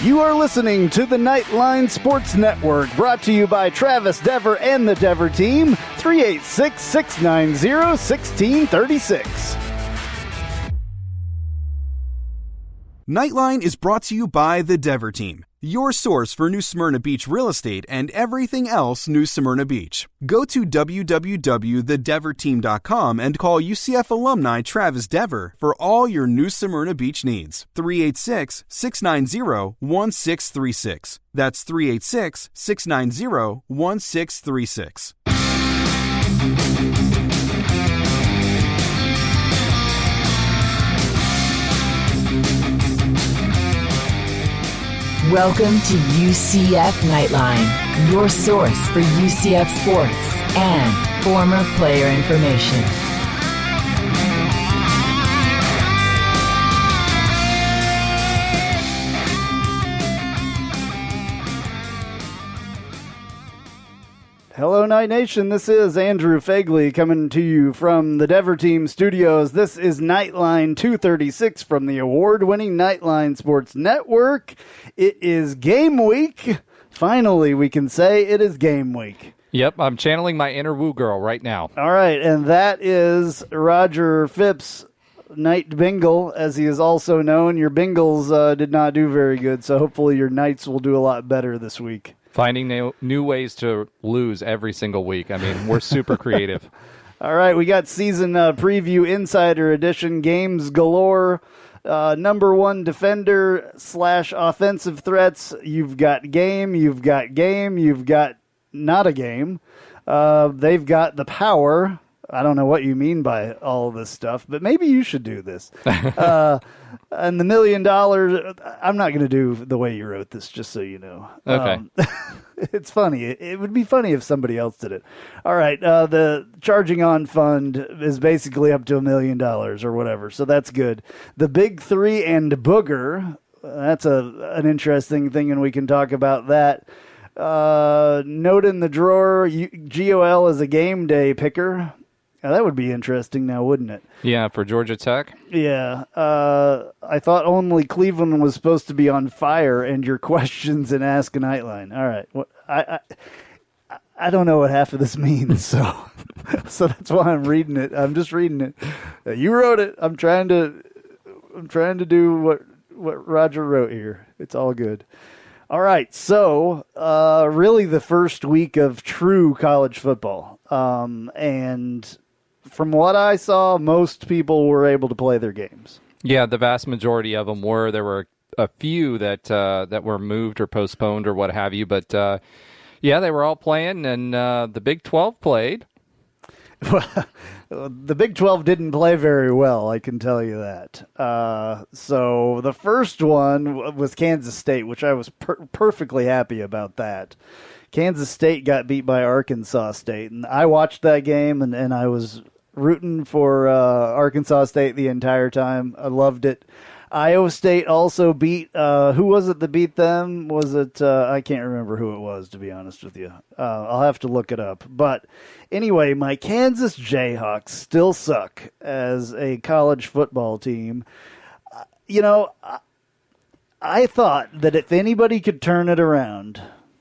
You are listening to the Knightline Sports Network, brought to you by Travis Dever and the Dever team, 386-690-1636. Knightline is brought to you by the Dever team, your source for New Smyrna Beach real estate and everything else New Smyrna Beach. Go to www.thedeverteam.com and call UCF alumni Travis Dever for all your New Smyrna Beach needs. 386-690-1636. That's 386-690-1636. Welcome to UCF Knightline, your source for UCF sports and former player information. Hello, Night Nation. This is Andrew Phegley coming to you from the Dever Team Studios. This is Knightline 236 from the award-winning Knightline Sports Network. It is game week. Finally, we can say it is game week. Yep, I'm channeling my inner woo girl right now. All right, and that is Roger Phipps, KnightBengal, as he is also known. Your Bengals did not do very good, so hopefully your Knights will do a lot better this week. Finding new ways to lose every single week. I mean, we're super creative. All right, we got season preview insider edition, games galore, number one defender / offensive threats. You've got game, you've got not a game. They've got the power. I don't know what you mean by all of this stuff, but maybe you should do this. And the $1 million, I'm not going to do the way you wrote this, just so you know. Okay. It's funny. It would be funny if somebody else did it. All right. The charging on fund is basically up to $1 million or whatever, so that's good. The big three and Booger, that's an interesting thing, and we can talk about that. Note in the drawer, GOL is a game day picker. Now, that would be interesting now, wouldn't it? Yeah, for Georgia Tech. Yeah. I thought only Cleveland was supposed to be on fire, and your questions in Ask a Knightline. All right. Well, I don't know what half of this means, so that's why I'm reading it. I'm just reading it. You wrote it. I'm trying to do what Roger wrote here. It's all good. All right. So, really the first week of true college football. And from what I saw, most people were able to play their games. Yeah, the vast majority of them were. There were a few that were moved or postponed or what have you. But, yeah, they were all playing, and the Big 12 played. The Big 12 didn't play very well, I can tell you that. So the first one was Kansas State, which I was perfectly happy about that. Kansas State got beat by Arkansas State, and I watched that game, and I was rooting for Arkansas State the entire time. I loved it. Iowa State also beat, who was it that beat them? Was it, I can't remember who it was, to be honest with you. I'll have to look it up. But anyway, my Kansas Jayhawks still suck as a college football team. You know, I thought that if anybody could turn it around,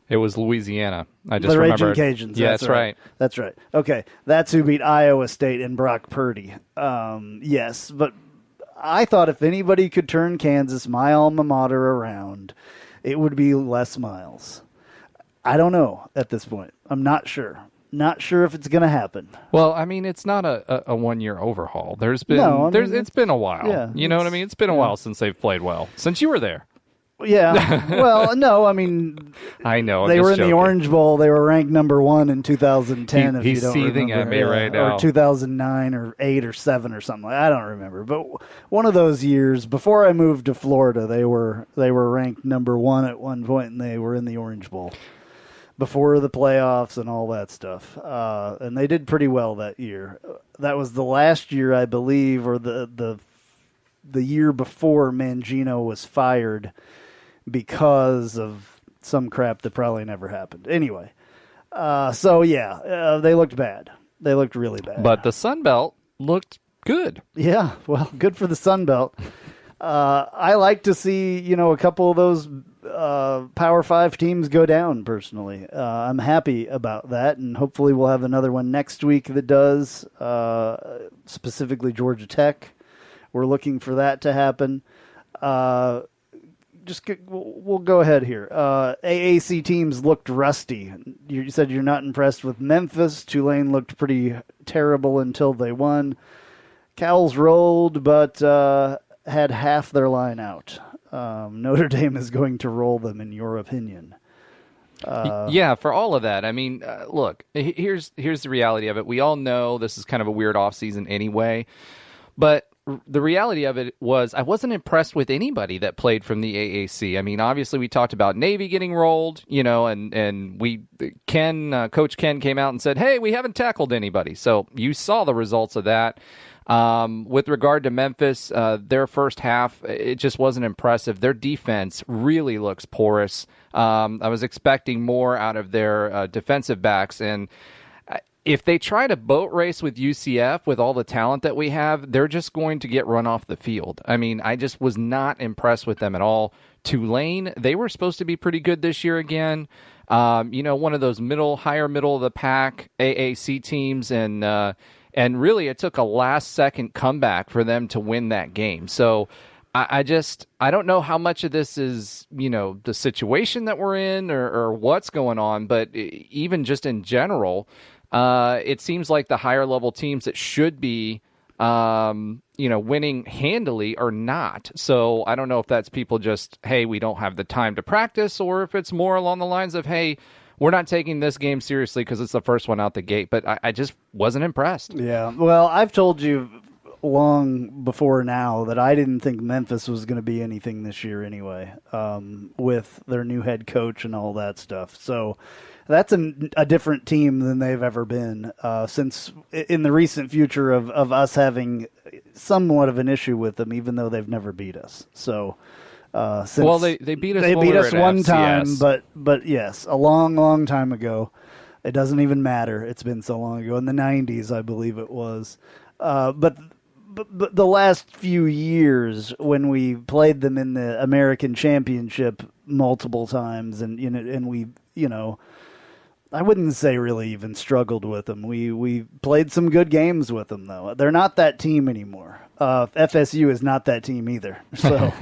it was Louisiana. I just the remembered. Raging Cajuns. Yeah, that's right. That's right. Okay, that's who beat Iowa State and Brock Purdy. Yes, but I thought if anybody could turn Kansas, my alma mater, around, it would be Les Miles. I don't know at this point. I'm not sure. Not sure if it's going to happen. Well, I mean, it's not a 1-year overhaul. It's been a while. Yeah, you know what I mean? It's been a while since they've played well. Since you were there. Yeah. Well, no, I mean, I know. They were in the Orange Bowl. They were ranked number 1 in 2010. If you don't seething remember. at me right now. Or 2009 or 8 or 7 or something. I don't remember. But one of those years before I moved to Florida, they were ranked number 1 at one point, and they were in the Orange Bowl before the playoffs and all that stuff. And they did pretty well that year. That was the last year, I believe, or the year before Mangino was fired because of some crap that probably never happened. Anyway, they looked bad. They looked really bad. But the Sun Belt looked good. Yeah, well, good for the Sun Belt. I like to see, a couple of those Power 5 teams go down, personally. I'm happy about that, and hopefully we'll have another one next week that does, specifically Georgia Tech. We're looking for that to happen. We'll go ahead here. AAC teams looked rusty. You said you're not impressed with Memphis. Tulane looked pretty terrible until they won. Cowles rolled, but had half their line out. Notre Dame is going to roll them, in your opinion. Yeah, for all of that. I mean, look, here's the reality of it. We all know this is kind of a weird offseason anyway, but the reality of it was I wasn't impressed with anybody that played from the AAC. I mean, obviously we talked about Navy getting rolled, and Coach Ken came out and said, hey, we haven't tackled anybody. So you saw the results of that. With regard to Memphis, their first half, it just wasn't impressive. Their defense really looks porous. I was expecting more out of their defensive backs, and if they try to boat race with UCF with all the talent that we have, they're just going to get run off the field. I mean, I just was not impressed with them at all. Tulane, they were supposed to be pretty good this year again. One of those higher middle of the pack AAC teams, and really it took a last-second comeback for them to win that game. So I don't know how much of this is, the situation that we're in or what's going on, but even just in general, it seems like the higher level teams that should be, winning handily are not. So I don't know if that's people just, hey, we don't have the time to practice, or if it's more along the lines of, hey, we're not taking this game seriously because it's the first one out the gate. But I just wasn't impressed. Yeah, well, I've told you long before now that I didn't think Memphis was going to be anything this year anyway, with their new head coach and all that stuff. So that's a different team than they've ever been since in the recent future of us having somewhat of an issue with them, even though they've never beat us. So they beat us. They beat us one FCS. time, but yes, a long time ago. It doesn't even matter. It's been so long ago, in the 90s, I believe it was. But the last few years, when we played them in the American Championship multiple times, and we, I wouldn't say really even struggled with them. We played some good games with them, though. They're not that team anymore. FSU is not that team either. So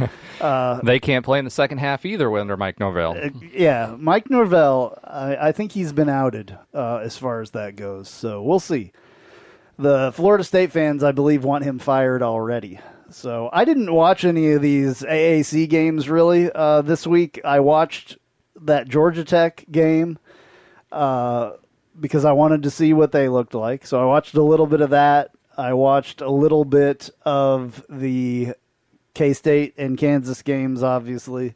they can't play in the second half either under Mike Norvell. Yeah, Mike Norvell, I think he's been outed as far as that goes. So we'll see. The Florida State fans, I believe, want him fired already. So I didn't watch any of these AAC games really this week. I watched that Georgia Tech game because I wanted to see what they looked like. So I watched a little bit of that. I watched a little bit of the K-State and Kansas games, obviously.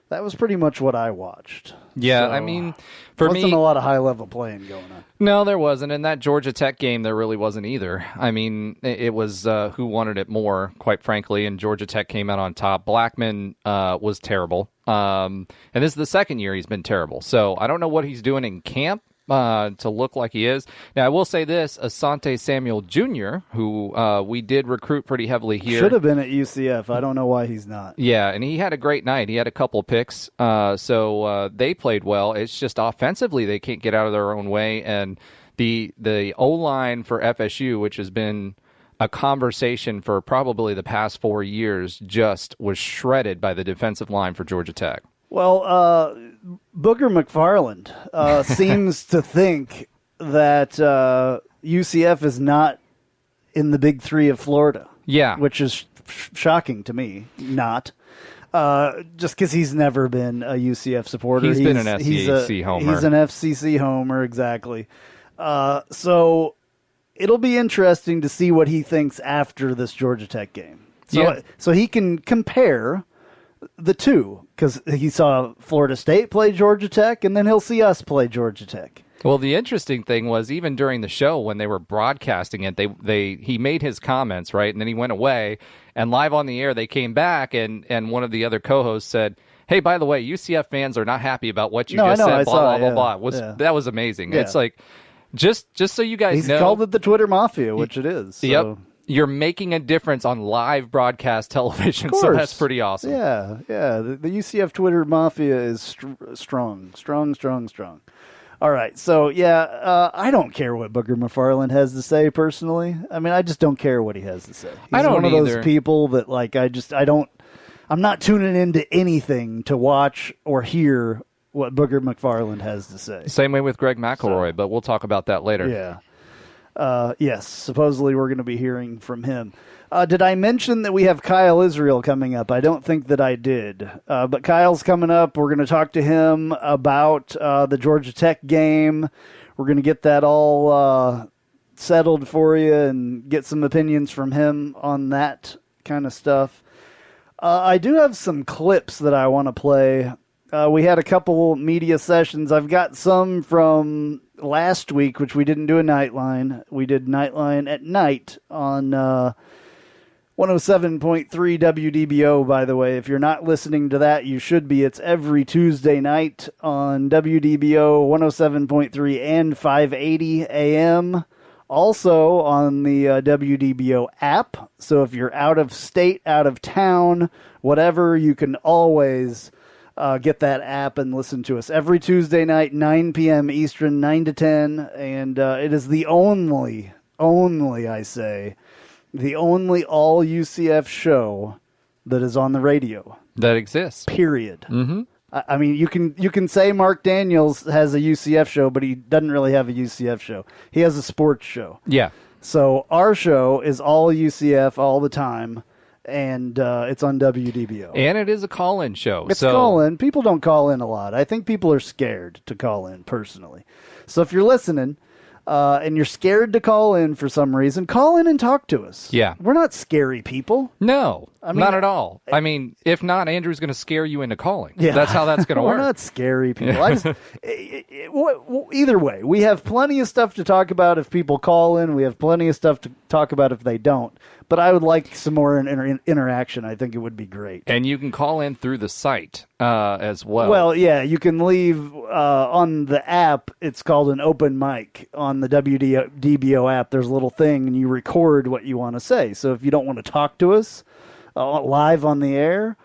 That was pretty much what I watched. Yeah, so, I mean, for me... wasn't a lot of high-level playing going on. No, there wasn't. In that Georgia Tech game, there really wasn't either. I mean, it was who wanted it more, quite frankly, and Georgia Tech came out on top. Blackman was terrible. And this is the second year he's been terrible. So I don't know what he's doing in camp to look like he is. Now, I will say this, Asante Samuel Jr., who we did recruit pretty heavily here. Should have been at UCF. I don't know why he's not. Yeah, and he had a great night. He had a couple picks, so they played well. It's just offensively they can't get out of their own way, and the O-line for FSU, which has been a conversation for probably the past 4 years, just was shredded by the defensive line for Georgia Tech. Well, Booger McFarland seems to think that UCF is not in the big three of Florida. Yeah. Which is shocking to me. Not. Just because he's never been a UCF supporter. He's been an SEC homer. He's an FCC homer, exactly. So it'll be interesting to see what he thinks after this Georgia Tech game. So he can compare the two, because he saw Florida State play Georgia Tech, and then he'll see us play Georgia Tech. Well, the interesting thing was, even during the show when they were broadcasting it, he made his comments, right, and then he went away, and live on the air they came back, and one of the other co-hosts said, hey, by the way, UCF fans are not happy about what you just said, blah. That was amazing. Yeah. It's like, just so you guys know. He's called it the Twitter Mafia, which it is. So. Yep. you're making a difference on live broadcast television, so that's pretty awesome. Yeah. The UCF Twitter mafia is strong. All right, so I don't care what Booger McFarland has to say personally. I mean, I just don't care what he has to say. He's one of those people that I'm not tuning into anything to watch or hear what Booger McFarland has to say. Same way with Greg McElroy, but we'll talk about that later. Yeah. Yes, supposedly we're going to be hearing from him. Did I mention that we have Kyle Israel coming up? I don't think that I did. But Kyle's coming up. We're going to talk to him about the Georgia Tech game. We're going to get that all settled for you and get some opinions from him on that kind of stuff. I do have some clips that I want to play. We had a couple media sessions. I've got some from last week, which we didn't do a Knightline. We did Knightline at night on 107.3 WDBO, by the way. If you're not listening to that, you should be. It's every Tuesday night on WDBO 107.3 and 580 AM. Also on the WDBO app. So if you're out of state, out of town, whatever, you can always get that app and listen to us every Tuesday night, 9 p.m. Eastern, 9 to 10. And it is the only all UCF show that is on the radio. That exists. Period. Mm-hmm. I mean, you can say Mark Daniels has a UCF show, but he doesn't really have a UCF show. He has a sports show. Yeah. So our show is all UCF all the time. And it's on WDBO. And it is a call-in show. It's call-in. People don't call in a lot. I think people are scared to call in, personally. So if you're listening and you're scared to call in for some reason, call in and talk to us. Yeah. We're not scary people. No, not at all. I mean, if not, Andrew's going to scare you into calling. Yeah. That's how that's going to work. We're not scary people. Either way, we have plenty of stuff to talk about if people call in. We have plenty of stuff to talk about if they don't. But I would like some more interaction. I think it would be great. And you can call in through the site as well. Well, yeah, you can leave on the app. It's called an open mic on the WDBO app. There's a little thing, and you record what you want to say. So if you don't want to talk to us live on the air,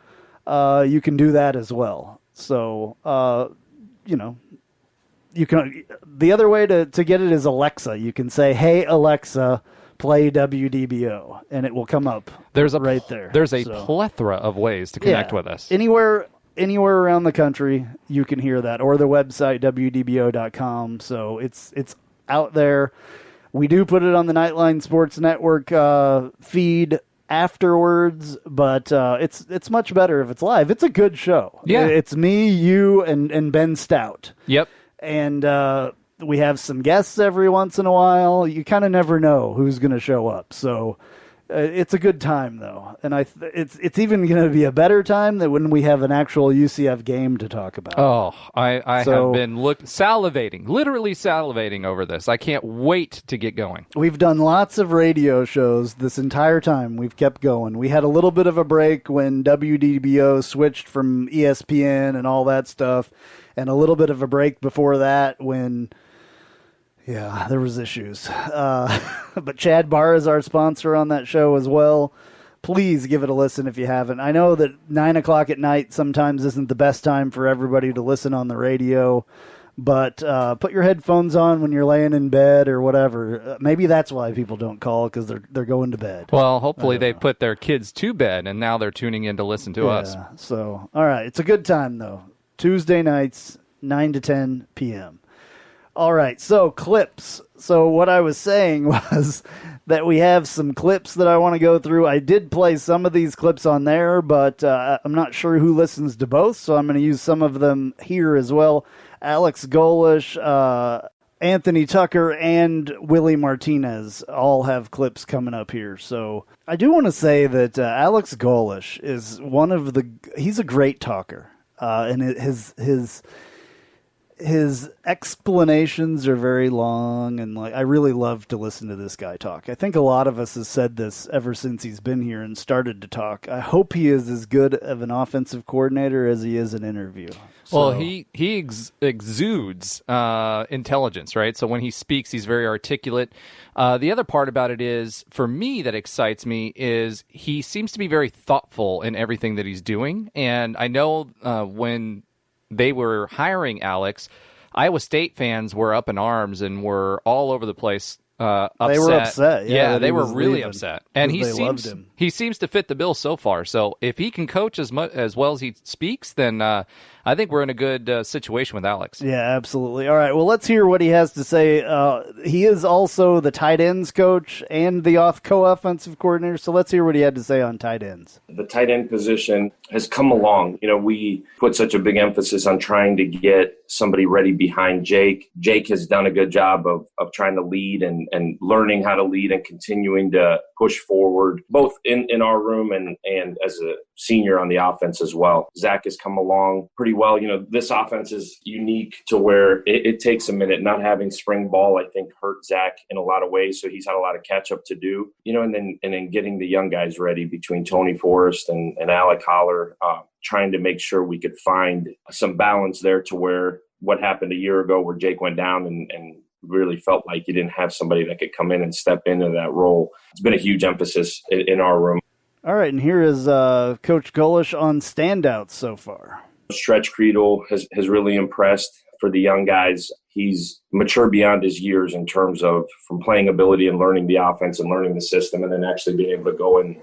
you can do that as well. So, you can. The other way to get it is Alexa. You can say, "Hey Alexa, play WDBO," and it will come up right there. There's a plethora of ways to connect with us. Anywhere around the country, you can hear that, or the website, WDBO.com. So it's out there. We do put it on the Knightline Sports Network feed afterwards, but it's much better if it's live. It's a good show. Yeah. It's me, you, and Ben Stout. Yep. And we have some guests every once in a while. You kind of never know who's going to show up. So it's a good time, though. And it's even going to be a better time than when we have an actual UCF game to talk about. Oh, I have been literally salivating over this. I can't wait to get going. We've done lots of radio shows this entire time. We've kept going. We had a little bit of a break when WDBO switched from ESPN and all that stuff. And a little bit of a break before that when, there was issues. But Chad Barr is our sponsor on that show as well. Please give it a listen if you haven't. I know that 9 o'clock at night sometimes isn't the best time for everybody to listen on the radio. But put your headphones on when you're laying in bed or whatever. Maybe that's why people don't call, because they're going to bed. Well, hopefully they put their kids to bed, and now they're tuning in to listen to us. So, all right. It's a good time, though. Tuesday nights, 9 to 10 p.m. All right, so clips. So what I was saying was that we have some clips that I want to go through. I did play some of these clips on there, but I'm not sure who listens to both, so I'm going to use some of them here as well. Alex Golish, Anthony Tucker, and Willy Martinez all have clips coming up here. So I do want to say that Alex Golish is he's a great talker. And his explanations are very long, and I really love to listen to this guy talk. I think a lot of us have said this ever since he's been here and started to talk. I hope he is as good of an offensive coordinator as he is an interview. Well, he exudes intelligence, right? So when he speaks, he's very articulate. The other part about it is, for me, that excites me is he seems to be very thoughtful in everything that he's doing. And I know when they were hiring Alex, Iowa State fans were up in arms and were all over the place. Upset. They were upset. Yeah, they were really upset. And loved him. He seems to fit the bill so far. So if he can coach as well as he speaks, then I think we're in a good situation with Alex. Yeah, absolutely. All right, well, let's hear what he has to say. He is also the tight ends coach and the co-offensive coordinator, so let's hear what he had to say on tight ends. The tight end position has come along. We put such a big emphasis on trying to get somebody ready behind Jake. Jake has done a good job of trying to lead and learning how to lead and continuing to push forward, both in our room and as a senior on the offense as well. Zach has come along pretty well. This offense is unique to where it takes a minute. Not having spring ball, I think, hurt Zach in a lot of ways. So he's had a lot of catch up to do, and then getting the young guys ready between Tony Forrest and Alec Holler, trying to make sure we could find some balance there to where what happened a year ago where Jake went down and really felt like you didn't have somebody that could come in and step into that role. It's been a huge emphasis in our room. All right, and here is Coach Golish on standouts so far. Stretch Creedle has really impressed for the young guys. He's mature beyond his years in terms of from playing ability and learning the offense and learning the system, and then actually being able to go and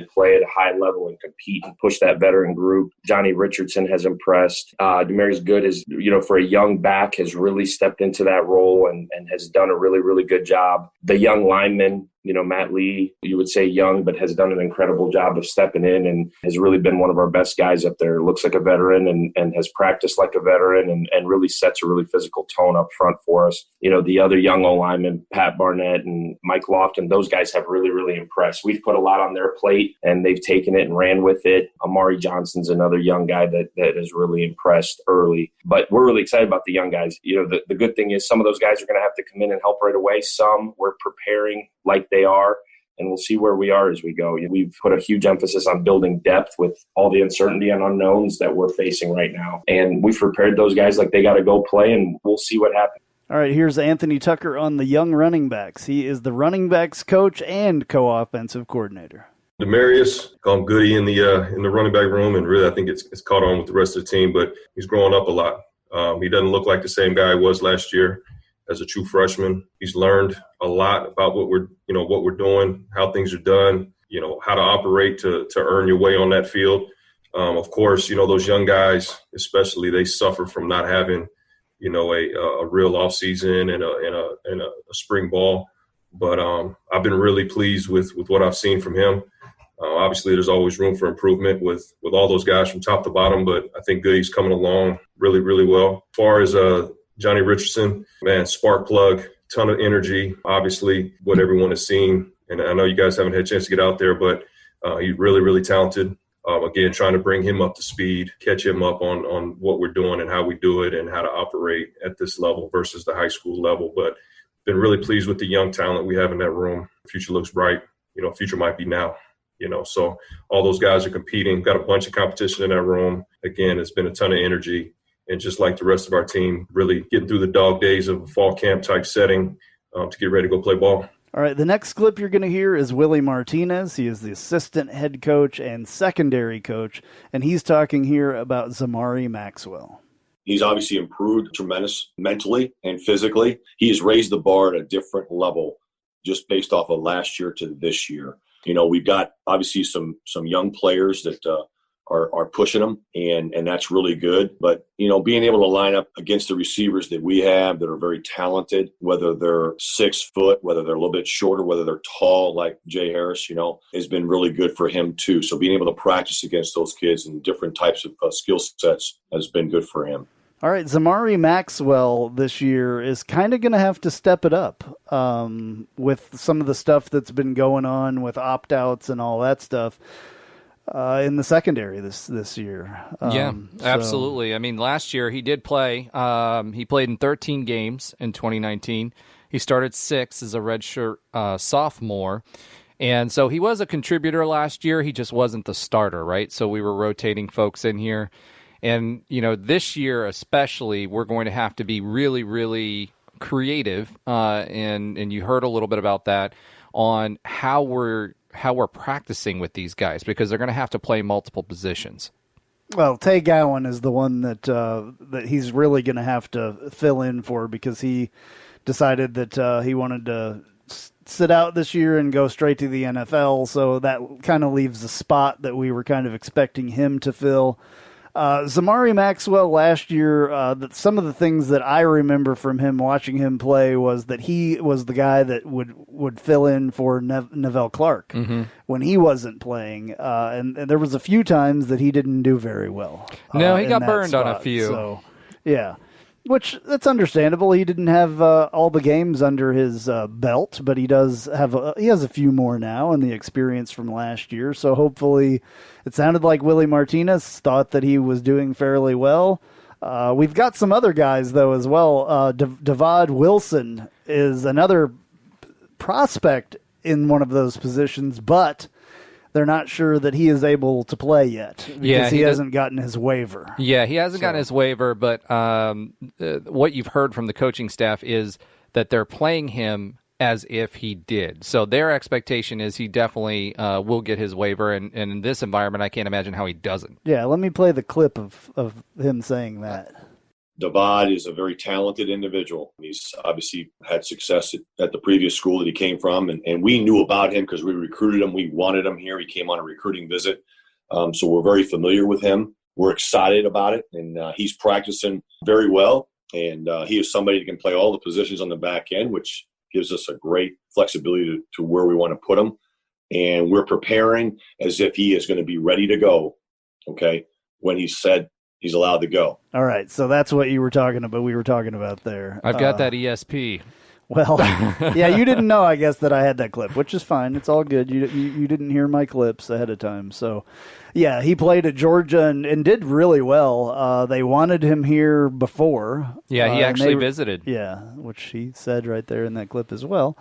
play at a high level and compete and push that veteran group. Johnny Richardson has impressed. Demarius Good is, for a young back, has really stepped into that role and has done a really, really good job. The young lineman, Matt Lee, you would say young, but has done an incredible job of stepping in and has really been one of our best guys up there. Looks like a veteran and has practiced like a veteran and really sets a really physical tone up front for us. The other young O-linemen, Pat Barnett and Mike Lofton, those guys have really, really impressed. We've put a lot on their plate and they've taken it and ran with it. Amari Johnson's another young guy that has really impressed early. But we're really excited about the young guys. The good thing is some of those guys are going to have to come in and help right away. Some we're preparing like they are, and we'll see where we are as we go. We've put a huge emphasis on building depth with all the uncertainty and unknowns that we're facing right now. And we've prepared those guys like they got to go play, and we'll see what happens. All right, here's Anthony Tucker on the young running backs. He is the running backs coach and co-offensive coordinator. Demarius, call him Goody in the running back room, and really I think it's caught on with the rest of the team, but he's growing up a lot. He doesn't look like the same guy he was last year as a true freshman. He's learned a lot about what we're doing, how things are done, how to operate to earn your way on that field. Of course, those young guys, especially, they suffer from not having, a real off season and a spring ball. But I've been really pleased with what I've seen from him. Obviously, there's always room for improvement with all those guys from top to bottom, but I think Goody's coming along really, really well. As far as Johnny Richardson, man, spark plug, ton of energy, obviously what everyone has seen. And I know you guys haven't had a chance to get out there, but he's really, really talented. Again, trying to bring him up to speed, catch him up on what we're doing and how we do it and how to operate at this level versus the high school level. But been really pleased with the young talent we have in that room. Future looks bright. Future might be now. So all those guys are competing. Got a bunch of competition in that room. Again, it's been a ton of energy. And just like the rest of our team, really getting through the dog days of a fall camp type setting to get ready to go play ball. All right, the next clip you're going to hear is Willy Martinez. He is the assistant head coach and secondary coach, and he's talking here about Zamari Maxwell. He's obviously improved tremendous mentally and physically. He has raised the bar at a different level just based off of last year to this year. We've got obviously some young players that are pushing them, and that's really good. But, being able to line up against the receivers that we have that are very talented, whether they're 6 foot, whether they're a little bit shorter, whether they're tall like Jay Harris, has been really good for him too. So being able to practice against those kids and different types of skill sets has been good for him. All right, Zamari Maxwell this year is kind of going to have to step it up with some of the stuff that's been going on with opt-outs and all that stuff. in the secondary this year. Absolutely. I mean, last year he did play. He played in 13 games in 2019. He started 6 as a redshirt sophomore. And so he was a contributor last year. He just wasn't the starter, right? So we were rotating folks in here. And, this year especially, we're going to have to be really, really creative. And you heard a little bit about that on how we're practicing with these guys, because they're going to have to play multiple positions. Well, Tay Gowan is the one that he's really going to have to fill in for, because he decided that he wanted to sit out this year and go straight to the NFL. So that kind of leaves a spot that we were kind of expecting him to fill. Zamari Maxwell last year, some of the things that I remember from him watching him play was that he was the guy that would fill in for Neville Clark when he wasn't playing. And there was a few times that he didn't do very well. No, he got burned on a few. So, yeah. Which, that's understandable. He didn't have all the games under his belt, but he has a few more now and the experience from last year. So hopefully, it sounded like Willy Martinez thought that he was doing fairly well. We've got some other guys, though, as well. Devod Wilson is another prospect in one of those positions, but they're not sure that he is able to play yet because he hasn't gotten his waiver. Yeah, he hasn't gotten his waiver, but what you've heard from the coaching staff is that they're playing him as if he did. So their expectation is he definitely will get his waiver, and in this environment, I can't imagine how he doesn't. Yeah, let me play the clip of him saying that. Devod is a very talented individual. He's obviously had success at the previous school that he came from, and we knew about him because we recruited him. We wanted him here. He came on a recruiting visit, so we're very familiar with him. We're excited about it, and he's practicing very well, and he is somebody that can play all the positions on the back end, which gives us a great flexibility to where we want to put him, and we're preparing as if he is going to be ready to go, okay, when he said he's allowed to go. All right, so that's what you were talking about. We were talking about there. I've got that ESP. Well, yeah, you didn't know, I guess, that I had that clip, which is fine. It's all good. You didn't hear my clips ahead of time. So, yeah, he played at Georgia and did really well. They wanted him here before. Yeah, he actually visited. Yeah, which he said right there in that clip as well.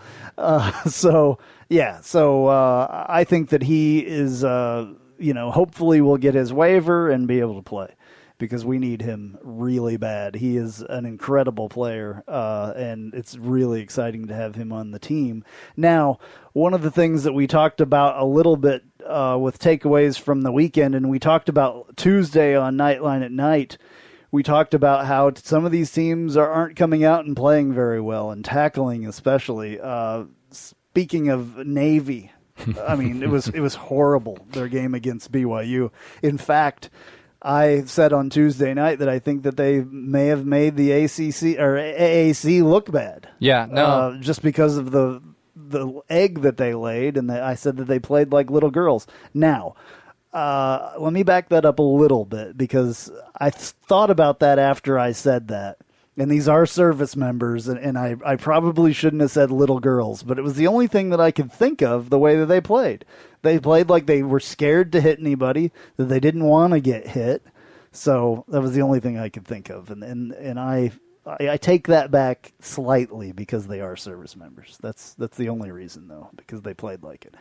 So I think that he is, hopefully will get his waiver and be able to play, because we need him really bad. He is an incredible player, and it's really exciting to have him on the team. Now, one of the things that we talked about a little bit with takeaways from the weekend, and we talked about Tuesday on Knightline at night, we talked about how some of these teams aren't coming out and playing very well, and tackling especially. Speaking of Navy, I mean, it was horrible, their game against BYU. In fact, I said on Tuesday night that I think that they may have made the ACC or AAC look bad. Yeah, no, just because of the egg that they laid, and I said that they played like little girls. Now, let me back that up a little bit, because I thought about that after I said that. And these are service members, and I probably shouldn't have said little girls, but it was the only thing that I could think of the way that they played. They played like they were scared to hit anybody, that they didn't want to get hit. So that was the only thing I could think of. And I take that back slightly, because they are service members. That's the only reason, though, because they played like it.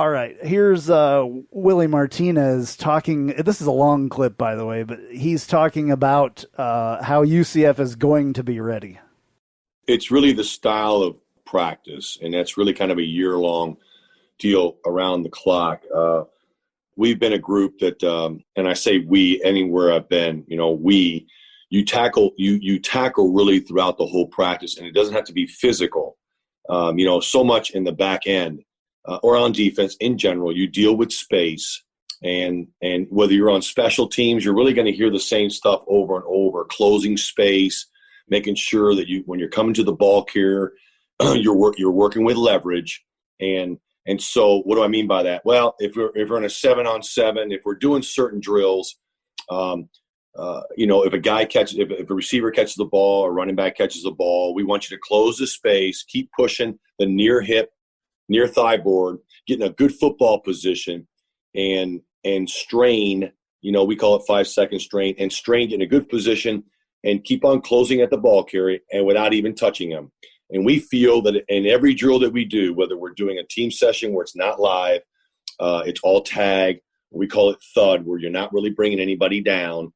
All right, here's Willy Martinez talking. This is a long clip, by the way, but he's talking about how UCF is going to be ready. It's really the style of practice, and that's really kind of a year-long deal around the clock. We've been a group that, and I say we anywhere I've been, you tackle really throughout the whole practice, and it doesn't have to be physical. So much in the back end or on defense in general, you deal with space, and whether you're on special teams, you're really going to hear the same stuff over and over: closing space, making sure that when you're coming to the ball carrier, you're working with leverage. And so what do I mean by that? Well, if we're in a 7-on-7, if we're doing certain drills, if a receiver catches the ball, or running back catches the ball, we want you to close the space, keep pushing the near hip, near thigh board, getting a good football position, and and strain, we call it 5-second strain, and strain in a good position and keep on closing at the ball carrier and without even touching them. And we feel that in every drill that we do, whether we're doing a team session where it's not live, it's all tag, we call it thud, where you're not really bringing anybody down,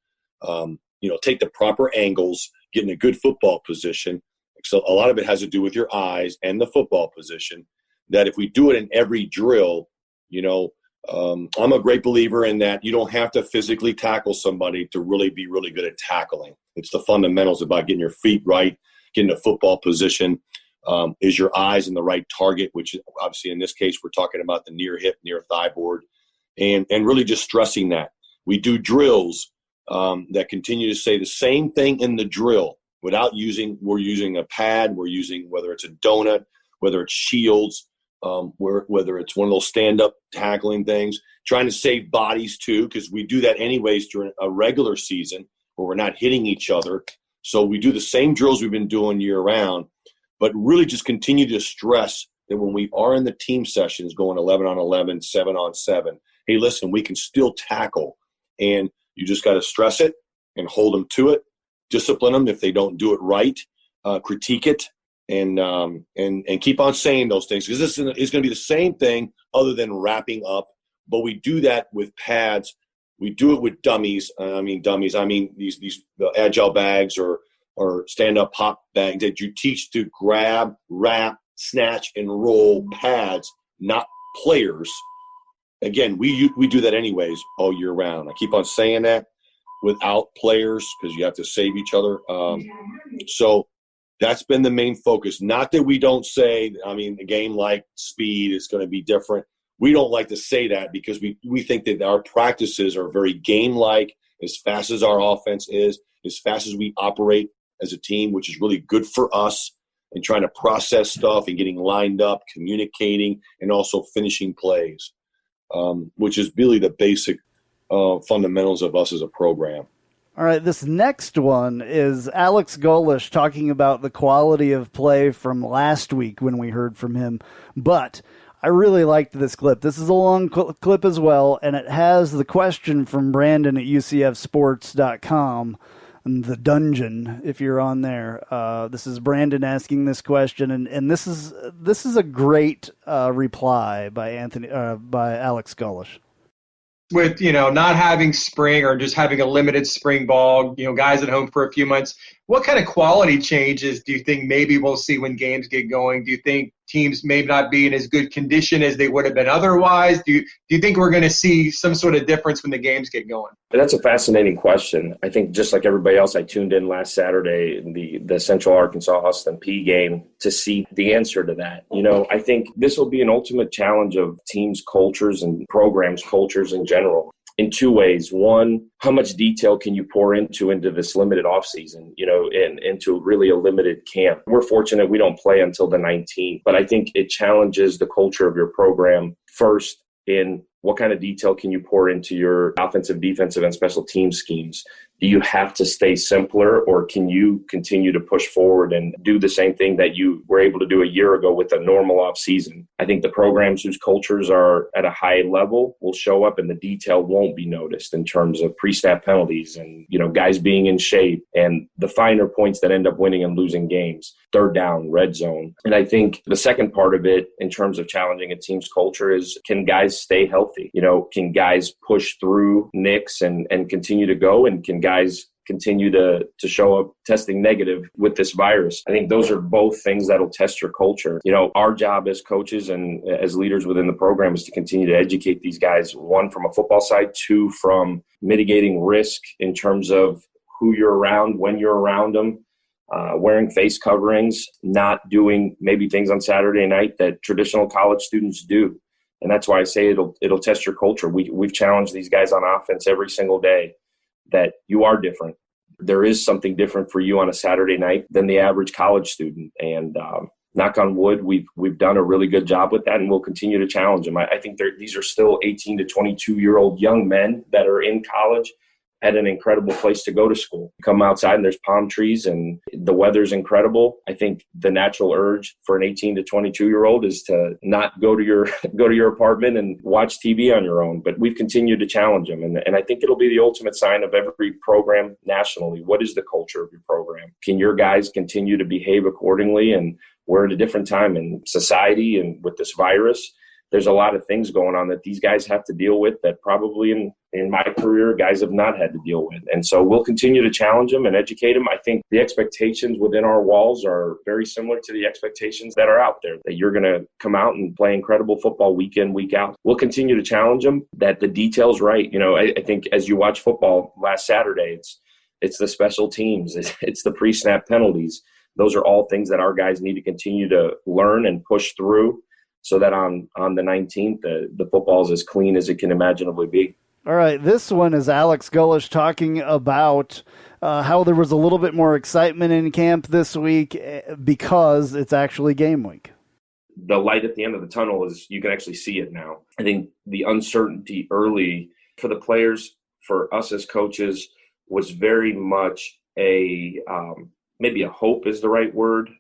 take the proper angles, get in a good football position. So a lot of it has to do with your eyes and the football position, that if we do it in every drill, I'm a great believer in that you don't have to physically tackle somebody to really be really good at tackling. It's the fundamentals about getting your feet right, getting a football position. Is your eyes in the right target, which obviously in this case we're talking about the near hip, near thigh board, and really just stressing that. We do drills that continue to say the same thing in the drill without we're using a pad, we're using whether it's a donut, whether it's shields, whether it's one of those stand-up tackling things, trying to save bodies too, because we do that anyways during a regular season where we're not hitting each other. So we do the same drills we've been doing year-round, but really just continue to stress that when we are in the team sessions going 11-on-11, 7-on-7, hey, listen, we can still tackle, and you just got to stress it and hold them to it, discipline them if they don't do it right, critique it, and keep on saying those things, because this is going to be the same thing other than wrapping up. But we do that with pads. We do it with dummies. I mean these agile bags or stand-up pop bags that you teach to grab, wrap, snatch, and roll pads, not players. Again, we do that anyways all year round. I keep on saying that, without players, because you have to save each other. So that's been the main focus. Not that we don't say, a game like speed is going to be different. We don't like to say that because we think that our practices are very game-like, as fast as our offense is, as fast as we operate as a team, which is really good for us, and trying to process stuff and getting lined up, communicating, and also finishing plays, which is really the basic fundamentals of us as a program. All right, this next one is Alex Golish talking about the quality of play from last week when we heard from him. But I really liked this clip. This is a long clip as well, and it has the question from Brandon at UCFsports.com, the dungeon, if you're on there. This is Brandon asking this question, and this is a great reply by Alex Golish. With, not having spring or just having a limited spring ball, guys at home for a few months, what kind of quality changes do you think maybe we'll see when games get going? Do you think teams may not be in as good condition as they would have been otherwise? Do you think we're going to see some sort of difference when the games get going? That's a fascinating question. I think just like everybody else, I tuned in last Saturday in the Central Arkansas Austin Peay game to see the answer to that. I think this will be an ultimate challenge of teams' cultures and programs' cultures in general, in two ways. One, how much detail can you pour into this limited offseason, and into really a limited camp? We're fortunate we don't play until the 19th, but I think it challenges the culture of your program first in what kind of detail can you pour into your offensive, defensive, and special team schemes? Do you have to stay simpler, or can you continue to push forward and do the same thing that you were able to do a year ago with a normal off season? I think the programs whose cultures are at a high level will show up, and the detail won't be noticed in terms of pre-snap penalties and, guys being in shape and the finer points that end up winning and losing games, third down, red zone. And I think the second part of it in terms of challenging a team's culture is, can guys stay healthy? Can guys push through nicks and continue to go? And can guys continue to show up testing negative with this virus? I think those are both things that'll test your culture. Our job as coaches and as leaders within the program is to continue to educate these guys, one, from a football side, two, from mitigating risk in terms of who you're around, when you're around them, wearing face coverings, not doing maybe things on Saturday night that traditional college students do. And that's why I say it'll test your culture. We've challenged these guys on offense every single day that you are different. There is something different for you on a Saturday night than the average college student. And knock on wood, we've done a really good job with that, and we'll continue to challenge them. I think these are still 18 to 22-year-old young men that are in college, at an incredible place to go to school. You come outside and there's palm trees and the weather's incredible. I think the natural urge for an 18 to 22-year-old is to not go to your apartment and watch TV on your own. But we've continued to challenge them. And I think it'll be the ultimate sign of every program nationally. What is the culture of your program? Can your guys continue to behave accordingly? And we're at a different time in society, and with this virus, there's a lot of things going on that these guys have to deal with that probably in my career, guys have not had to deal with. And so we'll continue to challenge them and educate them. I think the expectations within our walls are very similar to the expectations that are out there, that you're going to come out and play incredible football week in, week out. We'll continue to challenge them, that the details right. I think as you watch football last Saturday, it's the special teams, it's the pre-snap penalties. Those are all things that our guys need to continue to learn and push through, so that on the 19th, the football is as clean as it can imaginably be. All right, this one is Alex Gullish talking about how there was a little bit more excitement in camp this week because it's actually game week. The light at the end of the tunnel is you can actually see it now. I think the uncertainty early for the players, for us as coaches, was very much maybe a hope is the right word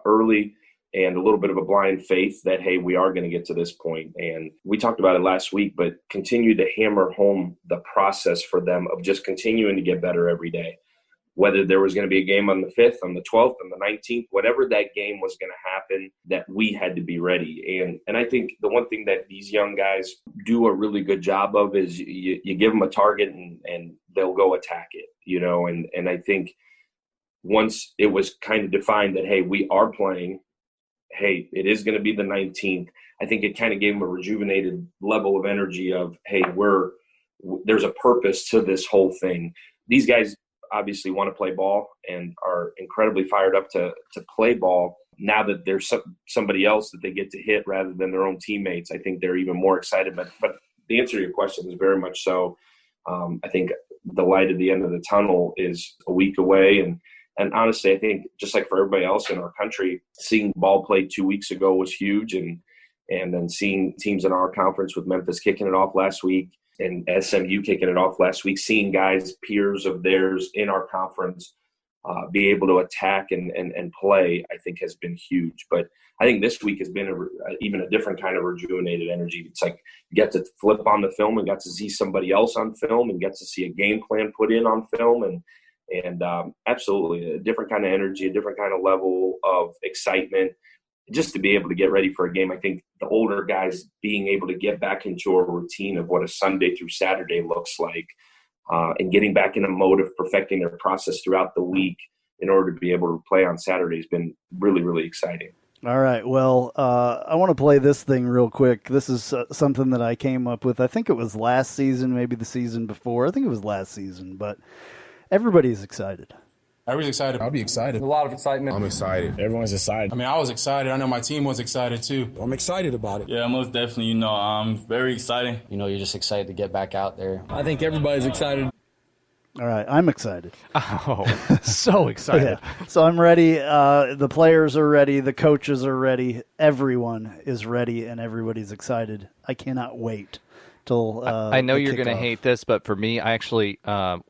early, and a little bit of a blind faith that, hey, we are going to get to this point. And we talked about it last week, but continue to hammer home the process for them of just continuing to get better every day. Whether there was going to be a game on the 5th, on the 12th, on the 19th, whatever that game was going to happen, that we had to be ready. And I think the one thing that these young guys do a really good job of is you give them a target and they'll go attack it, and I think once it was kind of defined that, hey, we are playing, hey, it is going to be the 19th, I think it kind of gave them a rejuvenated level of energy of, hey, there's a purpose to this whole thing. These guys obviously want to play ball and are incredibly fired up to play ball. Now that there's somebody else that they get to hit rather than their own teammates, I think they're even more excited. But the answer to your question is very much so. I think the light at the end of the tunnel is a week away. And honestly, I think just like for everybody else in our country, seeing ball played 2 weeks ago was huge. And then seeing teams in our conference with Memphis kicking it off last week and SMU kicking it off last week, seeing guys, peers of theirs in our conference be able to attack and play, I think has been huge. But I think this week has been even a different kind of rejuvenated energy. It's like you get to flip on the film and got to see somebody else on film and get to see a game plan put in on film. And absolutely a different kind of energy, a different kind of level of excitement just to be able to get ready for a game. I think the older guys being able to get back into a routine of what a Sunday through Saturday looks like and getting back in a mode of perfecting their process throughout the week in order to be able to play on Saturday has been really, really exciting. All right. Well, I want to play this thing real quick. This is something that I came up with. I think it was last season, maybe the season before. I think it was last season, but everybody's excited. Everybody's excited. I'll be excited. A lot of excitement. I'm excited. Everyone's excited. I mean, I was excited. I know my team was excited too. I'm excited about it. Yeah, most definitely. I'm very excited. You're just excited to get back out there. I think everybody's excited. All right, I'm excited. Oh, so excited. Yeah. So I'm ready. The players are ready. The coaches are ready. Everyone is ready, and everybody's excited. I cannot wait till I know you're going to hate this, but for me, I actually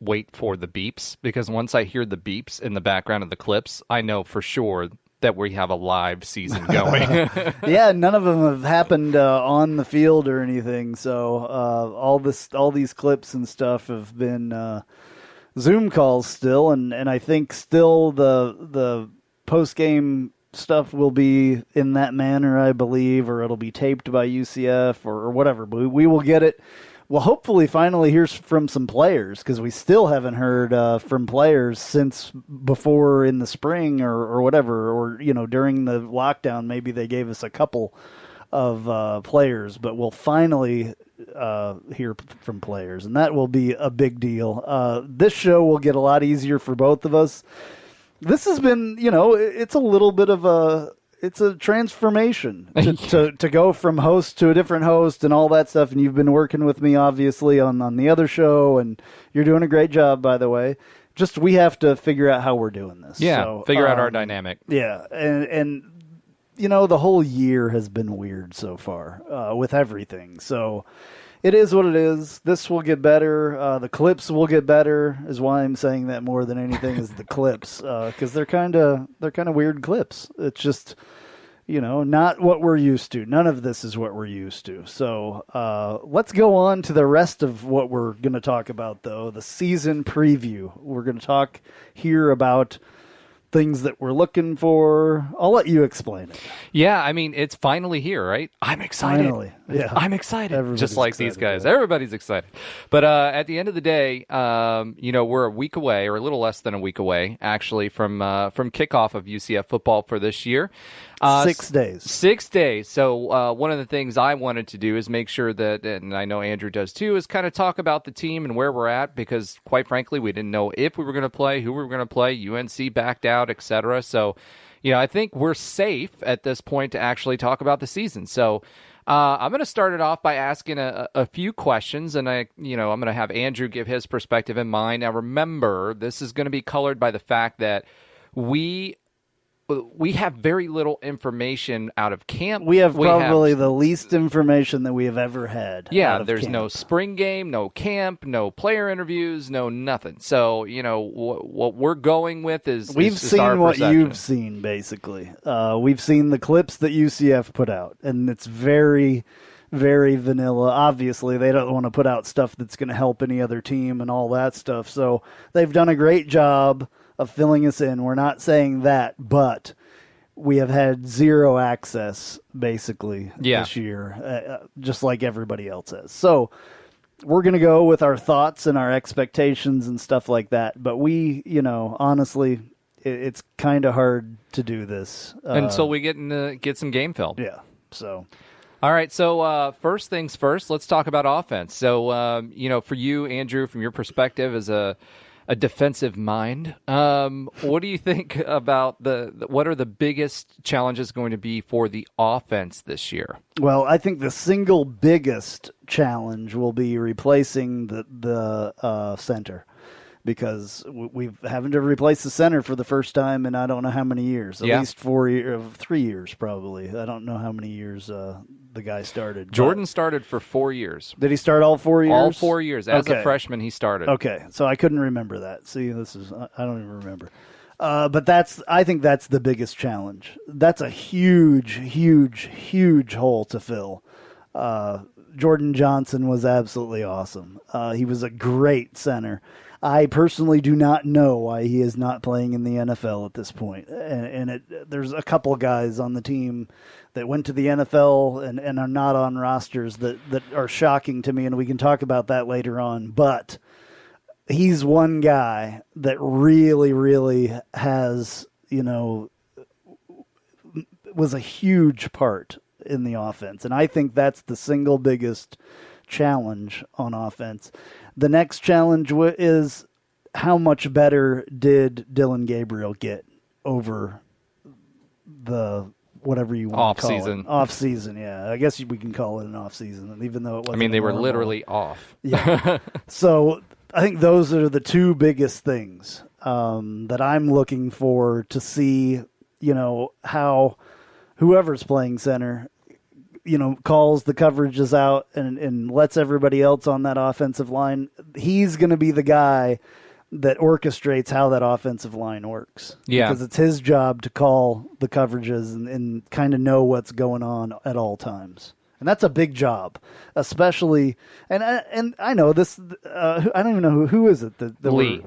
wait for the beeps, because once I hear the beeps in the background of the clips, I know for sure that we have a live season going. Yeah, none of them have happened on the field or anything. So all these clips and stuff have been Zoom calls still, and I think still the post game stuff will be in that manner, I believe, or it'll be taped by UCF or whatever. But we will get it. We'll hopefully finally hear from some players, because we still haven't heard from players since before in the spring or whatever, or during the lockdown. Maybe they gave us a couple of players, but we'll finally hear from players, and that will be a big deal. This show will get a lot easier for both of us. This has been, it's a little bit of it's a transformation to go from host to a different host and all that stuff. And you've been working with me, obviously, on the other show, and you're doing a great job, by the way. Just we have to figure out how we're doing this. Yeah, so, figure out our dynamic. Yeah, and the whole year has been weird so far with everything. So It is what it is. This will get better. The clips will get better. Is why I'm saying that more than anything is the clips, because they're kind of weird clips. It's just, not what we're used to. None of this is what we're used to. So let's go on to the rest of what we're going to talk about, though. The season preview. We're going to talk here about things that we're looking for. I'll let you explain it. Yeah, I mean, it's finally here, right? I'm excited. Finally, yeah. I'm excited. Everybody's just like excited, these guys. yeah. Everybody's excited. But at the end of the day, we're a week away, or a little less than a week away, actually, from kickoff of UCF football for this year. 6 days. 6 days. So one of the things I wanted to do is make sure that, and I know Andrew does too, is kind of talk about the team and where we're at, because quite frankly, we didn't know if we were going to play, who we were going to play, UNC backed out, etc. So, I think we're safe at this point to actually talk about the season. So I'm going to start it off by asking a few questions, and I'm going to have Andrew give his perspective and mine. Now, remember, this is going to be colored by the fact that we have very little information out of camp. We have probably the least information that we have ever had. Yeah, there's no spring game, no camp, no player interviews, no nothing. So, what we're going with is we've is seen our what perception. you've seen, basically. We've seen the clips that UCF put out, and it's very, very vanilla. Obviously, they don't want to put out stuff that's going to help any other team and all that stuff. So they've done a great job of filling us in. We're not saying that, but we have had zero access, basically, this year, just like everybody else has. So we're going to go with our thoughts and our expectations and stuff like that. But we, honestly, it's kind of hard to do this. Until we get some game film. Yeah, so... All right, so first things first, let's talk about offense. So, for you, Andrew, from your perspective as a defensive mind, what do you think about what are the biggest challenges going to be for the offense this year? Well, I think the single biggest challenge will be replacing the center, because we've having to replace the center for the first time in I don't know how many years, at least 3 years probably. I don't know how many years the guy started. Jordan started for 4 years. Did he start all 4 years? All 4 years. As a freshman, he started. Okay, so I couldn't remember that. See, I don't even remember. But I think that's the biggest challenge. That's a huge, huge, huge hole to fill. Jordan Johnson was absolutely awesome. He was a great center. I personally do not know why he is not playing in the NFL at this point. And there's a couple guys on the team that went to the NFL and are not on rosters that are shocking to me, and we can talk about that later on. But he's one guy that really, really has, was a huge part in the offense. And I think that's the single biggest challenge on offense. The next challenge is how much better did Dylan Gabriel get over the whatever you want to call it. Off-season, yeah. I guess we can call it an off-season, even though it wasn't. I mean, they were literally off. Yeah. So I think those are the two biggest things that I'm looking for to see, how whoever's playing center calls the coverages out and lets everybody else on that offensive line. He's going to be the guy that orchestrates how that offensive line works. Yeah. Because it's his job to call the coverages and kind of know what's going on at all times. And that's a big job, especially, and I know this, I don't even know who is it? Lee.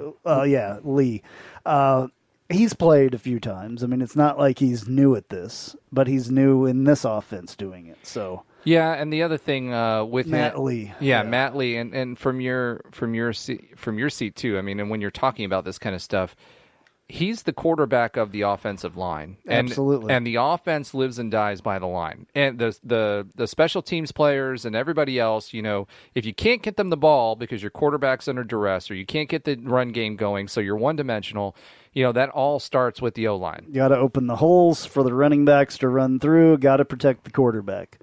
Lee. He's played a few times. I mean, it's not like he's new at this, but he's new in this offense doing it. So yeah, and the other thing with Matt Lee, Matt Lee, and from your seat too. I mean, and when you're talking about this kind of stuff, he's the quarterback of the offensive line. Absolutely. And the offense lives and dies by the line. And the special teams players and everybody else, if you can't get them the ball because your quarterback's under duress, or you can't get the run game going, so you're one-dimensional, that all starts with the O-line. You got to open the holes for the running backs to run through, got to protect the quarterback.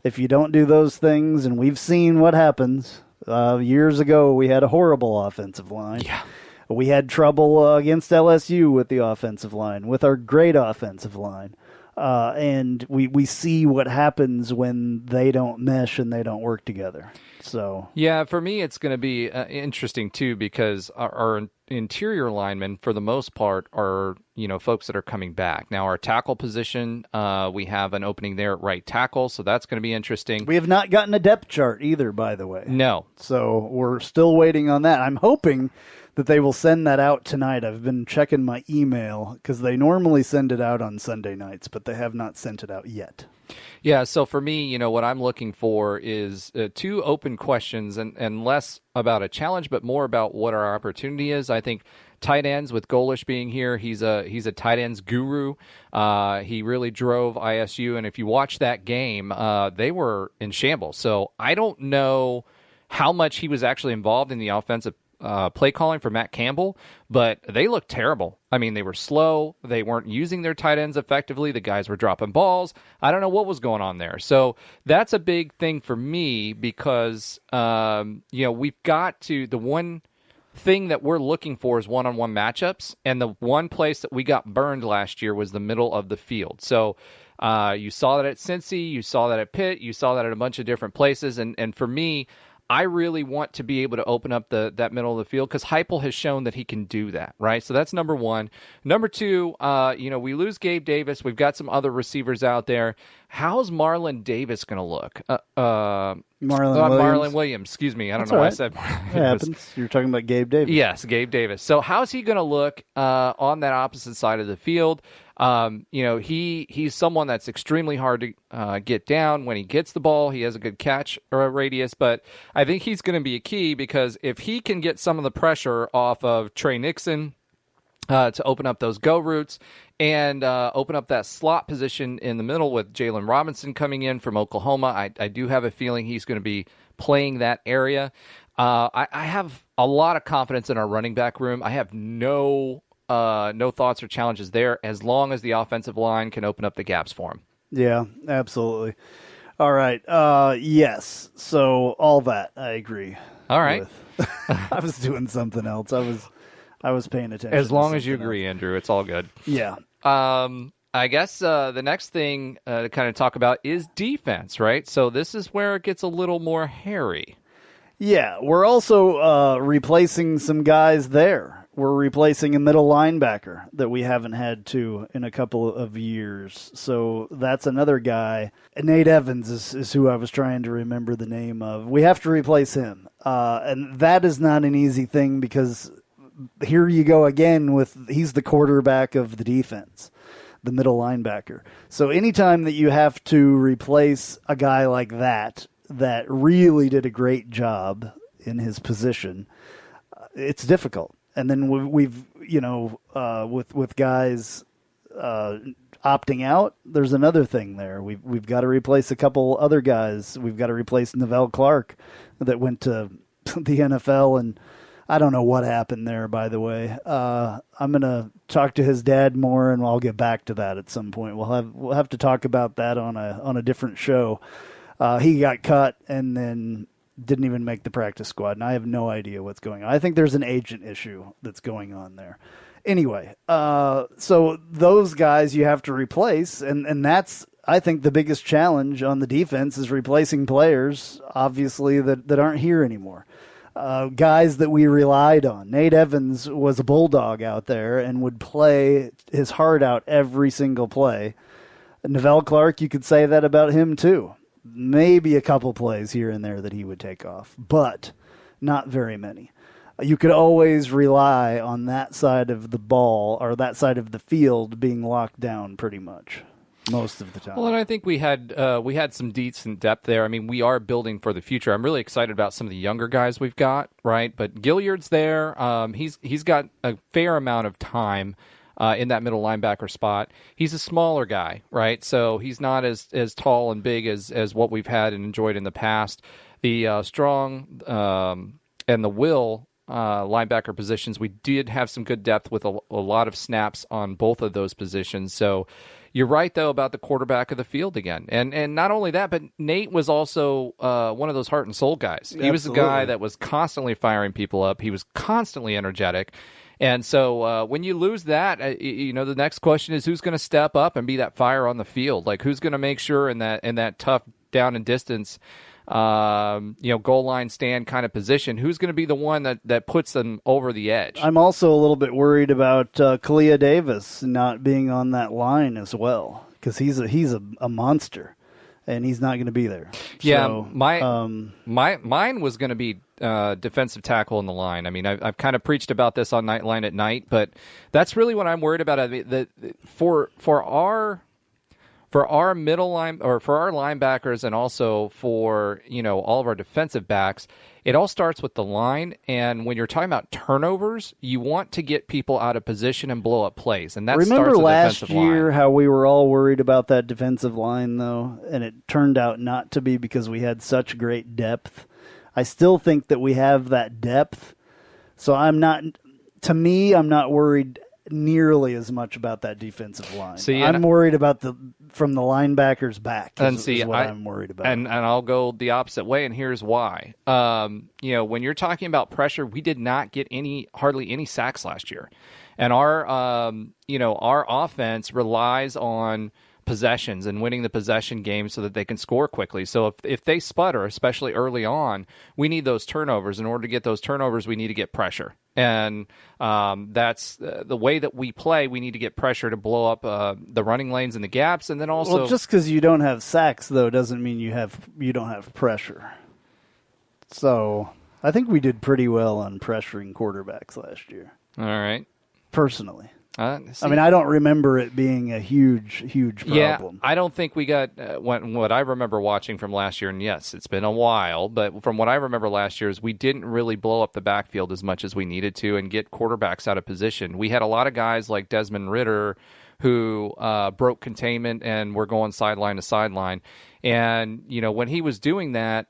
If you don't do those things, and we've seen what happens, years ago we had a horrible offensive line. Yeah. We had trouble against LSU with the offensive line, with our great offensive line. And we see what happens when they don't mesh and they don't work together. So yeah, for me, it's going to be interesting too, because our interior linemen, for the most part, are folks that are coming back. Now, our tackle position, we have an opening there at right tackle, so that's going to be interesting. We have not gotten a depth chart either, by the way. No, so we're still waiting on that. I'm hoping that they will send that out tonight. I've been checking my email because they normally send it out on Sunday nights, but they have not sent it out yet. Yeah, so for me, what I'm looking for is 2 open questions and less about a challenge, but more about what our opportunity is. I think tight ends, with Golish being here, he's a tight ends guru. He really drove ISU, and if you watch that game, they were in shambles. So I don't know how much he was actually involved in the offensive play calling for Matt Campbell, but they looked terrible. I mean, they were slow. They weren't using their tight ends effectively. The guys were dropping balls. I don't know what was going on there. So that's a big thing for me because, we've got to, the one thing that we're looking for is one-on-one matchups. And the one place that we got burned last year was the middle of the field. So you saw that at Cincy, you saw that at Pitt, you saw that at a bunch of different places. And for me, I really want to be able to open up that middle of the field because Heupel has shown that he can do that, right? So that's number one. Number two, we lose Gabe Davis. We've got some other receivers out there. How's Marlon Davis going to look? Marlon Williams. Excuse me. I don't know why I said Marlon. It happens. You're talking about Gabe Davis. Yes, Gabe Davis. So how's he going to look on that opposite side of the field? He's someone that's extremely hard to get down. When he gets the ball, he has a good catch radius, but I think he's going to be a key because if he can get some of the pressure off of Trey Nixon to open up those go routes and open up that slot position in the middle with Jaylen Robinson coming in from Oklahoma, I do have a feeling he's going to be playing that area. I have a lot of confidence in our running back room. I have no thoughts or challenges there as long as the offensive line can open up the gaps for him. Yeah, absolutely. All right. Yes. So all that I agree. All right. I was doing something else. I was paying attention. As long as you agree, Andrew, it's all good. Yeah. I guess the next thing to kind of talk about is defense, right? So this is where it gets a little more hairy. Yeah, we're also replacing some guys there. We're replacing a middle linebacker that we haven't had to in a couple of years. So that's another guy. Nate Evans is who I was trying to remember the name of. We have to replace him. And that is not an easy thing because here you go again he's the quarterback of the defense, the middle linebacker. So anytime that you have to replace a guy like that really did a great job in his position, it's difficult. And then we've with guys opting out, there's another thing there. We've got to replace a couple other guys. We've got to replace Neville Clark that went to the NFL, and I don't know what happened there, by the way. I'm going to talk to his dad more, and I'll get back to that at some point. We'll have to talk about that on a different show. He got cut and then didn't even make the practice squad, and I have no idea what's going on. I think there's an agent issue that's going on there. Anyway, so those guys you have to replace, and that's, I think, the biggest challenge on the defense is replacing players, obviously, that aren't here anymore. Guys that we relied on. Nate Evans was a bulldog out there and would play his heart out every single play. Neville Clark, you could say that about him too. Maybe a couple plays here and there that he would take off, but not very many. You could always rely on that side of the ball or that side of the field being locked down pretty much most of the time. Well, and I think we had some decent depth there. I mean, we are building for the future. I'm really excited about some of the younger guys we've got, right? But Gilliard's there. He's got a fair amount of time in that middle linebacker spot. He's a smaller guy, right? So he's not as tall and big as what we've had and enjoyed in the past. The strong and the will linebacker positions, we did have some good depth with a lot of snaps on both of those positions. So you're right, though, about the quarterback of the field again. And not only that, but Nate was also one of those heart and soul guys. He was a guy that was constantly firing people up. He was constantly energetic. And so when you lose that, the next question is who's going to step up and be that fire on the field? Like who's going to make sure in that tough down and distance, goal line stand kind of position, who's going to be the one that puts them over the edge? I'm also a little bit worried about Kalia Davis not being on that line as well, because he's a monster, and he's not going to be there. Yeah, so, mine was going to be defensive tackle in the line. I mean, I've kind of preached about this on Knightline at night, but that's really what I'm worried about. I mean, for our middle line, or for our linebackers, and also for all of our defensive backs, it all starts with the line. And when you're talking about turnovers, you want to get people out of position and blow up plays, and that remember starts with last defensive year line. how we were all worried about that defensive line, though, and it turned out not to be because we had such great depth. I still think that we have that depth, so I'm not worried nearly as much about that defensive line. I'm worried about from the linebackers back. Is what I'm worried about. And I'll go the opposite way, and here's why. When you're talking about pressure, we did not get hardly any sacks last year, and our offense relies on possessions and winning the possession game so that they can score quickly. So if they sputter, especially early on, we need those turnovers. In order to get those turnovers, we need to get pressure. And that's the way that we play. We need to get pressure to blow up the running lanes and the gaps, and then also just because you don't have sacks, though, doesn't mean you don't have pressure. So I think we did pretty well on pressuring quarterbacks last year. All right, personally. I mean, I don't remember it being a huge problem. Yeah, I don't think we got what I remember watching from last year, and yes, it's been a while, but from what I remember last year is we didn't really blow up the backfield as much as we needed to and get quarterbacks out of position. We had a lot of guys like Desmond Ridder who broke containment and were going sideline to sideline. And, when he was doing that,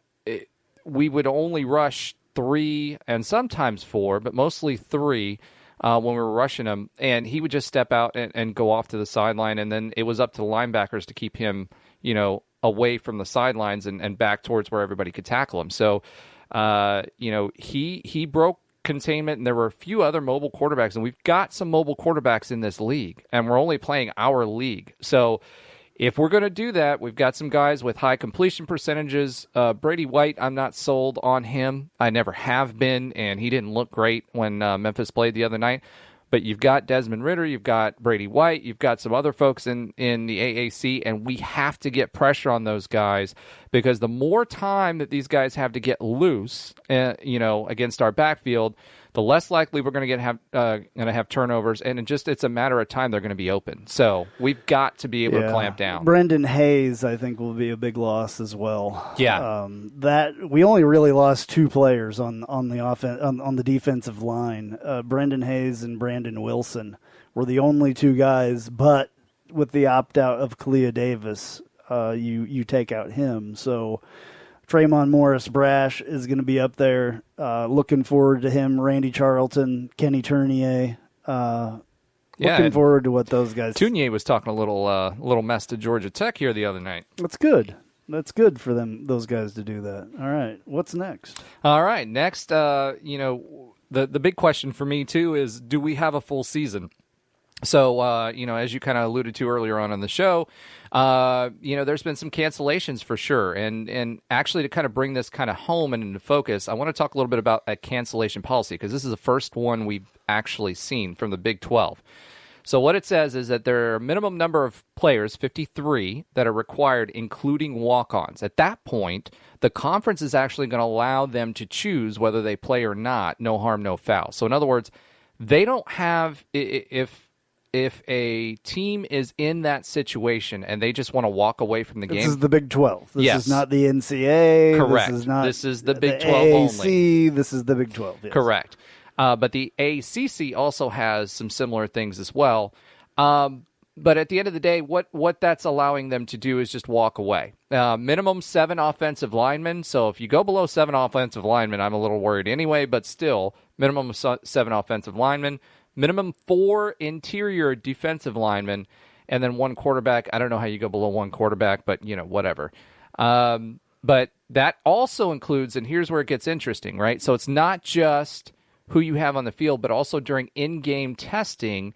we would only rush 3 and sometimes 4, but mostly 3 when we were rushing him, and he would just step out and go off to the sideline, and then it was up to the linebackers to keep him, away from the sidelines and back towards where everybody could tackle him. So, he broke containment, and there were a few other mobile quarterbacks, and we've got some mobile quarterbacks in this league, and we're only playing our league. So if we're going to do that, we've got some guys with high completion percentages. Brady White, I'm not sold on him. I never have been, and he didn't look great when Memphis played the other night. But you've got Desmond Ridder, you've got Brady White, you've got some other folks in the AAC, and we have to get pressure on those guys, because the more time that these guys have to get loose, against our backfield, the less likely we're going to have turnovers, and it's a matter of time they're going to be open. So we've got to be able to clamp down. Brendan Hayes, I think, will be a big loss as well. Yeah, that we only really lost 2 players on the defensive line. Brendan Hayes and Brandon Wilson were the only 2 guys, but with the opt out of Kalia Davis, you take out him. So Tremont Morris-Brash is going to be up there. Looking forward to him. Randy Charlton, Kenny Tournier. Looking forward to what those guys. Tournier was talking a little mess to Georgia Tech here the other night. That's good. That's good for those guys to do that. All right, what's next? All right, next, the big question for me too is, do we have a full season? So, as you kind of alluded to earlier on the show, there's been some cancellations for sure. And actually, to kind of bring this kind of home and into focus, I want to talk a little bit about a cancellation policy, because this is the first one we've actually seen from the Big 12. So what it says is that there are a minimum number of players, 53, that are required, including walk-ons. At that point, the conference is actually going to allow them to choose whether they play or not. No harm, no foul. So in other words, they don't have, if a team is in that situation and they just want to walk away from the game. This is the Big 12. This yes. is not the NCAA. Correct. This is the Big 12 AAC. only. This is the Big 12. Yes. Correct. But the ACC also has some similar things as well. But at the end of the day, what that's allowing them to do is just walk away. Minimum 7 offensive linemen. So if you go below 7 offensive linemen, I'm a little worried anyway, but still, minimum of 7 offensive linemen. Minimum 4 interior defensive linemen, and then 1 quarterback. I don't know how you go below 1 quarterback, but, whatever. But that also includes, and here's where it gets interesting, right? So it's not just who you have on the field, but also during in-game testing,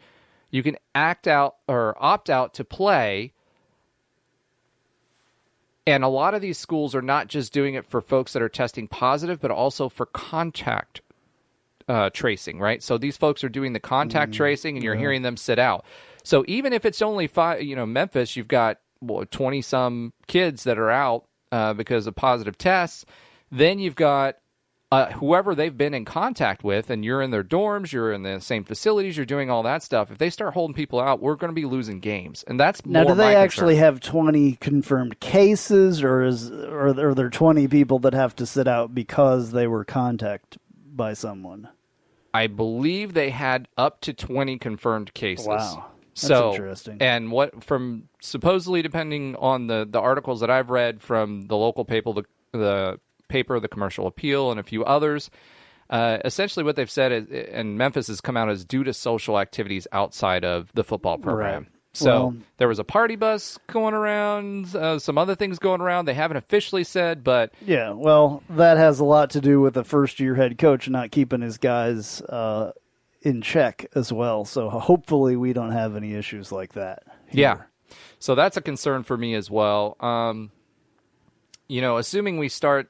you can act out or opt out to play. And a lot of these schools are not just doing it for folks that are testing positive, but also for contact tracing, right? So these folks are doing the contact tracing, and you're hearing them sit out. So even if it's only 5, Memphis, you've got 20-some kids that are out because of positive tests. Then you've got whoever they've been in contact with, and you're in their dorms, you're in the same facilities, you're doing all that stuff. If they start holding people out, we're going to be losing games, and that's now. More Do they my actually concern. have 20 confirmed cases, or are there 20 people that have to sit out because they were contacted by someone? I believe they had up to 20 confirmed cases. Wow. That's interesting. And what from supposedly, depending on the articles that I've read from the local paper, the paper, the Commercial Appeal, and a few others, essentially what they've said is, and Memphis has come out as due to social activities outside of the football program. Right. So there was a party bus going around, some other things going around. They haven't officially said, but yeah, well, that has a lot to do with the first-year head coach not keeping his guys in check as well. So hopefully we don't have any issues like that here. Yeah. So that's a concern for me as well. Assuming we start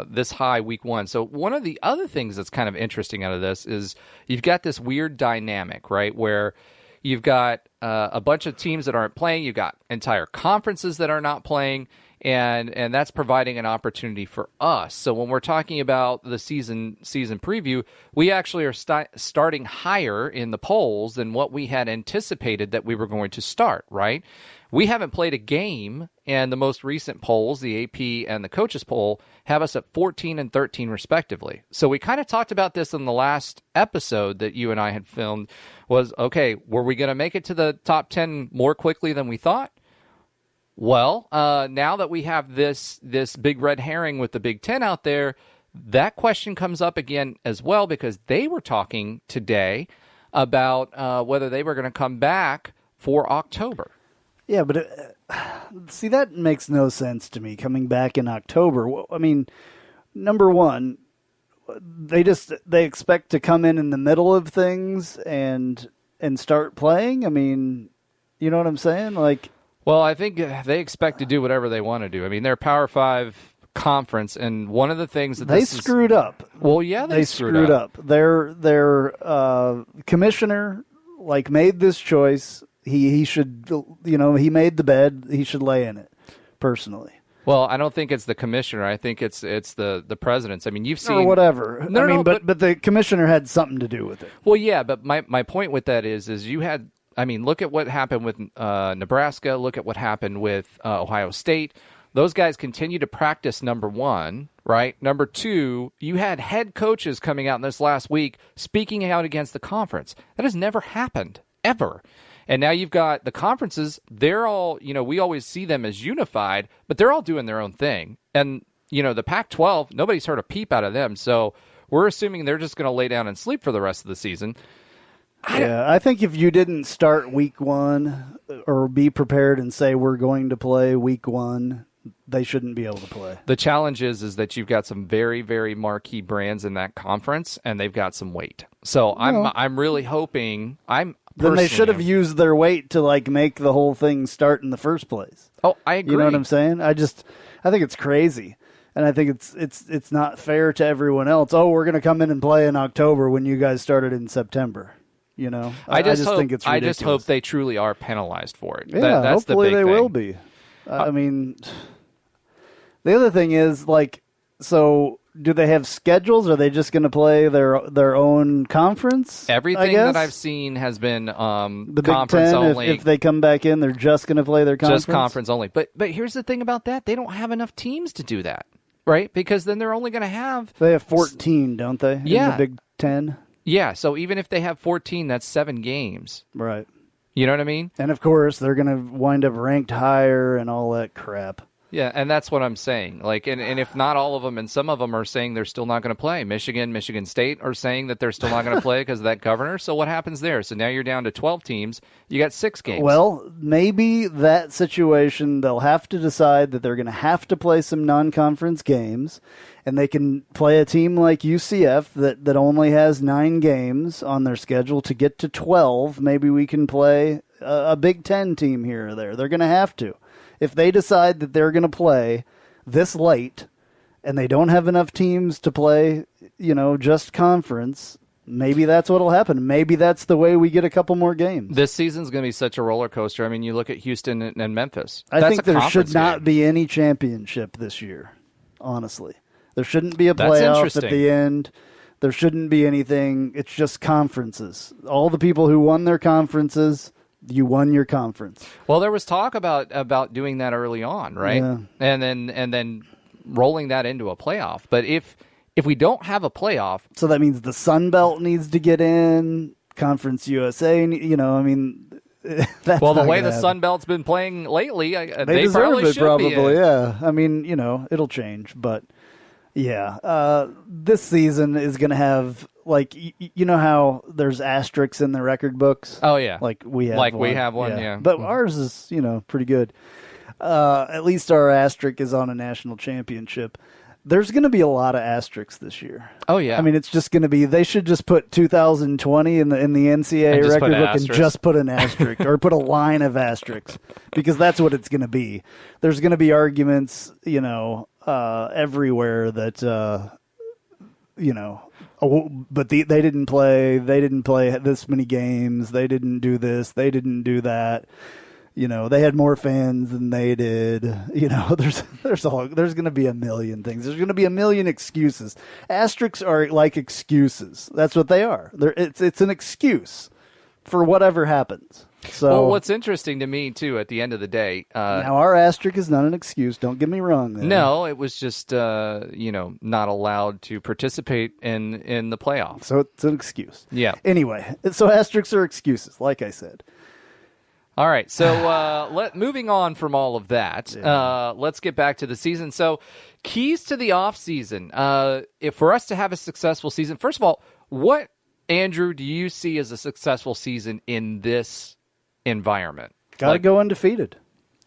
this high week 1. So one of the other things that's kind of interesting out of this is you've got this weird dynamic, right, where you've got a bunch of teams that aren't playing. You've got entire conferences that are not playing, and that's providing an opportunity for us. So when we're talking about the season preview, we actually are starting higher in the polls than what we had anticipated that we were going to start, right? We haven't played a game, and the most recent polls, the AP and the coaches poll, have us at 14 and 13 respectively. So we kind of talked about this in the last episode that you and I had filmed, was, okay, were we going to make it to the top 10 more quickly than we thought? Well, now that we have this big red herring with the Big Ten out there, that question comes up again as well, because they were talking today about whether they were going to come back for October. Yeah, but see, that makes no sense to me, coming back in October. I mean, number one, they expect to come in the middle of things and start playing. I mean, you know what I'm saying? Like, well, I think they expect to do whatever they want to do. I mean, they're Power 5 conference, and one of the things that they screwed up. Well, yeah, they screwed up. Their commissioner made this choice. He should, he made the bed. He should lay in it, personally. Well, I don't think it's the commissioner. I think it's the presidents. I mean, you've seen... Or whatever. No, but the commissioner had something to do with it. Well, yeah, but my point with that is you had... I mean, look at what happened with Nebraska. Look at what happened with Ohio State. Those guys continue to practice, number one, right? Number two, you had head coaches coming out in this last week speaking out against the conference. That has never happened, ever. And now you've got the conferences. They're all, we always see them as unified, but they're all doing their own thing. And, the Pac-12, nobody's heard a peep out of them. So we're assuming they're just going to lay down and sleep for the rest of the season. I think if you didn't start week 1 or be prepared and say we're going to play week 1, they shouldn't be able to play. The challenge is that you've got some very, very marquee brands in that conference, and they've got some weight. So I'm really hoping Then they should have used their weight to make the whole thing start in the first place. Oh, I agree. You know what I'm saying? I think it's crazy. And I think it's not fair to everyone else. Oh, we're going to come in and play in October when you guys started in September. I just think it's ridiculous. I just hope they truly are penalized for it. Yeah, that's hopefully the big they thing. will be. I mean, the other thing is so do they have schedules? Are they just going to play their own conference? Everything that I've seen has been the conference Big Ten, only. If they come back in, they're just going to play their conference? Just conference only. But here's the thing about that. They don't have enough teams to do that, right? Because then they're only going to have... They have 14, don't they? Yeah. In the Big Ten? Yeah, so even if they have 14, that's 7 games. Right. You know what I mean? And, of course, they're going to wind up ranked higher and all that crap. Yeah, and that's what I'm saying. Like, and if not all of them, and some of them are saying they're still not going to play. Michigan State are saying that they're still not going to play because of that governor. So what happens there? So now you're down to 12 teams. You got 6 games. Well, maybe that situation, they'll have to decide that they're going to have to play some non-conference games, and they can play a team like UCF that only has 9 games on their schedule to get to 12. Maybe we can play a Big Ten team here or there. They're going to have to. If they decide that they're going to play this late and they don't have enough teams to play, just conference, maybe that's what'll happen. Maybe that's the way we get a couple more games. This season's going to be such a roller coaster. I mean, you look at Houston and Memphis. I think there should not be any championship this year, honestly. There shouldn't be a playoff at the end. There shouldn't be anything. It's just conferences. All the people who won their conferences, you won your conference. Well, there was talk about doing that early on, right? Yeah. And then rolling that into a playoff. But if we don't have a playoff, so that means the Sun Belt needs to get in, Conference USA. That's well, the not way gonna the happen. Sun Belt's been playing lately, they probably deserve it. should Probably, be in. yeah. I mean, it'll change, but yeah, this season is going to have how there's asterisks in the record books. Oh yeah, we have one. Yeah. But ours is pretty good. At least our asterisk is on a national championship. There's going to be a lot of asterisks this year. Oh yeah. I mean, it's just going to be. They should just put 2020 in the NCAA record book and just put an asterisk or put a line of asterisks because that's what it's going to be. There's going to be arguments, everywhere that but they didn't play. They didn't play this many games. They didn't do this. They didn't do that. They had more fans than they did. There's going to be a million things. There's going to be a million excuses. Asterisks are like excuses. That's what they are. It's an excuse for whatever happens. So, well, what's interesting to me too, at the end of the day, now our asterisk is not an excuse. Don't get me wrong. There. No, it was just not allowed to participate in the playoffs. So it's an excuse. Yeah. Anyway, so asterisks are excuses, like I said. All right, so moving on from all of that, let's get back to the season. So, keys to the off season. If for us to have a successful season, first of all, what, Andrew, do you see as a successful season in this environment? Got to go undefeated.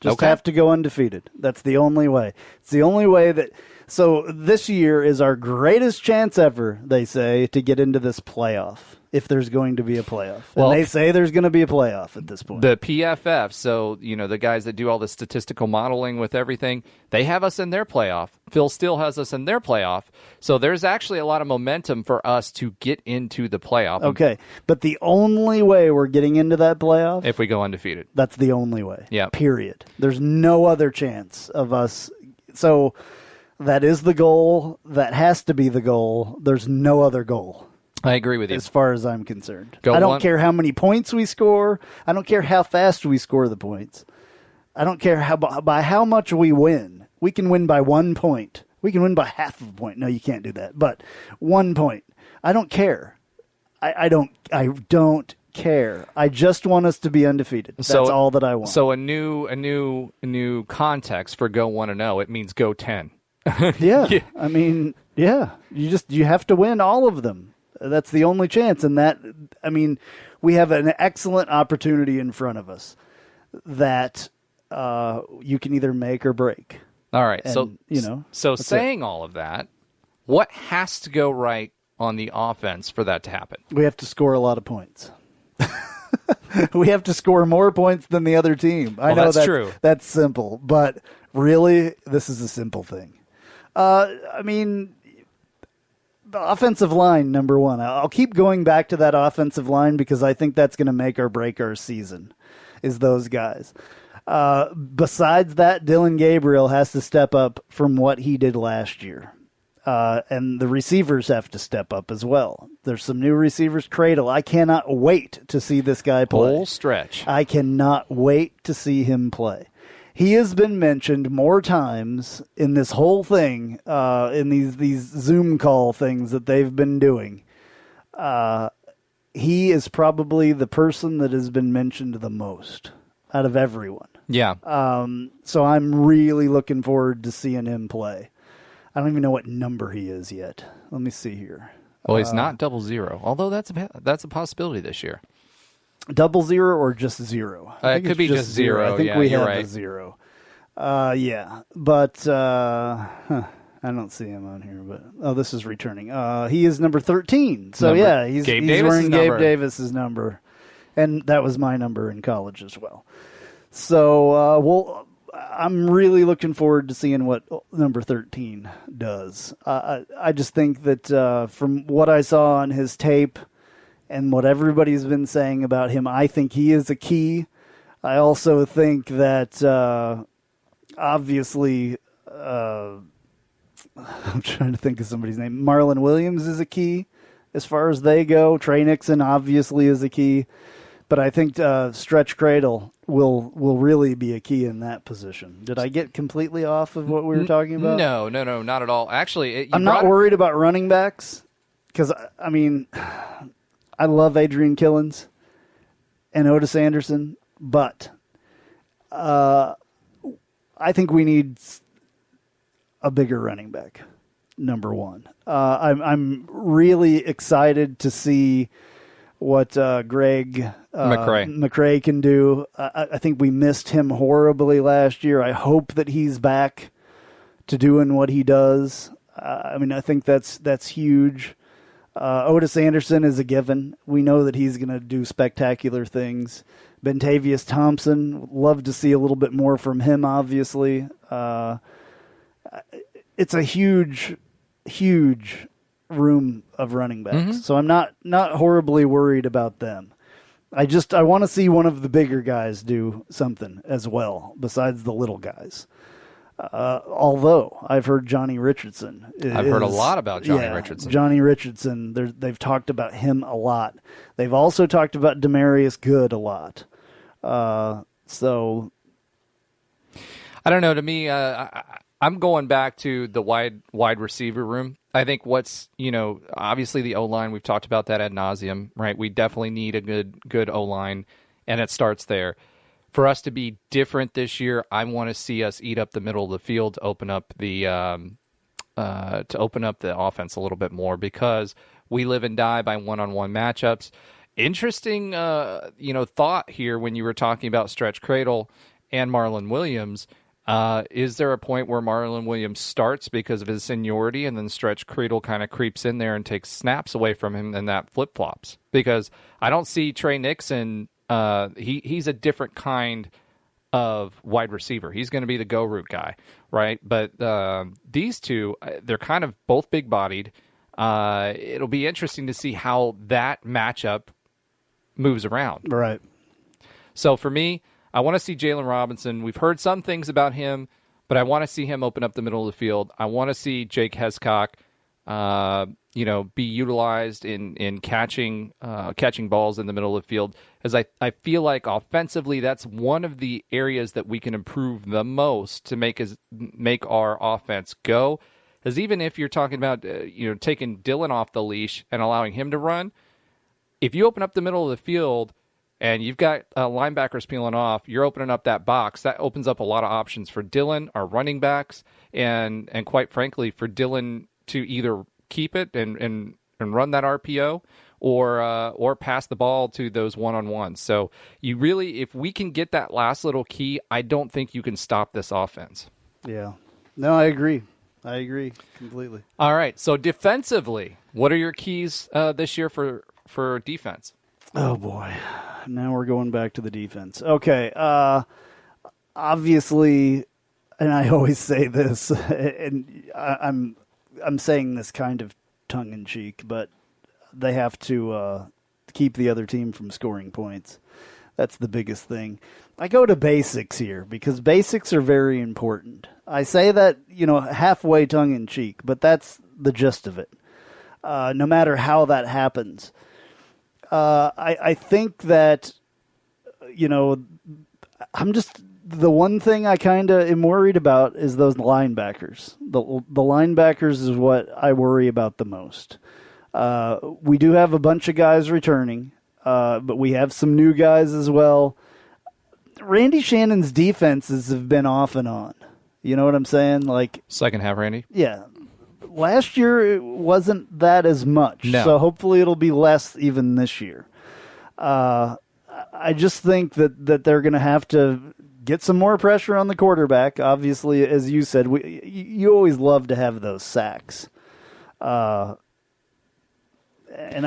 Just have to go undefeated. That's the only way. It's the only way that. So this year is our greatest chance ever, they say, to get into this playoff. If there's going to be a playoff. And they say there's going to be a playoff at this point. The PFF, so, the guys that do all the statistical modeling with everything, they have us in their playoff. Phil Steele has us in their playoff. So there's actually a lot of momentum for us to get into the playoff. Okay, but the only way we're getting into that playoff? If we go undefeated. That's the only way. Yeah. Period. There's no other chance of us. So that is the goal. That has to be the goal. There's no other goal. I agree with you. As far as I'm concerned. I don't care how many points we score. I don't care how fast we score the points. I don't care by how much we win. We can win by 1 point. We can win by half of a point. No, you can't do that. But 1 point. I don't care. I don't care. I just want us to be undefeated. That's all that I want. So a new context for go 1-0. It means go 10. Yeah. I mean, yeah. You have to win all of them. That's the only chance. And we have an excellent opportunity in front of us that you can either make or break. All right. And, so saying all of that, what has to go right on the offense for that to happen? We have to score a lot of points. We have to score more points than the other team. I know that's true. That's simple, but really, this is a simple thing. The offensive line, number one. I'll keep going back to that offensive line because I think that's going to make or break our season, is those guys. Besides that, Dylan Gabriel has to step up from what he did last year. And the receivers have to step up as well. There's some new receivers. Cradle, I cannot wait to see this guy play. Whole stretch. I cannot wait to see him play. He has been mentioned more times in this whole thing, in these Zoom call things that they've been doing. He is probably the person that has been mentioned the most out of everyone. Yeah. So I'm really looking forward to seeing him play. I don't even know what number he is yet. Let me see here. Well, he's not 00, although that's a possibility this year. 00 or just 0? It could be just 0. I think yeah, we you're have right. the 0. Yeah, but I don't see him on here. But this is returning. He is number 13. So he's wearing Gabe Davis's number, and that was my number in college as well. So I'm really looking forward to seeing what number 13 does. I just think that from what I saw on his tape and what everybody's been saying about him, I think he is a key. I also think that obviously, I'm trying to think of somebody's name. Marlon Williams is a key as far as they go. Trey Nixon obviously is a key. But I think Stretch Cradle will really be a key in that position. Did I get completely off of what we were talking about? No, not at all. Actually, I'm not worried about running backs because, I mean, I love Adrian Killens and Otis Anderson, but I think we need a bigger running back, number one. I'm really excited to see what Greg McCray can do. I think we missed him horribly last year. I hope that he's back to doing what he does. I mean, I think that's huge. Otis Anderson is a given. We know that he's going to do spectacular things. Bentavious Thompson, love to see a little bit more from him, obviously. It's a huge room of running backs. Mm-hmm. So I'm not horribly worried about them. I want to see one of the bigger guys do something as well besides the little guys. Although I've heard Johnny Richardson. I've heard a lot about Johnny Richardson. Johnny Richardson, they've talked about him a lot. They've also talked about Demarius Good a lot. So I don't know. To me, I'm going back to the wide receiver room. I think obviously the O-line, we've talked about that ad nauseum, right? We definitely need a good O-line, and it starts there. For us to be different this year, I want to see us eat up the middle of the field to open up the offense a little bit more, because we live and die by one-on-one matchups. Interesting, thought here when you were talking about Stretch Cradle and Marlon Williams. Is there a point where Marlon Williams starts because of his seniority and then Stretch Cradle kind of creeps in there and takes snaps away from him and that flip-flops? Because I don't see Trey Nixon. He's a different kind of wide receiver. He's going to be the go route guy, right? But these two, they're kind of both big-bodied. It'll be interesting to see how that matchup moves around. Right. So for me, I want to see Jaylen Robinson. We've heard some things about him, but I want to see him open up the middle of the field. I want to see Jake Hescock, be utilized in catching balls in the middle of the field, as I feel like offensively that's one of the areas that we can improve the most to make our offense go. Because even if you're talking about taking Dylan off the leash and allowing him to run, if you open up the middle of the field and you've got linebackers peeling off, you're opening up that box. That opens up a lot of options for Dylan, our running backs, and quite frankly, for Dylan to either keep it and run that RPO or pass the ball to those one-on-ones. So you really, if we can get that last little key, I don't think you can stop this offense. Yeah. No, I agree. I agree completely. All right. So defensively, what are your keys this year for defense? Oh, boy. Now we're going back to the defense. Okay. Obviously, and I always say this, and I'm saying this kind of tongue-in-cheek, but they have to keep the other team from scoring points. That's the biggest thing. I go to basics here because basics are very important. I say that, halfway tongue-in-cheek, but that's the gist of it. No matter how that happens. I think that, I'm just, the one thing I kind of am worried about is those linebackers. The linebackers is what I worry about the most. We do have a bunch of guys returning, but we have some new guys as well. Randy Shannon's defenses have been off and on. You know what I'm saying? Like second half, Randy. Yeah. Last year it wasn't that as much. No. So hopefully it'll be less even this year. I just think that they're going to have to get some more pressure on the quarterback. Obviously, as you said, you always love to have those sacks. And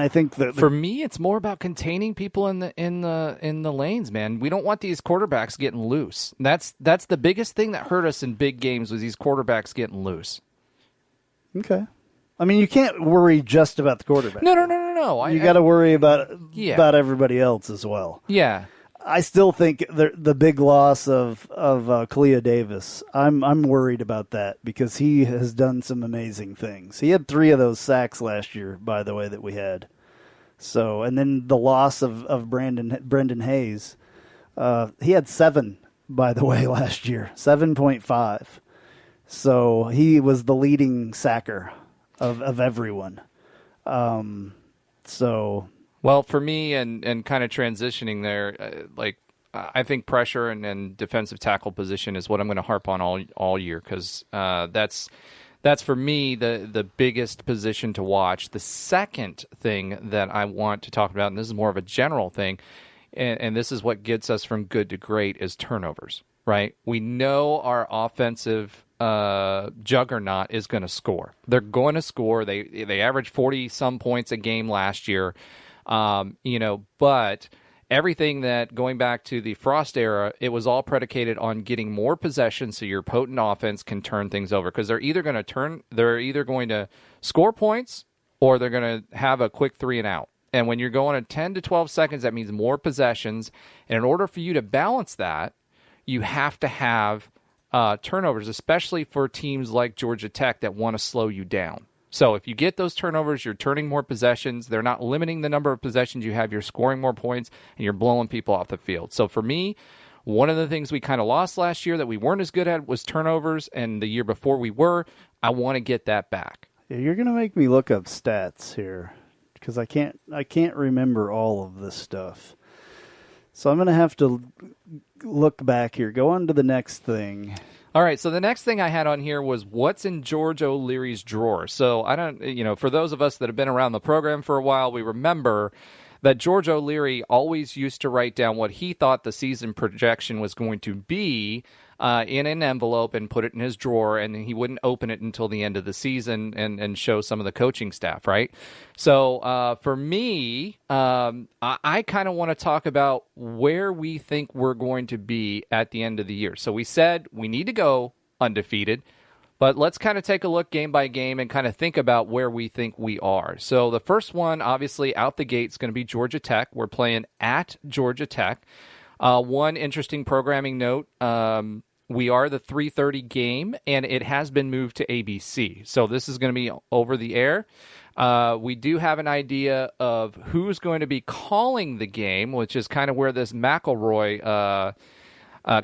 I think that for me, it's more about containing people in the lanes, man. We don't want these quarterbacks getting loose. That's the biggest thing that hurt us in big games was these quarterbacks getting loose. Okay. I mean, you can't worry just about the quarterback. No. You got to worry about everybody else as well. Yeah. I still think the big loss of Clea Davis, I'm worried about that because he has done some amazing things. He had 3 of those sacks last year, by the way, that we had. So, and then the loss of Brendan Hayes, he had 7, by the way, last year, 7.5. So he was the leading sacker of everyone. Well, for me, and kind of transitioning there, I think pressure and defensive tackle position is what I'm going to harp on all year because that's for me the biggest position to watch. The second thing that I want to talk about, and this is more of a general thing, and this is what gets us from good to great, is turnovers. Right? We know our offensive juggernaut is going to score. They're going to score. They averaged 40-some points a game last year. But everything that going back to the Frost era, it was all predicated on getting more possession so your potent offense can turn things over because they're either going to score points or they're going to have a quick 3 and out. And when you're going to 10 to 12 seconds, that means more possessions. And in order for you to balance that, you have to have turnovers, especially for teams like Georgia Tech that want to slow you down. So if you get those turnovers, you're turning more possessions. They're not limiting the number of possessions you have. You're scoring more points, and you're blowing people off the field. So for me, one of the things we kind of lost last year that we weren't as good at was turnovers, and the year before we were. I want to get that back. Yeah, you're going to make me look up stats here because I can't remember all of this stuff. So I'm going to have to look back here. Go on to the next thing. All right, so the next thing I had on here was what's in George O'Leary's drawer. So I don't, for those of us that have been around the program for a while, we remember that George O'Leary always used to write down what he thought the season projection was going to be in an envelope and put it in his drawer, and he wouldn't open it until the end of the season and show some of the coaching staff, right? So for me, I kind of want to talk about where we think we're going to be at the end of the year. So we said we need to go undefeated, but let's kind of take a look game by game and kind of think about where we think we are. So the first one, obviously, out the gate is going to be Georgia Tech. We're playing at Georgia Tech. One interesting programming note, we are the 3:30 game, and it has been moved to ABC. So this is going to be over the air. We do have an idea of who's going to be calling the game, which is kind of where this McElroy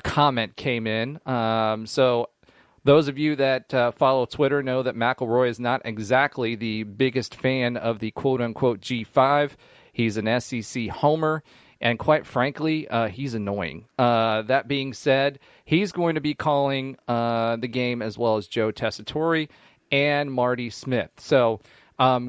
comment came in. So those of you that follow Twitter know that McElroy is not exactly the biggest fan of the quote-unquote G5. He's an SEC homer, and quite frankly, he's annoying. That being said, he's going to be calling the game as well as Joe Tessitore and Marty Smith. So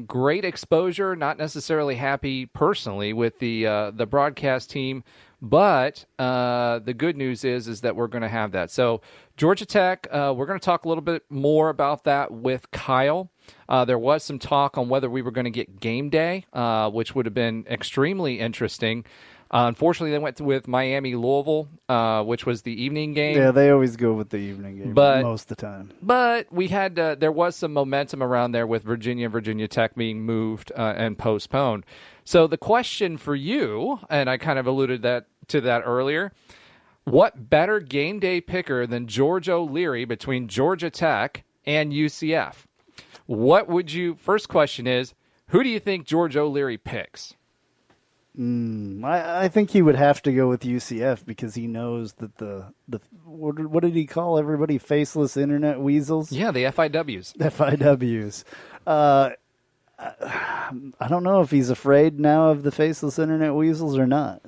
great exposure, not necessarily happy personally with the broadcast team, but the good news is that we're going to have that. So Georgia Tech, we're going to talk a little bit more about that with Kyle. There was some talk on whether we were going to get game day, which would have been extremely interesting. Unfortunately, they went with Miami-Louisville, which was the evening game. Yeah, they always go with the evening game most of the time. But we had there was some momentum around there with Virginia and Virginia Tech being moved and postponed. So the question for you, and I kind of alluded to that earlier, what better game day picker than George O'Leary between Georgia Tech and UCF? First question is, who do you think George O'Leary picks? I think he would have to go with UCF because he knows that the what did he call everybody? Faceless internet weasels? Yeah, the FIWs. FIWs. I don't know if he's afraid now of the faceless internet weasels or not.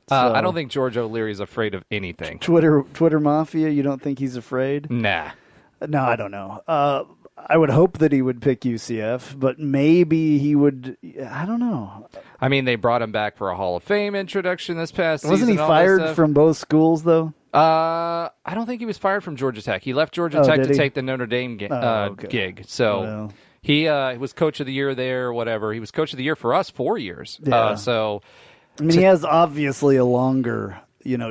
I don't think George O'Leary is afraid of anything. Twitter Mafia, you don't think he's afraid? Nah. No, I don't know. I would hope that he would pick UCF, but maybe he would. I don't know. I mean, they brought him back for a Hall of Fame introduction this past season. Wasn't he fired from both schools, though? I don't think he was fired from Georgia Tech. He left Georgia Tech to take the Notre Dame gig. So he was coach of the year there or whatever. He was coach of the year for us 4 years. Yeah. I mean, he has obviously a longer,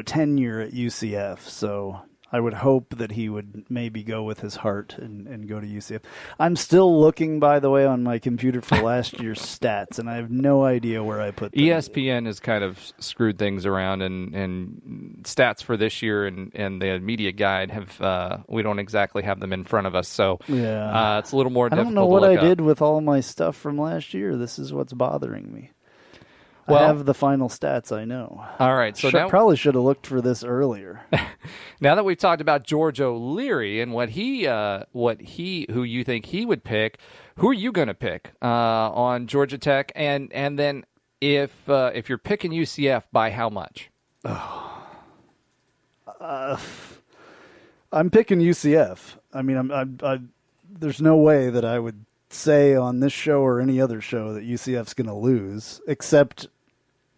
tenure at UCF, so I would hope that he would maybe go with his heart and go to UCF. I'm still looking, by the way, on my computer for last year's stats, and I have no idea where I put them. ESPN has kind of screwed things around, and stats for this year and the media guide we don't exactly have them in front of us, so it's a little more difficult to look up. I don't know what I did with all my stuff from last year. This is what's bothering me. Well, I have the final stats, I know. All right. So now, probably should have looked for this earlier. Now that we've talked about George O'Leary and who you think he would pick, who are you going to pick on Georgia Tech? And then if you're picking UCF, by how much? I'm picking UCF. I mean, there's no way that I would say on this show or any other show that UCF's going to lose, except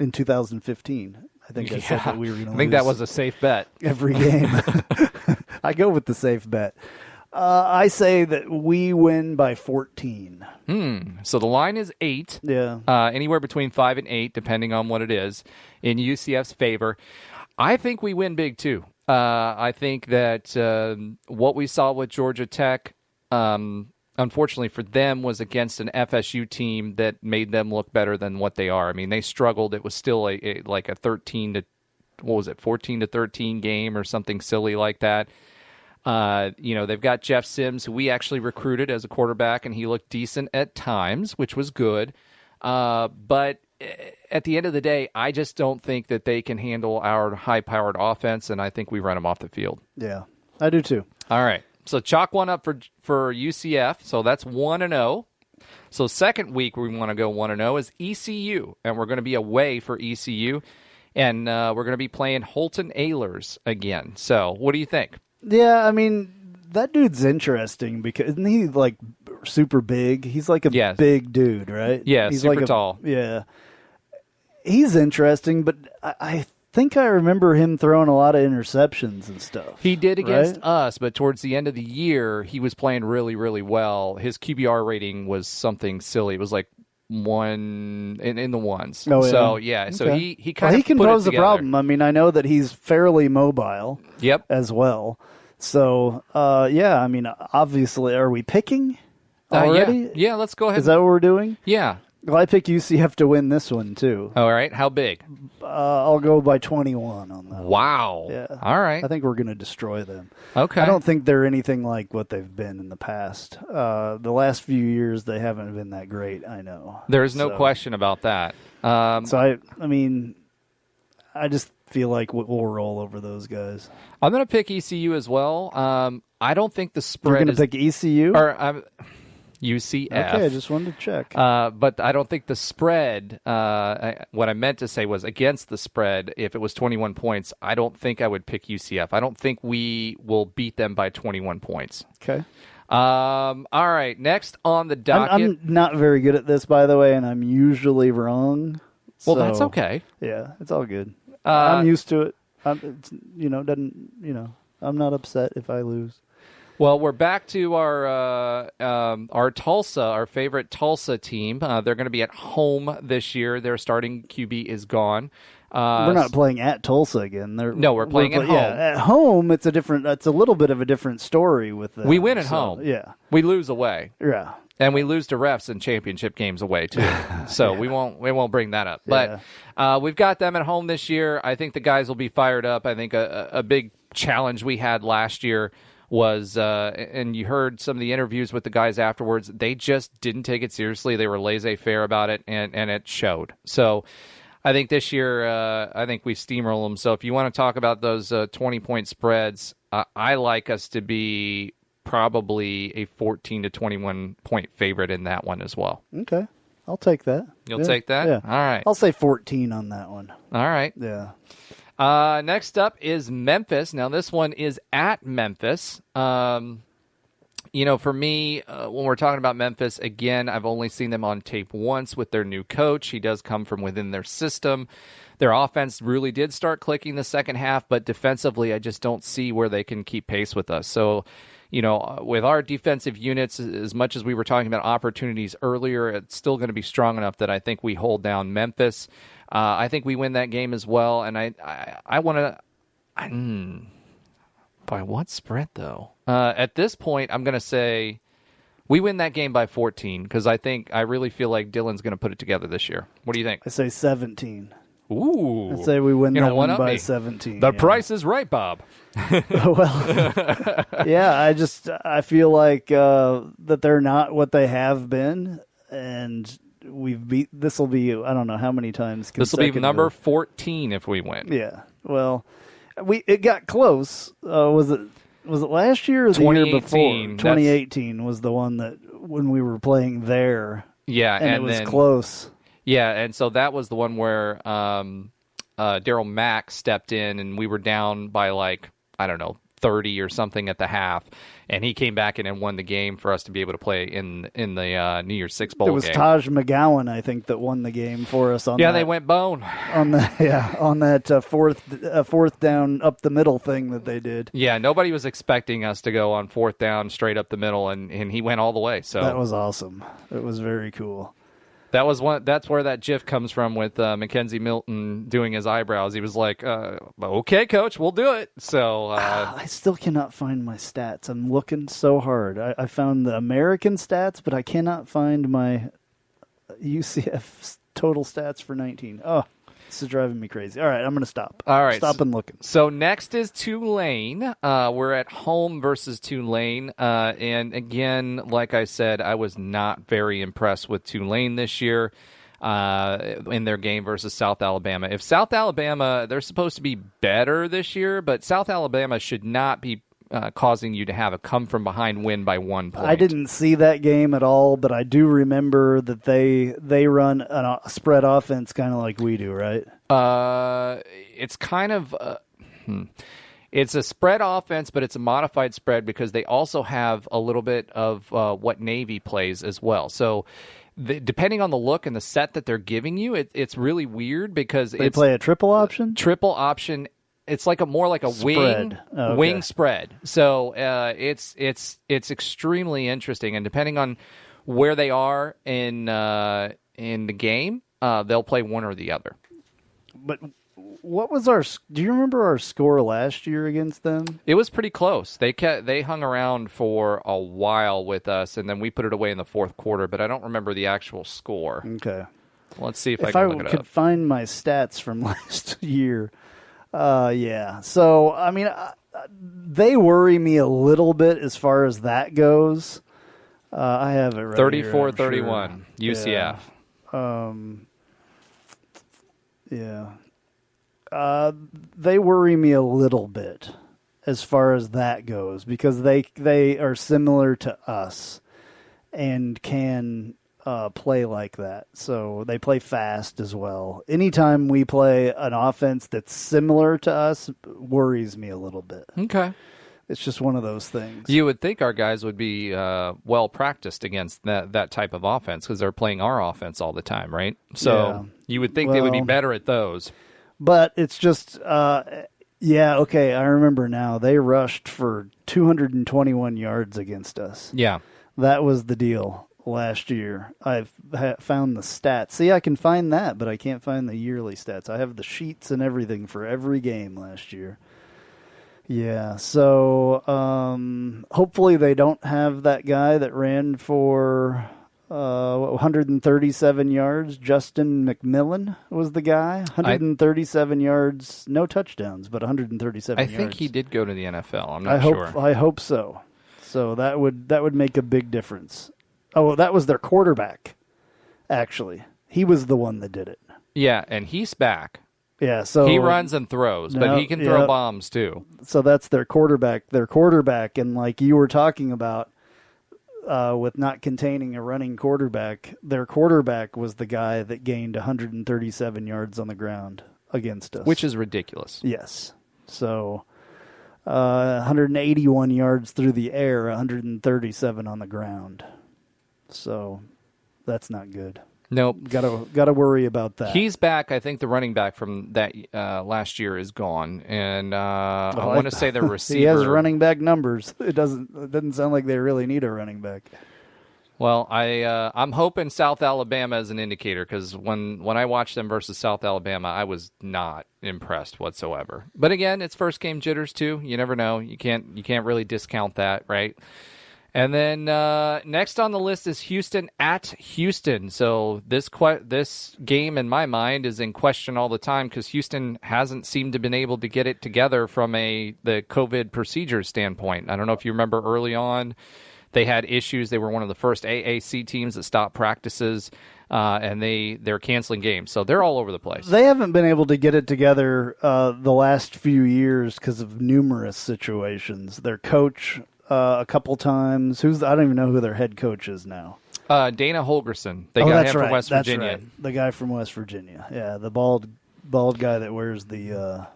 in 2015. I think I said that we were going to lose. I think that was a safe bet. Every game. I go with the safe bet. I say that we win by 14. So the line is 8. Yeah. Anywhere between 5 and 8, depending on what it is, in UCF's favor. I think we win big, too. I think that what we saw with Georgia Tech, unfortunately for them, was against an FSU team that made them look better than what they are. I mean, they struggled. It was still a 14 to 13 game or something silly like that. They've got Jeff Sims, who we actually recruited as a quarterback, and he looked decent at times, which was good. But at the end of the day, I just don't think that they can handle our high-powered offense, and I think we run them off the field. Yeah, I do too. All right. So chalk one up for UCF. So that's 1-0. So second week we want to go 1-0 is ECU, and we're going to be away for ECU, and we're going to be playing Holton Ahlers again. So what do you think? Yeah, I mean, that dude's interesting because isn't he like super big? He's like a big dude, right? Yeah, he's super like tall. Yeah, he's interesting, but I think I remember him throwing a lot of interceptions and stuff. He did against us, but towards the end of the year, he was playing really, really well. His QBR rating was something silly. It was like 1 in the ones. Oh, yeah. So, yeah. So okay. he kind of he can put pose it a problem. I mean, I know that he's fairly mobile as well. So, I mean, obviously, are we picking already? Yeah, let's go ahead. Is that what we're doing? Yeah. Well, I pick UCF to win this one, too. All right. How big? I'll go by 21 on that. Wow. Yeah. All right. I think we're going to destroy them. Okay. I don't think they're anything like what they've been in the past. The last few years, they haven't been that great, I know. There's no question about that. So, I mean, I just feel like we'll roll over those guys. I'm going to pick ECU as well. I don't think the spread You're going to pick ECU? Or UCF. Okay, I just wanted to check. But I don't think the spread, what I meant to say was against the spread, if it was 21 points, I don't think I would pick UCF. I don't think we will beat them by 21 points. Okay. All right, next on the docket. I'm not very good at this, by the way, and I'm usually wrong. Well, that's okay. Yeah, it's all good. I'm used to it. I'm not upset if I lose. Well, we're back to our Tulsa, our favorite Tulsa team. They're going to be at home this year. Their starting QB is gone. We're not playing at Tulsa again. We're playing at home. Yeah, at home, it's a little bit of a different story with them. We win at home. Yeah, we lose away. Yeah, and we lose to refs in championship games away too. So we won't bring that up. But we've got them at home this year. I think the guys will be fired up. I think a big challenge we had last year was, and you heard some of the interviews with the guys afterwards, they just didn't take it seriously. They were laissez-faire about it, and it showed. So I think this year, I think we steamroll them. So if you want to talk about those 20-point spreads, I like us to be probably a 14 to 21-point favorite in that one as well. Okay. I'll take that. You'll take that? Yeah. All right. I'll say 14 on that one. All right. Yeah. Next up is Memphis. Now, this one is at Memphis. For me, when we're talking about Memphis, again, I've only seen them on tape once with their new coach. He does come from within their system. Their offense really did start clicking the second half, but defensively, I just don't see where they can keep pace with us. So, with our defensive units, as much as we were talking about opportunities earlier, it's still going to be strong enough that I think we hold down Memphis. I think we win that game as well, and I want to... By what spread, though? At this point, I'm going to say we win that game by 14 because I really feel like Dylan's going to put it together this year. What do you think? I say 17. Ooh. I say we win that one by me. 17. The price is right, Bob. Well, yeah, I feel like that they're not what they have been, and this will be, I don't know how many times. This will be number 14 if we win. Yeah. Well, it got close. Was it last year or the year before? 2018 was the one that when we were playing there. Yeah, and it was close. Yeah, and so that was the one where Daryl Mack stepped in, and we were down by 30 or something at the half, and he came back in and won the game for us to be able to play in the New Year's Six bowl game. It was Taj McGowan, I think, that won the game for us. They went bone on that fourth down up the middle thing that they did. Yeah, nobody was expecting us to go on fourth down straight up the middle, and he went all the way. So that was awesome. It was very cool. That's where that GIF comes from with Mackenzie Milton doing his eyebrows. He was like, "Okay, coach, we'll do it." So I still cannot find my stats. I'm looking so hard. I found the American stats, but I cannot find my UCF total stats for 19. Oh, this is driving me crazy. All right, I'm going to stop. All right, stop and looking. So next is Tulane. We're at home versus Tulane. And again, like I said, I was not very impressed with Tulane this year in their game versus South Alabama. If South Alabama, they're supposed to be better this year, but South Alabama should not be causing you to have a come-from-behind win by 1 point. I didn't see that game at all, but I do remember that they run a spread offense kind of like we do, right? It's kind of it's a spread offense, but it's a modified spread because they also have a little bit of what Navy plays as well. So depending on the look and the set that they're giving you, it's really weird because they play a triple option? Triple option. It's more like a wing spread. So it's extremely interesting, and depending on where they are in the game, they'll play one or the other. But what was do you remember our score last year against them? It was pretty close. They hung around for a while with us, and then we put it away in the fourth quarter. But I don't remember the actual score. Okay, let's see if I can look it up. If I could find my stats from last year. Yeah. So, I mean, they worry me a little bit as far as that goes. I have it right 34-31, here, UCF. Yeah. They worry me a little bit as far as that goes because they are similar to us and can play like that. So they play fast as well. Anytime we play an offense that's similar to us worries me a little bit. Okay. It's just one of those things. You would think our guys would be well practiced against that type of offense because they're playing our offense all the time, right? So you would think they would be better at those. But it's just, okay, I remember now. They rushed for 221 yards against us. Yeah. That was the deal. Last year, I've found the stats. See, I can find that, but I can't find the yearly stats. I have the sheets and everything for every game last year. Yeah, so hopefully they don't have that guy that ran for 137 yards. Justin McMillan was the guy. 137 yards, no touchdowns, but 137 yards. I think he did go to the NFL. I'm not sure. I hope so. So that would make a big difference. Oh, that was their quarterback, actually. He was the one that did it. Yeah, and he's back. Yeah, so he runs and throws, but he can throw bombs too. So that's their quarterback. And like you were talking about, with not containing a running quarterback, their quarterback was the guy that gained 137 yards on the ground against us. Which is ridiculous. Yes. So 181 yards through the air, 137 on the ground. So that's not good. Nope. Gotta worry about that. He's back. I think the running back from that last year is gone, and I want to say the receiver. He has running back numbers. It doesn't sound like they really need a running back. Well, I'm hoping South Alabama is an indicator, because when I watched them versus South Alabama, I was not impressed whatsoever. But again, it's first game jitters too. You never know. You can't really discount that, right? And then next on the list is Houston at Houston. So this game, in my mind, is in question all the time because Houston hasn't seemed to been able to get it together from the COVID procedures standpoint. I don't know if you remember early on, they had issues. They were one of the first AAC teams that stopped practices, and they're canceling games. So they're all over the place. They haven't been able to get it together the last few years because of numerous situations. Their coach... a couple times. I don't even know who their head coach is now. Dana Holgerson. They got him from West Virginia. That's right. The guy from West Virginia. Yeah, the bald guy that wears the.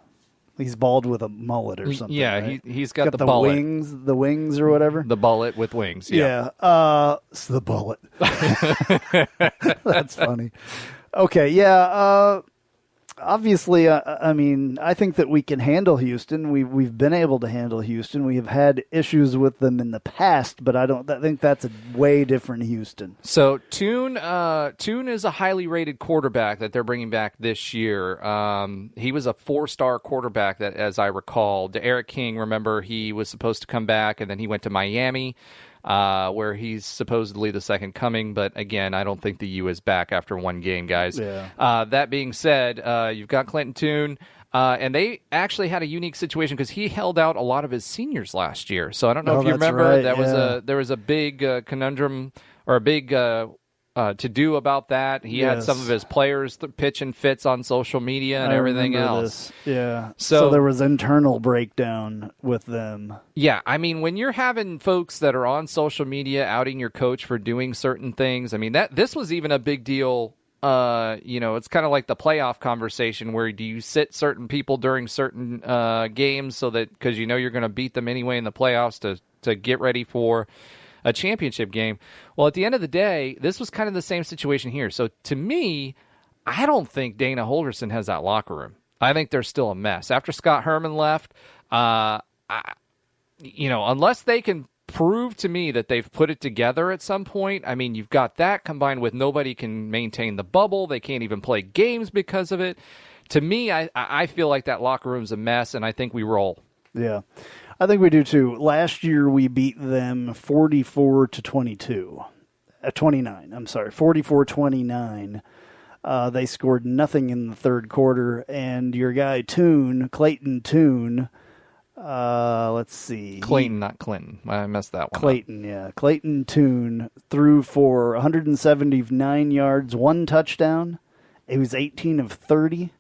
He's bald with a mullet or something. Yeah, right? he's got the bullet. The wings or whatever. The bullet with wings. Yeah. It's the bullet. That's funny. Okay. Yeah. Obviously, I think that we can handle Houston. We've been able to handle Houston. We have had issues with them in the past, but I think that's a way different Houston. So Tune is a highly rated quarterback that they're bringing back this year. He was a 4-star quarterback that, as I recall, Eric King. Remember, he was supposed to come back, and then he went to Miami. Where he's supposedly the second coming, but again, I don't think the U is back after one game, guys. Yeah. That being said, you've got Clinton Tune, and they actually had a unique situation because he held out a lot of his seniors last year. So I don't know if you remember, right. there was a big conundrum or a big to-do about that. He had some of his players pitching fits on social media and everything else. This. Yeah. So there was internal breakdown with them. Yeah. I mean, when you're having folks that are on social media outing your coach for doing certain things, I mean, this was even a big deal. It's kind of like the playoff conversation where do you sit certain people during certain games so that because you're going to beat them anyway in the playoffs to get ready for a championship game. Well, at the end of the day, this was kind of the same situation here. So to me, I don't think Dana Holgerson has that locker room. I think they're still a mess. After Scott Herman left, unless they can prove to me that they've put it together at some point, I mean, you've got that combined with nobody can maintain the bubble. They can't even play games because of it. To me, I feel like that locker room's a mess, and I think we roll. Yeah. I think we do too. Last year we beat them 44-29. 44-29. They scored nothing in the third quarter, and your guy Clayton Tune. Let's see. Clayton, not Clinton. I messed that one Clayton, up. Yeah. Clayton Tune threw for 179 yards, 1 touchdown. It was 18 of 30.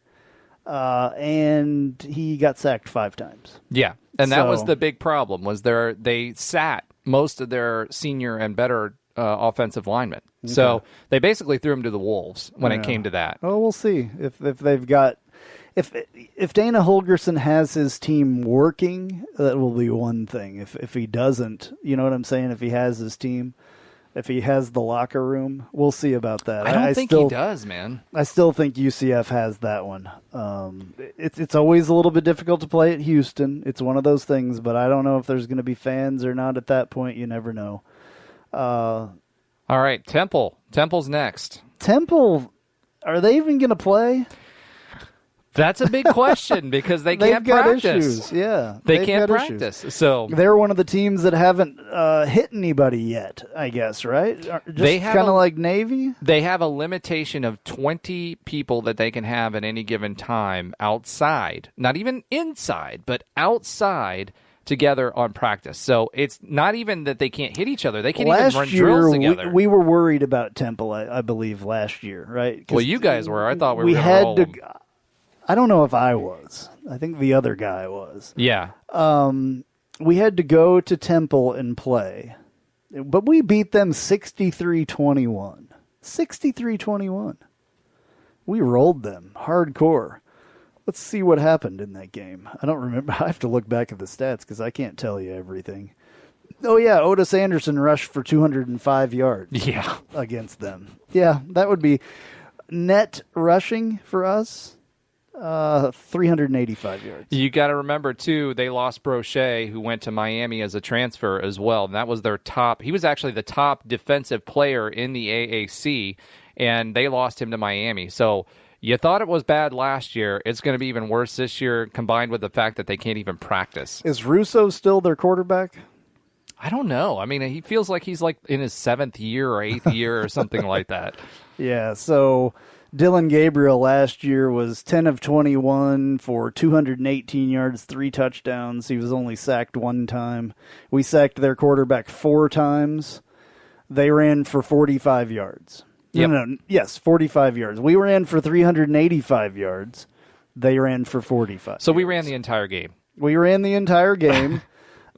And he got sacked 5 times. Yeah, and that was the big problem. They sat most of their senior and better offensive linemen. Okay. So they basically threw him to the wolves when it came to that. Oh, we'll see if they've got if Dana Holgerson has his team working. That will be one thing. If he doesn't, you know what I'm saying? If he has his team. If he has the locker room, we'll see about that. I don't think he does, man. I still think UCF has that one. It's always a little bit difficult to play at Houston. It's one of those things, but I don't know if there's going to be fans or not at that point. You never know. All right, Temple. Temple's next. Temple, are they even going to play? That's a big question because they can't practice. Issues. Yeah, they can't practice. Issues. So they're one of the teams that haven't hit anybody yet, I guess, right? Just kind of like Navy. They have a limitation of 20 people that they can have at any given time outside, not even inside, but outside together on practice. So it's not even that they can't hit each other. They can't even run drills together. We were worried about Temple, I believe, last year, right? Well, you guys were. I thought we were going to roll. I don't know if I was. I think the other guy was. Yeah. We had to go to Temple and play. But we beat them 63-21. 63-21. We rolled them hardcore. Let's see what happened in that game. I don't remember. I have to look back at the stats because I can't tell you everything. Oh, yeah, Otis Anderson rushed for 205 yards against them. Yeah, that would be net rushing for us, 385 yards. You got to remember, too, they lost Brochet, who went to Miami as a transfer as well, and that was their top. He was actually the top defensive player in the AAC, and they lost him to Miami. So you thought it was bad last year. It's going to be even worse this year, combined with the fact that they can't even practice. Is Russo still their quarterback? I don't know. I mean, he feels like he's like in his 7th year or 8th year or something like that. Yeah, so Dylan Gabriel last year was 10 of 21 for 218 yards, 3 touchdowns. He was only sacked 1 time. We sacked their quarterback 4 times. They ran for 45 yards. Yep. Yes, 45 yards. We ran for 385 yards. They ran for 45. So we ran the entire game. We ran the entire game.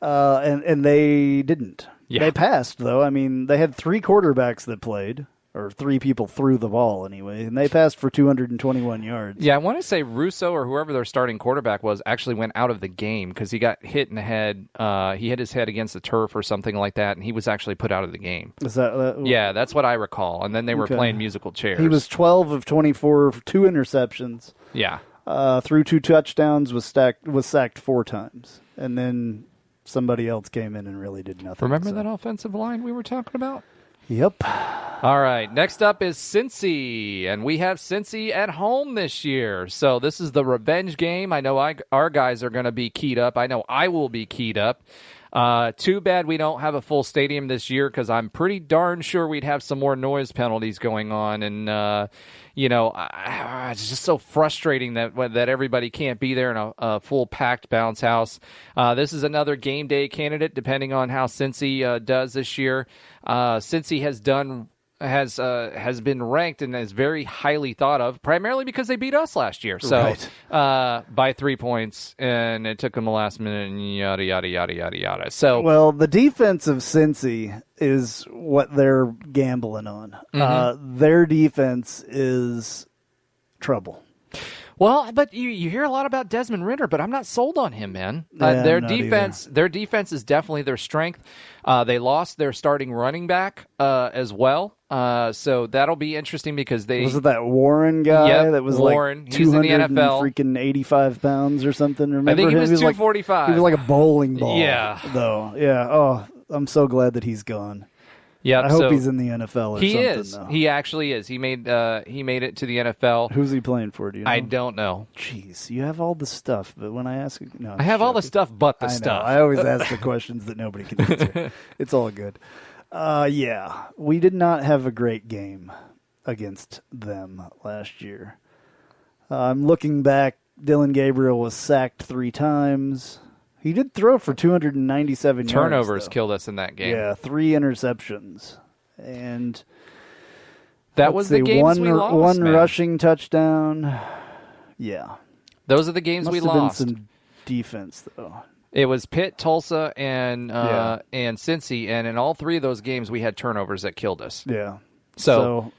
And they didn't. Yeah. They passed, though. I mean, they had 3 quarterbacks that played, or 3 people threw the ball anyway, and they passed for 221 yards. Yeah, I want to say Russo or whoever their starting quarterback was actually went out of the game because he got hit in the head. He hit his head against the turf or something like that, and he was actually put out of the game. Is that? Yeah, that's what I recall. And then they were playing musical chairs. He was 12 of 24, 2 interceptions. Yeah. Threw 2 touchdowns, was sacked 4 times, and then somebody else came in and really did nothing. Remember that offensive line we were talking about? Yep. All right. Next up is Cincy, and we have Cincy at home this year. So this is the revenge game. I know our guys are going to be keyed up. I know I will be keyed up. Too bad we don't have a full stadium this year because I'm pretty darn sure we'd have some more noise penalties going on. And, it's just so frustrating that everybody can't be there in a full packed bounce house. This is another game day candidate depending on how Cincy does this year. Cincy has been ranked and is very highly thought of, primarily because they beat us last year. So by 3 points, and it took them the last minute, and yada, yada, yada, yada, yada. So, well, the defense of Cincy is what they're gambling on. Mm-hmm. Their defense is trouble. Well, but you hear a lot about Desmond Ridder, but I'm not sold on him, man. Yeah, their defense is definitely their strength. They lost their starting running back as well, so that'll be interesting because was it that Warren guy that was Warren. like 200 He's in the NFL, freaking 85 pounds or something. Remember I think he was 245.245. He was like a bowling ball. Yeah, though. Yeah. Oh, I'm so glad that he's gone. Yeah, I hope he's in the NFL or something. He is. Though. He actually is. He made it to the NFL. Who's he playing for? Do you know? I don't know. Jeez, you have all the stuff, but when I ask, no, I have all the stuff, but the stuff. I always ask the questions that nobody can answer. It's all good. Yeah, we did not have a great game against them last year. I'm looking back. Dylan Gabriel was sacked 3 times. He did throw for 297 yards. Turnovers killed us in that game. Yeah, 3 interceptions. And that was the games we lost, one man. rushing touchdown. Yeah. Those are the games we lost. Must have been some defense, though. It was Pitt, Tulsa, and Cincy, and in all 3 of those games, we had turnovers that killed us. Yeah. So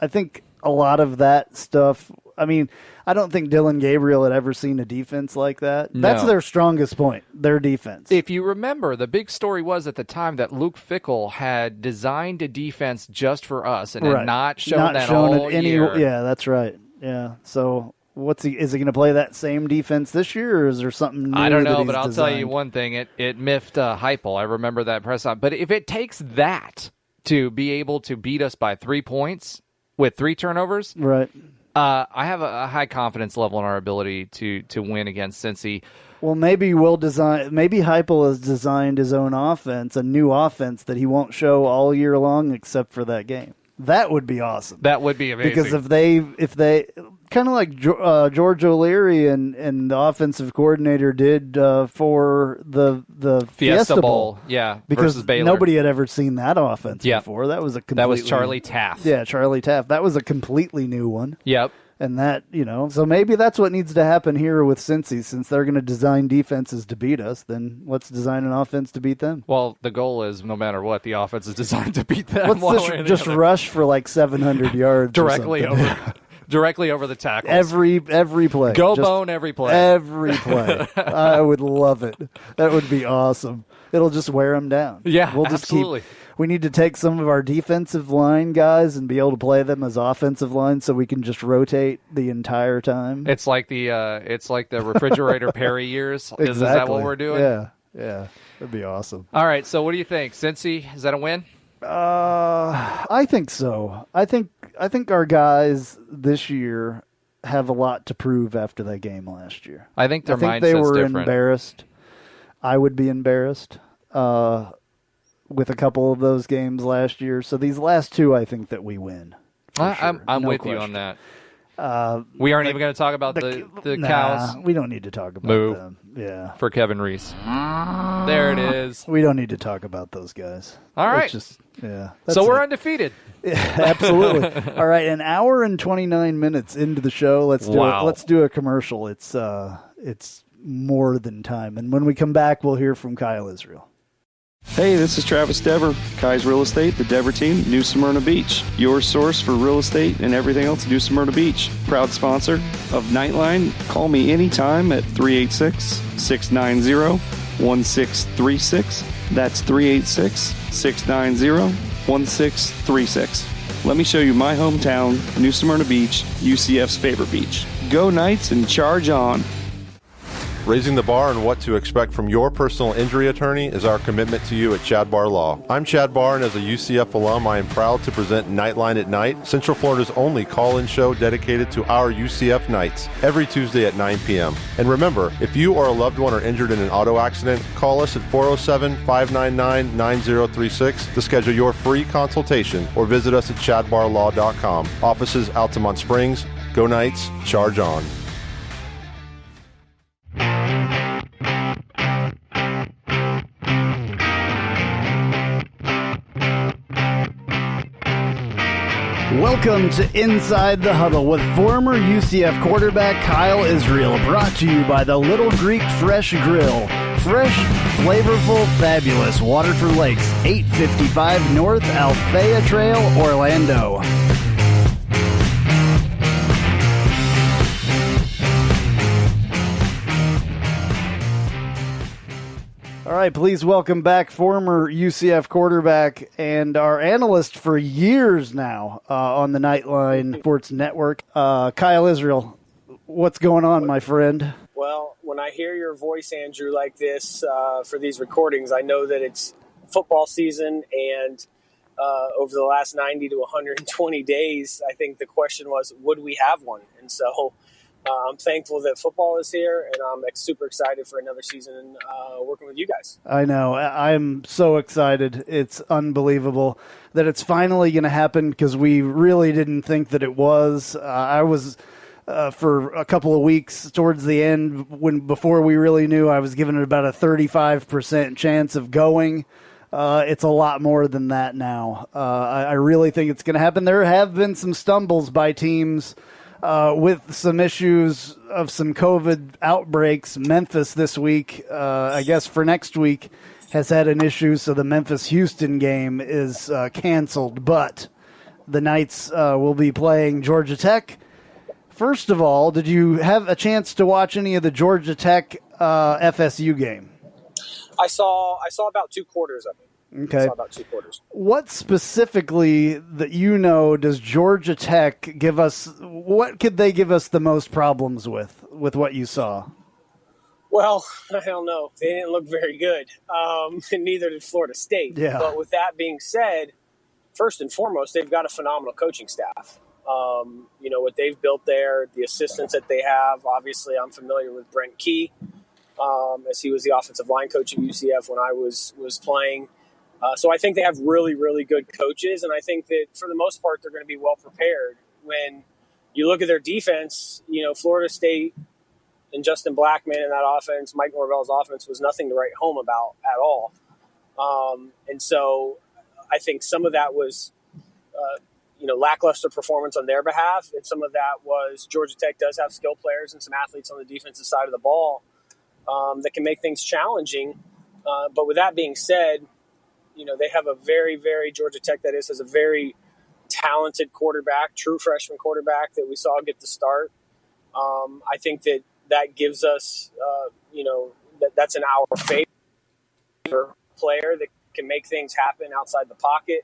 I think a lot of that stuff, I mean, I don't think Dylan Gabriel had ever seen a defense like that. No. That's their strongest point, their defense. If you remember, the big story was at the time that Luke Fickell had designed a defense just for us and had not shown that all year. Yeah, that's right. Yeah. So is he going to play that same defense this year, or is there something new? I don't know, that but I'll designed? tell you one thing. It miffed Heupel. I remember that press on. But if it takes that to be able to beat us by 3 points with 3 turnovers, right? I have a high confidence level in our ability to win against Cincy. Well, maybe Heupel has designed his own offense, a new offense that he won't show all year long except for that game. That would be awesome. That would be amazing. Because if they kind of like George O'Leary and the offensive coordinator did for the Fiesta Bowl. Yeah, because versus Baylor. Nobody had ever seen that offense before. That was Charlie Taft. Yeah, Charlie Taft. That was a completely new one. Yep. And that, so maybe that's what needs to happen here with Cincy. Since they're going to design defenses to beat us, then let's design an offense to beat them. Well, the goal is no matter what, the offense is designed to beat them. Let's just rush for like 700 yards directly over the tackles. Every play. Go bone every play. Every play. I would love it. That would be awesome. It'll just wear them down. Yeah, we'll just absolutely. We need to take some of our defensive line guys and be able to play them as offensive line, so we can just rotate the entire time. It's like the refrigerator Perry years. Exactly. Is that what we're doing? Yeah, that'd be awesome. All right. So what do you think, Cincy? Is that a win? I think so. I think our guys this year have a lot to prove after that game last year. I think their mindset's they were different. Embarrassed. I would be embarrassed with a couple of those games last year. So these last two, I think that we win. I'm no with question. you on that. We aren't even going to talk about the cows. We don't need to talk about them. Yeah. For Kevin Reese. There it is. We don't need to talk about those guys. All right. So we're undefeated. Yeah, absolutely. All right, an hour and 29 minutes into the show. Let's do a commercial. It's more than time. And when we come back, we'll hear from Kyle Israel. Hey, this is Travis Dever, Kai's Real Estate, the Dever team, New Smyrna Beach. Your source for real estate and everything else, New Smyrna Beach. Proud sponsor of Knightline. Call me anytime at 386-690-1636. That's 386-690-1636. Let me show you my hometown, New Smyrna Beach, UCF's favorite beach. Go Knights and charge on. Raising the bar on what to expect from your personal injury attorney is our commitment to you at Chad Barr Law. I'm Chad Barr, and as a UCF alum, I am proud to present Knightline at Night, Central Florida's only call-in show dedicated to our UCF Knights, every Tuesday at 9 p.m. And remember, if you or a loved one are injured in an auto accident, call us at 407-599-9036 to schedule your free consultation, or visit us at chadbarlaw.com. Offices Altamont Springs. Go Knights, charge on. Welcome to Inside the Huddle with former UCF quarterback Kyle Israel, brought to you by the Little Greek Fresh Grill. Fresh, flavorful, fabulous. Waterford Lakes, 855 North Althea Trail, Orlando. All right, please welcome back former UCF quarterback and our analyst for years now on the Knightline Sports Network, Kyle Israel. What's going on, my friend? Well, when I hear your voice, Andrew, like this for these recordings, I know that it's football season, and over the last 90 to 120 days, I think the question was, would we have one? And so I'm thankful that football is here, and I'm super excited for another season working with you guys. I know. I'm so excited. It's unbelievable that it's finally going to happen, because we really didn't think that it was. I was, for a couple of weeks towards the end, before we really knew, I was giving it about a 35% chance of going. It's a lot more than that now. I really think it's going to happen. There have been some stumbles by teams with some issues of some COVID outbreaks. Memphis this week, I guess for next week, has had an issue, so the Memphis-Houston game is canceled. But the Knights will be playing Georgia Tech. First of all, did you have a chance to watch any of the Georgia Tech FSU game? I saw about 2 quarters of it. Okay. I saw about 2 quarters. What specifically that does Georgia Tech give us? What could they give us the most problems with what you saw? Well, I don't know. They didn't look very good. And neither did Florida State. Yeah. But with that being said, first and foremost, they've got a phenomenal coaching staff. What they've built there, the assistants that they have. Obviously, I'm familiar with Brent Key, as he was the offensive line coach at UCF when I was playing. So I think they have really, really good coaches, and I think that for the most part they're going to be well prepared. When you look at their defense, Florida State and Justin Blackman and that offense, Mike Norvell's offense, was nothing to write home about at all. And so I think some of that was, lackluster performance on their behalf. And some of that was Georgia Tech does have skill players and some athletes on the defensive side of the ball that can make things challenging. But with that being said, they have a very, very Georgia Tech has a very talented quarterback, true freshman quarterback that we saw get the start. I think that gives us, that's in our favor player that can make things happen outside the pocket.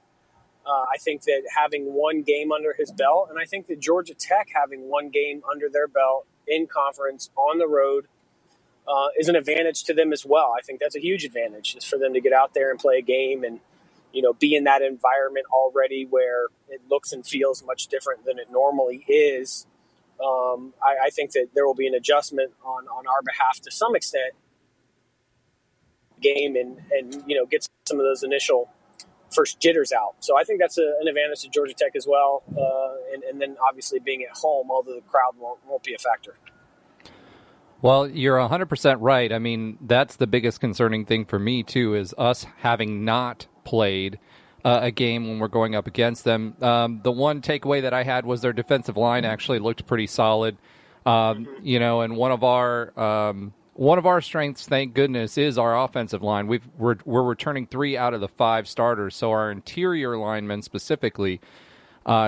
I think that having one game under his belt, and I think that Georgia Tech having one game under their belt in conference on the road is an advantage to them as well. I think that's a huge advantage, is for them to get out there and play a game and, be in that environment already where it looks and feels much different than it normally is. I think that there will be an adjustment on our behalf to some extent game and get some of those initial first jitters out. So I think that's an advantage to Georgia Tech as well. And then obviously being at home, although the crowd won't be a factor. Well, you're 100% right. I mean, that's the biggest concerning thing for me, too, is us having not played a game when we're going up against them. The one takeaway that I had was their defensive line actually looked pretty solid. And one of our strengths, thank goodness, is our offensive line. We're returning 3 out of the 5 starters, so our interior linemen specifically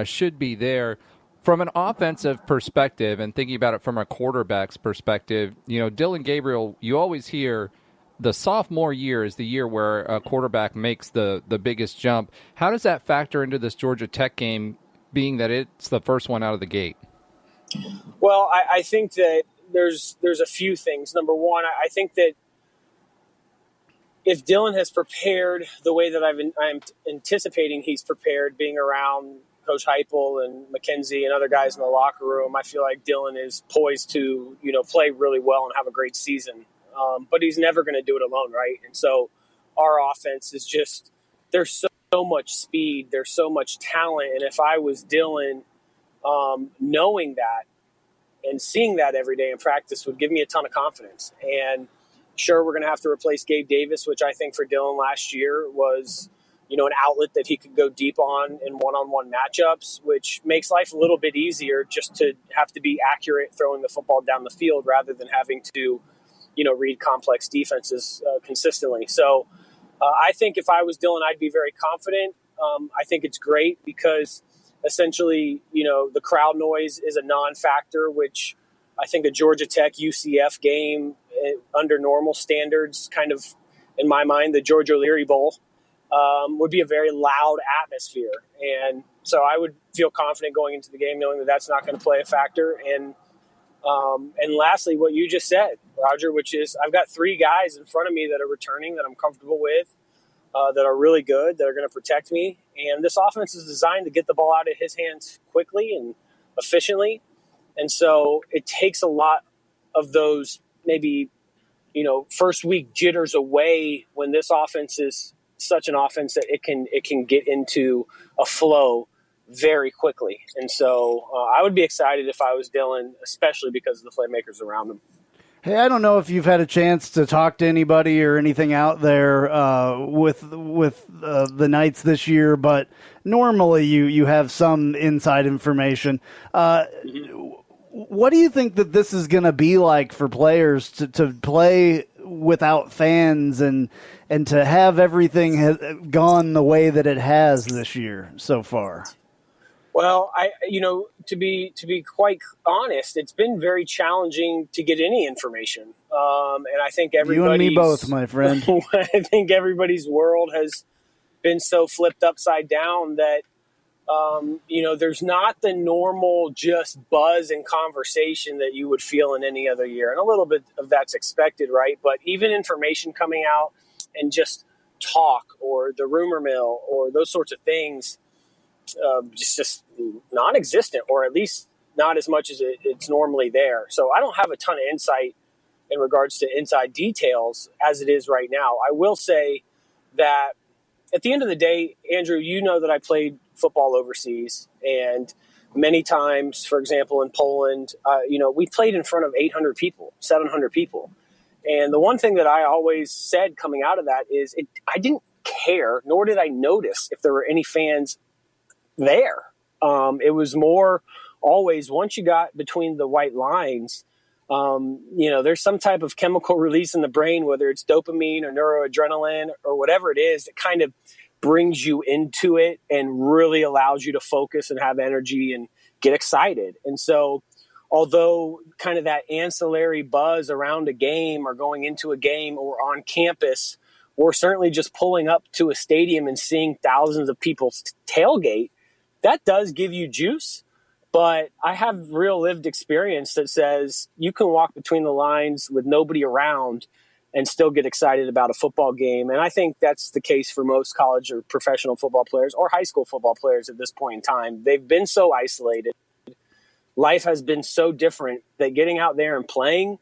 should be there. From an offensive perspective, and thinking about it from a quarterback's perspective, Dylan Gabriel, you always hear the sophomore year is the year where a quarterback makes the biggest jump. How does that factor into this Georgia Tech game, being that it's the first one out of the gate? Well, I think that there's a few things. Number one, I think that if Dylan has prepared the way that I'm anticipating he's prepared, being around Coach Heupel and McKenzie and other guys in the locker room, I feel like Dylan is poised to, play really well and have a great season. But he's never going to do it alone, right? And so our offense is just, there's so much speed, there's so much talent. And if I was Dylan, knowing that and seeing that every day in practice would give me a ton of confidence. And sure, we're going to have to replace Gabe Davis, which I think for Dylan last year was, an outlet that he could go deep on in one-on-one matchups, which makes life a little bit easier just to have to be accurate throwing the football down the field rather than having to, read complex defenses consistently. So I think if I was Dylan, I'd be very confident. I think it's great because essentially, the crowd noise is a non-factor, which I think a Georgia Tech UCF game under normal standards, kind of in my mind, the George O'Leary Bowl, would be a very loud atmosphere. And so I would feel confident going into the game knowing that that's not going to play a factor. And lastly, what you just said, Roger, which is I've got 3 guys in front of me that are returning that I'm comfortable with, that are really good, that are going to protect me. And this offense is designed to get the ball out of his hands quickly and efficiently. And so it takes a lot of those maybe, first week jitters away when this offense is such an offense that it can get into a flow very quickly. And so I would be excited if I was Dylan, especially because of the playmakers around him. Hey, I don't know if you've had a chance to talk to anybody or anything out there with the Knights this year, but normally you have some inside information. What do you think that this is going to be like for players to play without fans and to have everything gone the way that it has this year so far? Well, to be quite honest, it's been very challenging to get any information. And I think everybody's... You and me both, my friend. I think everybody's world has been so flipped upside down that, there's not the normal just buzz and conversation that you would feel in any other year. And a little bit of that's expected, right? But even information coming out and just talk or the rumor mill or those sorts of things, just non-existent, or at least not as much as it's normally there. So I don't have a ton of insight in regards to inside details as it is right now. I will say that at the end of the day, Andrew, you know that I played football overseas, and many times, for example, in Poland, we played in front of 800 people, 700 people. And the one thing that I always said coming out of that is I didn't care, nor did I notice if there were any fans there. It was more always once you got between the white lines, there's some type of chemical release in the brain, whether it's dopamine or neuroadrenaline or whatever it is, that kind of brings you into it and really allows you to focus and have energy and get excited. And so although kind of that ancillary buzz around a game or going into a game or on campus, or certainly just pulling up to a stadium and seeing thousands of people tailgate, that does give you juice. But I have real lived experience that says you can walk between the lines with nobody around and still get excited about a football game. And I think that's the case for most college or professional football players or high school football players at this point in time. They've been so isolated. Life has been so different that getting out there and playing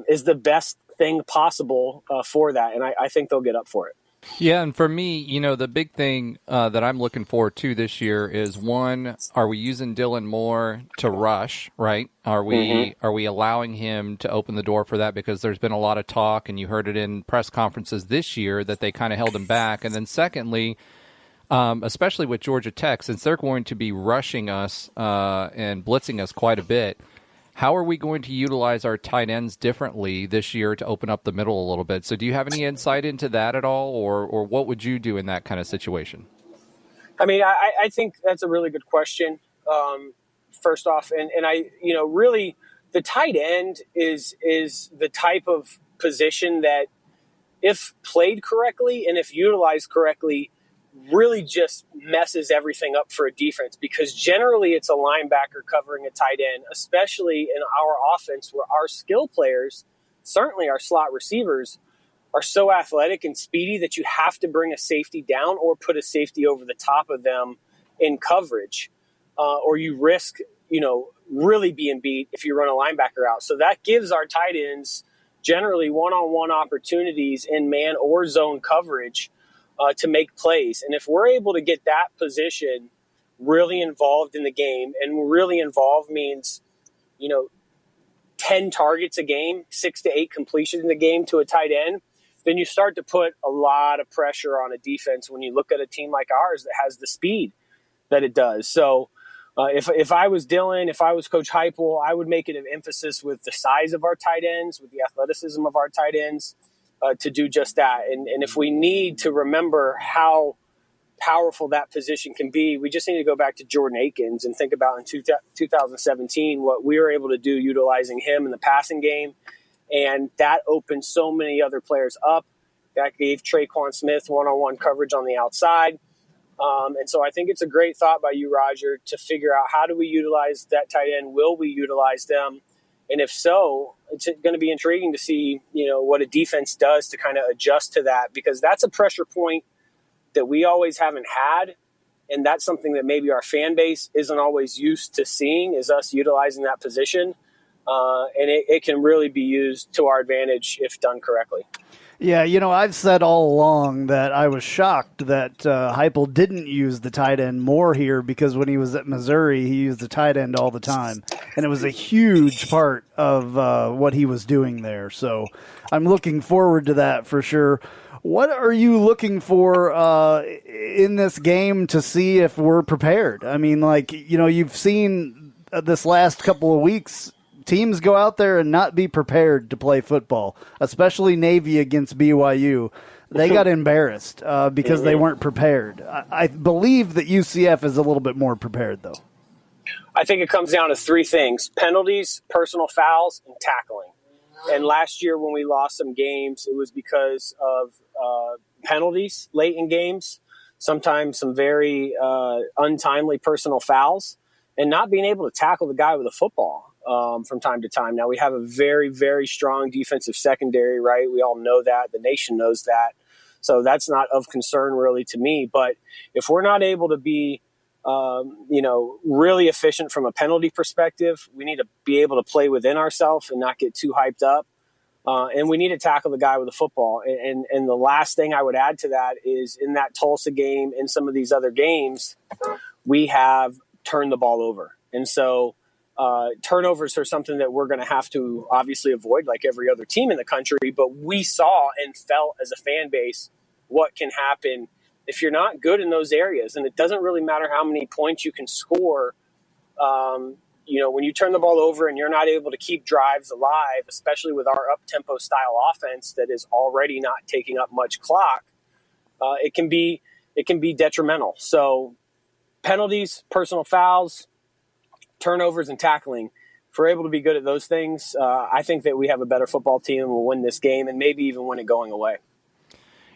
is the best thing possible for that. And I think they'll get up for it. Yeah, and for me, the big thing that I'm looking forward to this year is, one, are we using Dylan more to rush, right? Are we allowing him to open the door for that? Because there's been a lot of talk, and you heard it in press conferences this year, that they kind of held him back. And then secondly, especially with Georgia Tech, since they're going to be rushing us and blitzing us quite a bit, how are we going to utilize our tight ends differently this year to open up the middle a little bit? So do you have any insight into that at all, or what would you do in that kind of situation? I mean, I think that's a really good question, first off. And really the tight end is the type of position that, if played correctly and if utilized correctly, really just messes everything up for a defense, because generally it's a linebacker covering a tight end, especially in our offense where our skill players, certainly our slot receivers, are so athletic and speedy that you have to bring a safety down or put a safety over the top of them in coverage, or you risk, really being beat if you run a linebacker out. So that gives our tight ends generally one-on-one opportunities in man or zone coverage to make plays. And if we're able to get that position really involved in the game, and really involved means, 10 targets a game, 6 to 8 completions in the game to a tight end, then you start to put a lot of pressure on a defense when you look at a team like ours that has the speed that it does. So if I was Dylan, if I was Coach Heupel, I would make it an emphasis with the size of our tight ends, with the athleticism of our tight ends, to do just that. And if we need to remember how powerful that position can be, we just need to go back to Jordan Akins and think about in 2017 what we were able to do utilizing him in the passing game. And that opened so many other players up. That gave Traquan Smith one-on-one coverage on the outside. And so I think it's a great thought by you, Roger, to figure out how do we utilize that tight end? Will we utilize them? And if so, it's going to be intriguing to see, what a defense does to kind of adjust to that, because that's a pressure point that we always haven't had. And that's something that maybe our fan base isn't always used to seeing, is us utilizing that position. And it can really be used to our advantage if done correctly. Yeah, I've said all along that I was shocked that Heupel didn't use the tight end more here, because when he was at Missouri, he used the tight end all the time. And it was a huge part of what he was doing there. So I'm looking forward to that for sure. What are you looking for in this game to see if we're prepared? I mean, you've seen this last couple of weeks, teams go out there and not be prepared to play football, especially Navy against BYU. They got embarrassed because they weren't prepared. I believe that UCF is a little bit more prepared, though. I think it comes down to 3 things: penalties, personal fouls, and tackling. And last year when we lost some games, it was because of penalties late in games, sometimes some very untimely personal fouls, and not being able to tackle the guy with a football. From time to time. Now, we have a very, very strong defensive secondary, right? We all know that. The nation knows that. So that's not of concern really to me. But if we're not able to be, really efficient from a penalty perspective, we need to be able to play within ourselves and not get too hyped up. And we need to tackle the guy with the football. And the last thing I would add to that is, in that Tulsa game and some of these other games, we have turned the ball over. And so turnovers are something that we're going to have to obviously avoid, like every other team in the country. But we saw and felt as a fan base what can happen if you're not good in those areas, and it doesn't really matter how many points you can score, when you turn the ball over and you're not able to keep drives alive, especially with our up-tempo style offense that is already not taking up much clock, it can be detrimental. So penalties, personal fouls, turnovers, and tackling, if we're able to be good at those things, I think that we have a better football team and will win this game and maybe even win it going away.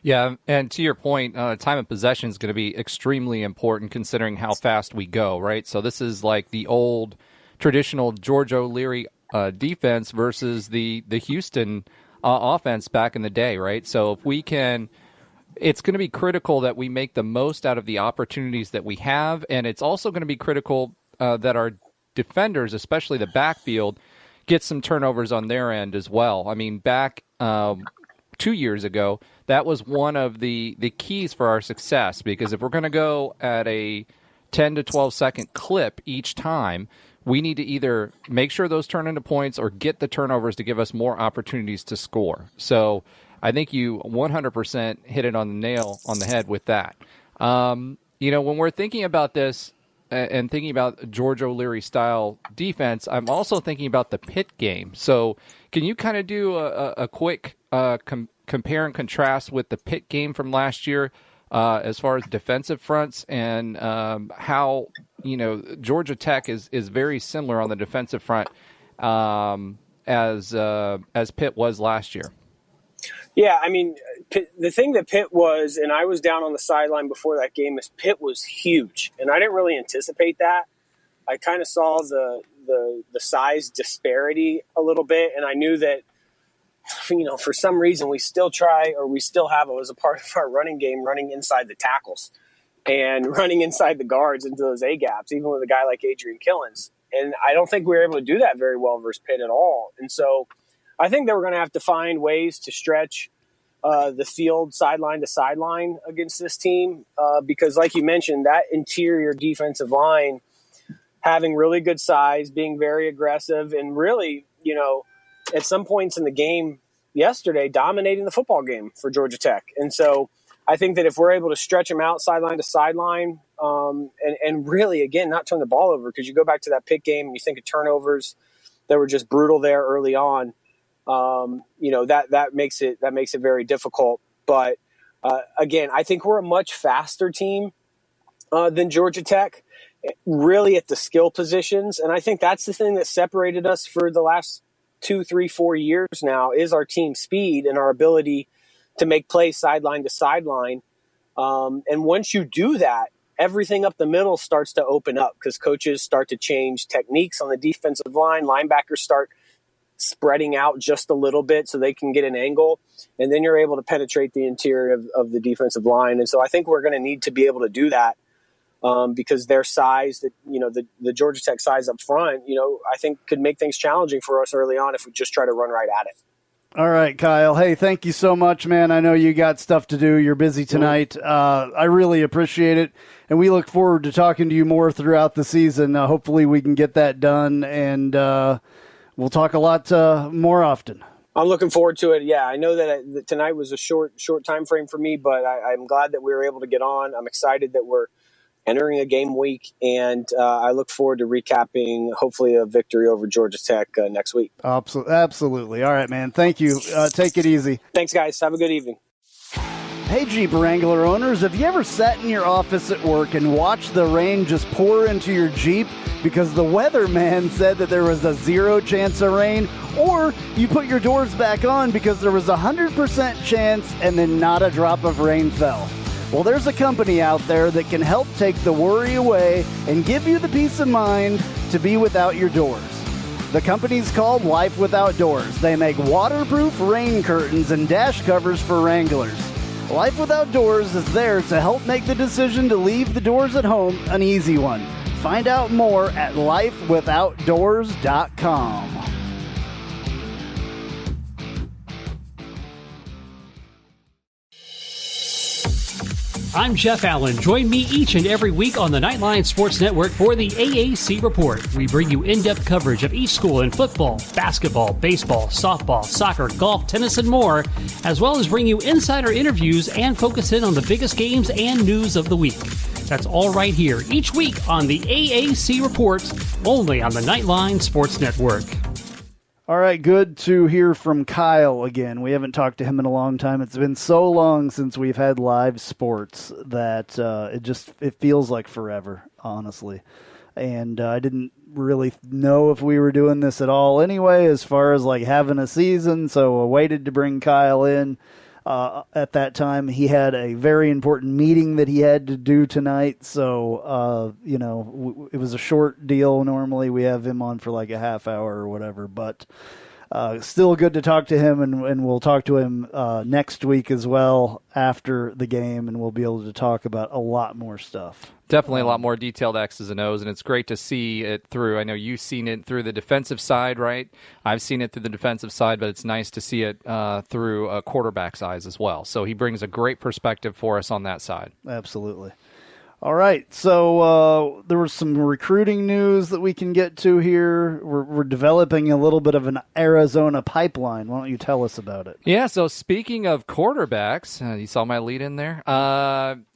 Yeah, and to your point, time of possession is going to be extremely important considering how fast we go, right? So this is like the old traditional George O'Leary defense versus the Houston offense back in the day, right? So if we can, it's going to be critical that we make the most out of the opportunities that we have, and it's also going to be critical that our defenders, especially the backfield, get some turnovers on their end as well. I mean, back 2 years ago, that was one of the keys for our success, because if we're going to go at a 10 to 12 second clip each time, we need to either make sure those turn into points or get the turnovers to give us more opportunities to score. So I think you 100% hit it on the nail on the head with that. When we're thinking about this and thinking about George O'Leary style defense, I'm also thinking about the Pitt game. So can you kind of do a quick compare and contrast with the Pitt game from last year as far as defensive fronts and how, Georgia Tech is very similar on the defensive front as Pitt was last year? Yeah, I mean, the thing that Pitt was, and I was down on the sideline before that game, is Pitt was huge, and I didn't really anticipate that. I kind of saw the size disparity a little bit, and I knew that, for some reason we still have it as a part of our running game, running inside the tackles and running inside the guards into those A-gaps, even with a guy like Adrian Killens. And I don't think we were able to do that very well versus Pitt at all. And so I think that we're going to have to find ways to stretch the field sideline to sideline against this team because, like you mentioned, that interior defensive line having really good size, being very aggressive, and really, at some points in the game yesterday, dominating the football game for Georgia Tech. And so I think that if we're able to stretch them out sideline to sideline and really, again, not turn the ball over, because you go back to that Pitt game and you think of turnovers that were just brutal there early on, that makes it very difficult. But again, I think we're a much faster team than Georgia Tech, really at the skill positions. And I think that's the thing that separated us for the last 2, 3, 4 years now is our team speed and our ability to make plays sideline to sideline. And once you do that, everything up the middle starts to open up because coaches start to change techniques on the defensive line. Linebackers start spreading out just a little bit so they can get an angle. And then you're able to penetrate the interior of the defensive line. And so I think we're going to need to be able to do that because their size, the Georgia Tech size up front, I think could make things challenging for us early on if we just try to run right at it. All right, Kyle. Hey, thank you so much, man. I know you got stuff to do. You're busy tonight. I really appreciate it, and we look forward to talking to you more throughout the season. Hopefully we can get that done, and we'll talk a lot more often. I'm looking forward to it. Yeah, I know that tonight was a short time frame for me, but I'm glad that we were able to get on. I'm excited that we're entering a game week, and I look forward to recapping, hopefully, a victory over Georgia Tech next week. Absolutely. All right, man. Thank you. Take it easy. Thanks, guys. Have a good evening. Hey, Jeep Wrangler owners, have you ever sat in your office at work and watched the rain just pour into your Jeep because the weatherman said that there was a 0 chance of rain, or you put your doors back on because there was a 100% chance and then not a drop of rain fell? Well, there's a company out there that can help take the worry away and give you the peace of mind to be without your doors. The company's called Life Without Doors. They make waterproof rain curtains and dash covers for Wranglers. Life Without Doors is there to help make the decision to leave the doors at home an easy one. Find out more at lifewithoutdoors.com. I'm Jeff Allen. Join me each and every week on the Knightline Sports Network for the AAC Report. We bring you in-depth coverage of each school in football, basketball, baseball, softball, soccer, golf, tennis, and more, as well as bring you insider interviews and focus in on the biggest games and news of the week. That's all right here each week on the AAC Report, only on the Knightline Sports Network. All right, good to hear from Kyle again. We haven't talked to him in a long time. It's been so long since we've had live sports that it feels like forever, honestly. And I didn't really know if we were doing this at all anyway, as far as like having a season, so I waited to bring Kyle in. At that time, he had a very important meeting that he had to do tonight, so, it was a short deal. Normally we have him on for like a half hour or whatever, but still good to talk to him, and we'll talk to him next week as well after the game, and we'll be able to talk about a lot more stuff. Definitely a lot more detailed X's and O's, and it's great to see it through. I know you've seen it through the defensive side, right? I've seen it through the defensive side, but it's nice to see it through a quarterback's eyes as well. So he brings a great perspective for us on that side. Absolutely. All right, so there was some recruiting news that we can get to here. We're developing a little bit of an Arizona pipeline. Why don't you tell us about it? Yeah, so speaking of quarterbacks, you saw my lead in there.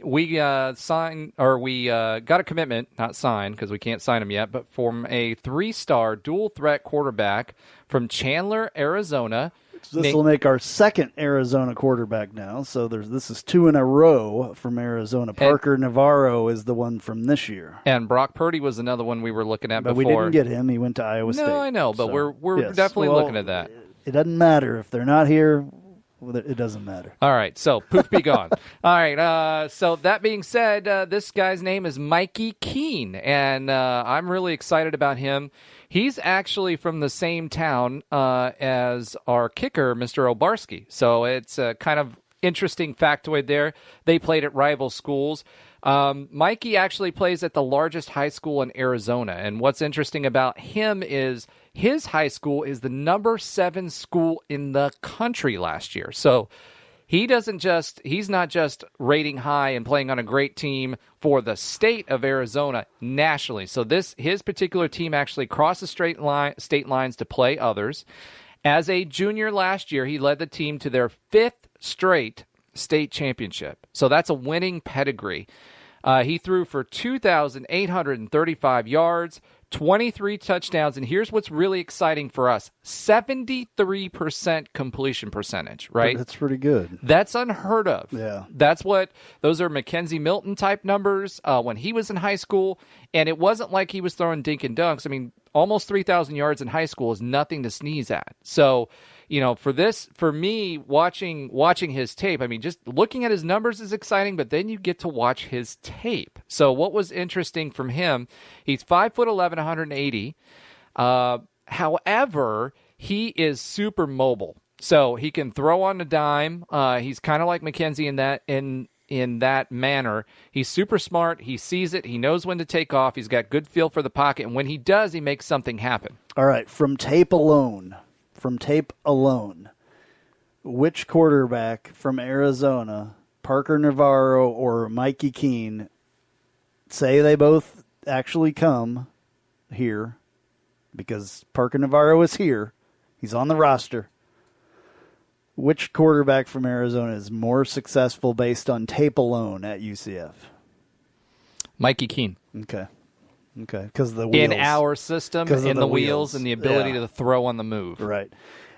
We got a commitment, not signed because we can't sign him yet, but from a 3-star dual threat quarterback from Chandler, Arizona. This will make our second Arizona quarterback now. So this is 2 in a row from Arizona. Parker Navarro is the one from this year. And Brock Purdy was another one we were looking at but before. We didn't get him. He went to Iowa State. No, I know, but so, we're definitely looking at that. It doesn't matter. If they're not here, it doesn't matter. All right, so poof be gone. All right, so that being said, this guy's name is Mikey Keene, and I'm really excited about him. He's actually from the same town as our kicker, Mr. Obarski. So it's a kind of interesting factoid there. They played at rival schools. Mikey actually plays at the largest high school in Arizona. And what's interesting about him is his high school is the number 7 school in the country last year. So he's not just rating high and playing on a great team for the state of Arizona nationally. So his particular team actually crosses state lines to play others. As a junior last year, he led the team to their 5th straight state championship. So that's a winning pedigree. He threw for 2,835 yards, 23 touchdowns, and here's what's really exciting for us, 73% completion percentage, right? That's pretty good. That's unheard of. Yeah. Those are Mackenzie Milton type numbers when he was in high school, and it wasn't like he was throwing dink and dunks. I mean, almost 3,000 yards in high school is nothing to sneeze at. So, for me, watching his tape, I mean, just looking at his numbers is exciting, but then you get to watch his tape. So what was interesting from him, he's 5'11", 180. However, he is super mobile. So he can throw on a dime. He's kind of like Mackenzie in that manner. He's super smart. He sees it. He knows when to take off. He's got good feel for the pocket. And when he does, he makes something happen. All right. From tape alone, which quarterback from Arizona, Parker Navarro or Mikey Keene, say they both actually come here because Parker Navarro is here. He's on the roster. Which quarterback from Arizona is more successful based on tape alone at UCF? Mikey Keene. Okay. Because the wheels. In our system, in the wheels, and the ability to throw on the move. Right.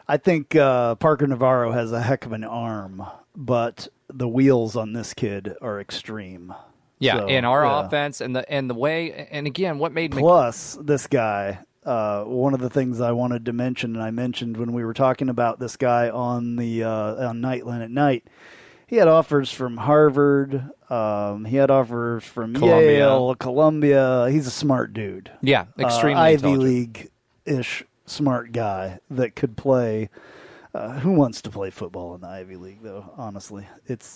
I think Parker Navarro has a heck of an arm, but the wheels on this kid are extreme. Yeah, so, in our offense and the way, and again, what made Plus, this guy, one of the things I wanted to mention, and I mentioned when we were talking about this guy on the on Knightline at Night, he had offers from Harvard. He had offers from Yale, Columbia. He's a smart dude. Yeah, extremely Ivy League-ish smart guy that could play. Who wants to play football in the Ivy League, though? Honestly,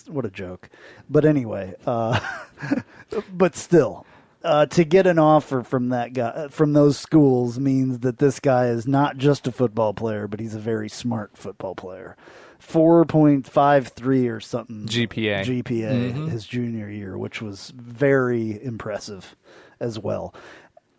what a joke. But anyway, but still, to get an offer from that guy, from those schools, means that this guy is not just a football player, but he's a very smart football player. 4.53 or something GPA his junior year, which was very impressive as well.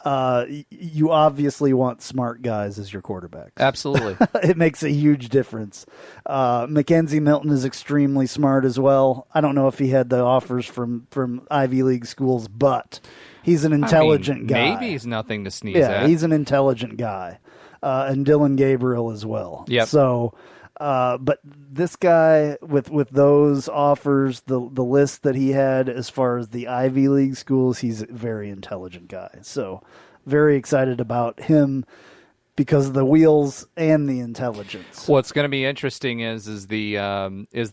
You obviously want smart guys as your quarterbacks. Absolutely. It makes a huge difference. Mackenzie Milton is extremely smart as well. I don't know if he had the offers from Ivy League schools, but he's an intelligent guy. Maybe he's nothing to sneeze at. Yeah, he's an intelligent guy. And Dylan Gabriel as well. Yep. So, but this guy with those offers, the list that he had as far as the Ivy League schools, he's a very intelligent guy. So, very excited about him because of the wheels and the intelligence. What's going to be interesting is the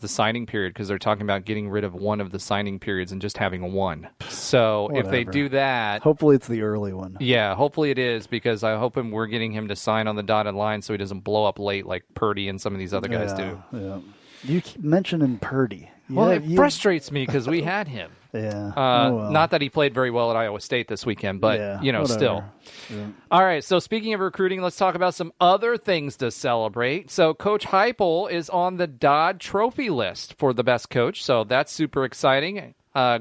signing period, because they're talking about getting rid of one of the signing periods and just having one. So if they do that, hopefully it's the early one. Yeah, hopefully it is, because I hope we're getting him to sign on the dotted line so he doesn't blow up late like Purdy and some of these other guys do. Yeah. You keep mentioning Purdy. It frustrates me because we had him. Yeah. Not that he played very well at Iowa State this weekend, but, still. Yeah. All right, so speaking of recruiting, let's talk about some other things to celebrate. So Coach Heupel is on the Dodd Trophy list for the best coach, so that's super exciting.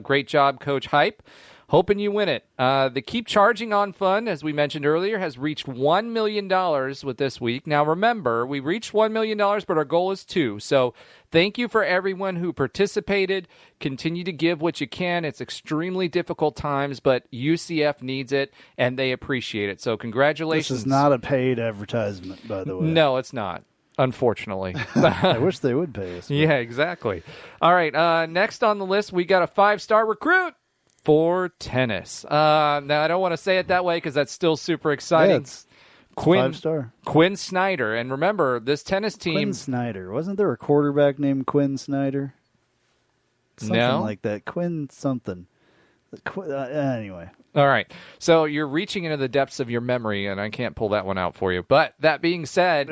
Great job, Coach Hype. Hoping you win it. The Keep Charging On Fund, as we mentioned earlier, has reached $1 million with this week. Now, remember, we reached $1 million, but our goal is $2 million. So thank you for everyone who participated. Continue to give what you can. It's extremely difficult times, but UCF needs it, and they appreciate it. So congratulations. This is not a paid advertisement, by the way. No, it's not. Unfortunately. I wish they would pay us. But... Yeah, exactly. All right, next on the list, we got a 5-star recruit for tennis. Now, I don't want to say it that way because that's still super exciting. Yeah, it's 5-star. Quinn Snyder. And remember, this tennis team... Quinn Snyder. Wasn't there a quarterback named Quinn Snyder? Something like that. Quinn something. Anyway. All right. So you're reaching into the depths of your memory, and I can't pull that one out for you. But that being said...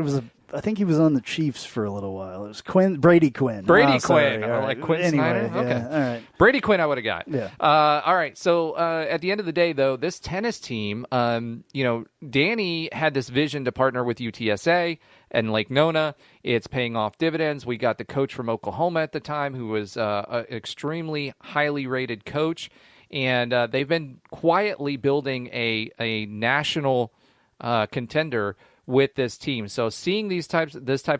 I think he was on the Chiefs for a little while. It was Brady Quinn. Quinn. Sorry. Like Quinn anyway, Snyder? Okay. Yeah, all right. Brady Quinn I would have got. Yeah. All right. So at the end of the day, though, this tennis team, Danny had this vision to partner with UTSA and Lake Nona. It's paying off dividends. We got the coach from Oklahoma at the time who was an extremely highly rated coach. And they've been quietly building a national contender with this team. So seeing this type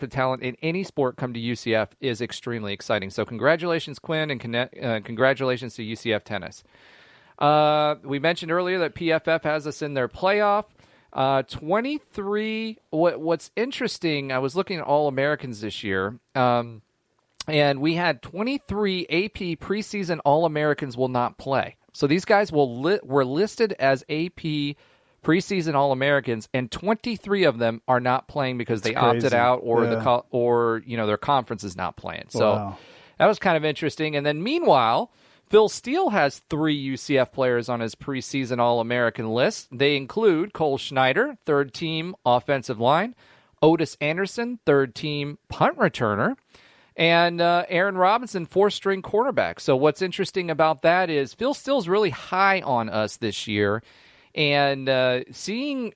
of talent in any sport come to UCF is extremely exciting. So congratulations, Quinn, and congratulations to UCF Tennis. We mentioned earlier that PFF has us in their playoff. 23. What's interesting, I was looking at All-Americans this year, and we had 23 AP preseason All-Americans will not play. So these guys were listed as AP preseason All-Americans, and 23 of them are not playing because they opted out, or their conference is not playing. So that was kind of interesting. And then meanwhile, Phil Steele has 3 UCF players on his preseason All-American list. They include Cole Schneider, third-team offensive line, Otis Anderson, third-team punt returner, and Aaron Robinson, 4th-string quarterback. So what's interesting about that is Phil Steele's really high on us this year. And seeing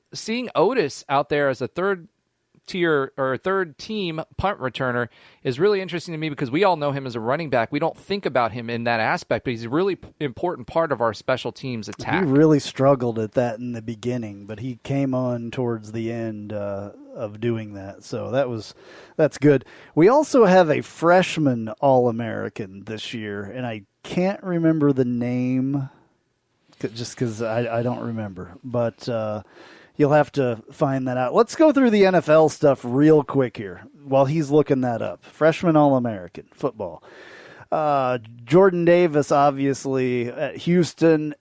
Otis out there as a third-tier or third-team punt returner is really interesting to me because we all know him as a running back. We don't think about him in that aspect, but he's a really important part of our special teams attack. He really struggled at that in the beginning, but he came on towards the end of doing that. So that's good. We also have a freshman All-American this year, and I can't remember the name. Just because I don't remember. But you'll have to find that out. Let's go through the NFL stuff real quick here while he's looking that up. Freshman All-American football. Jordan Davis, obviously, at Houston.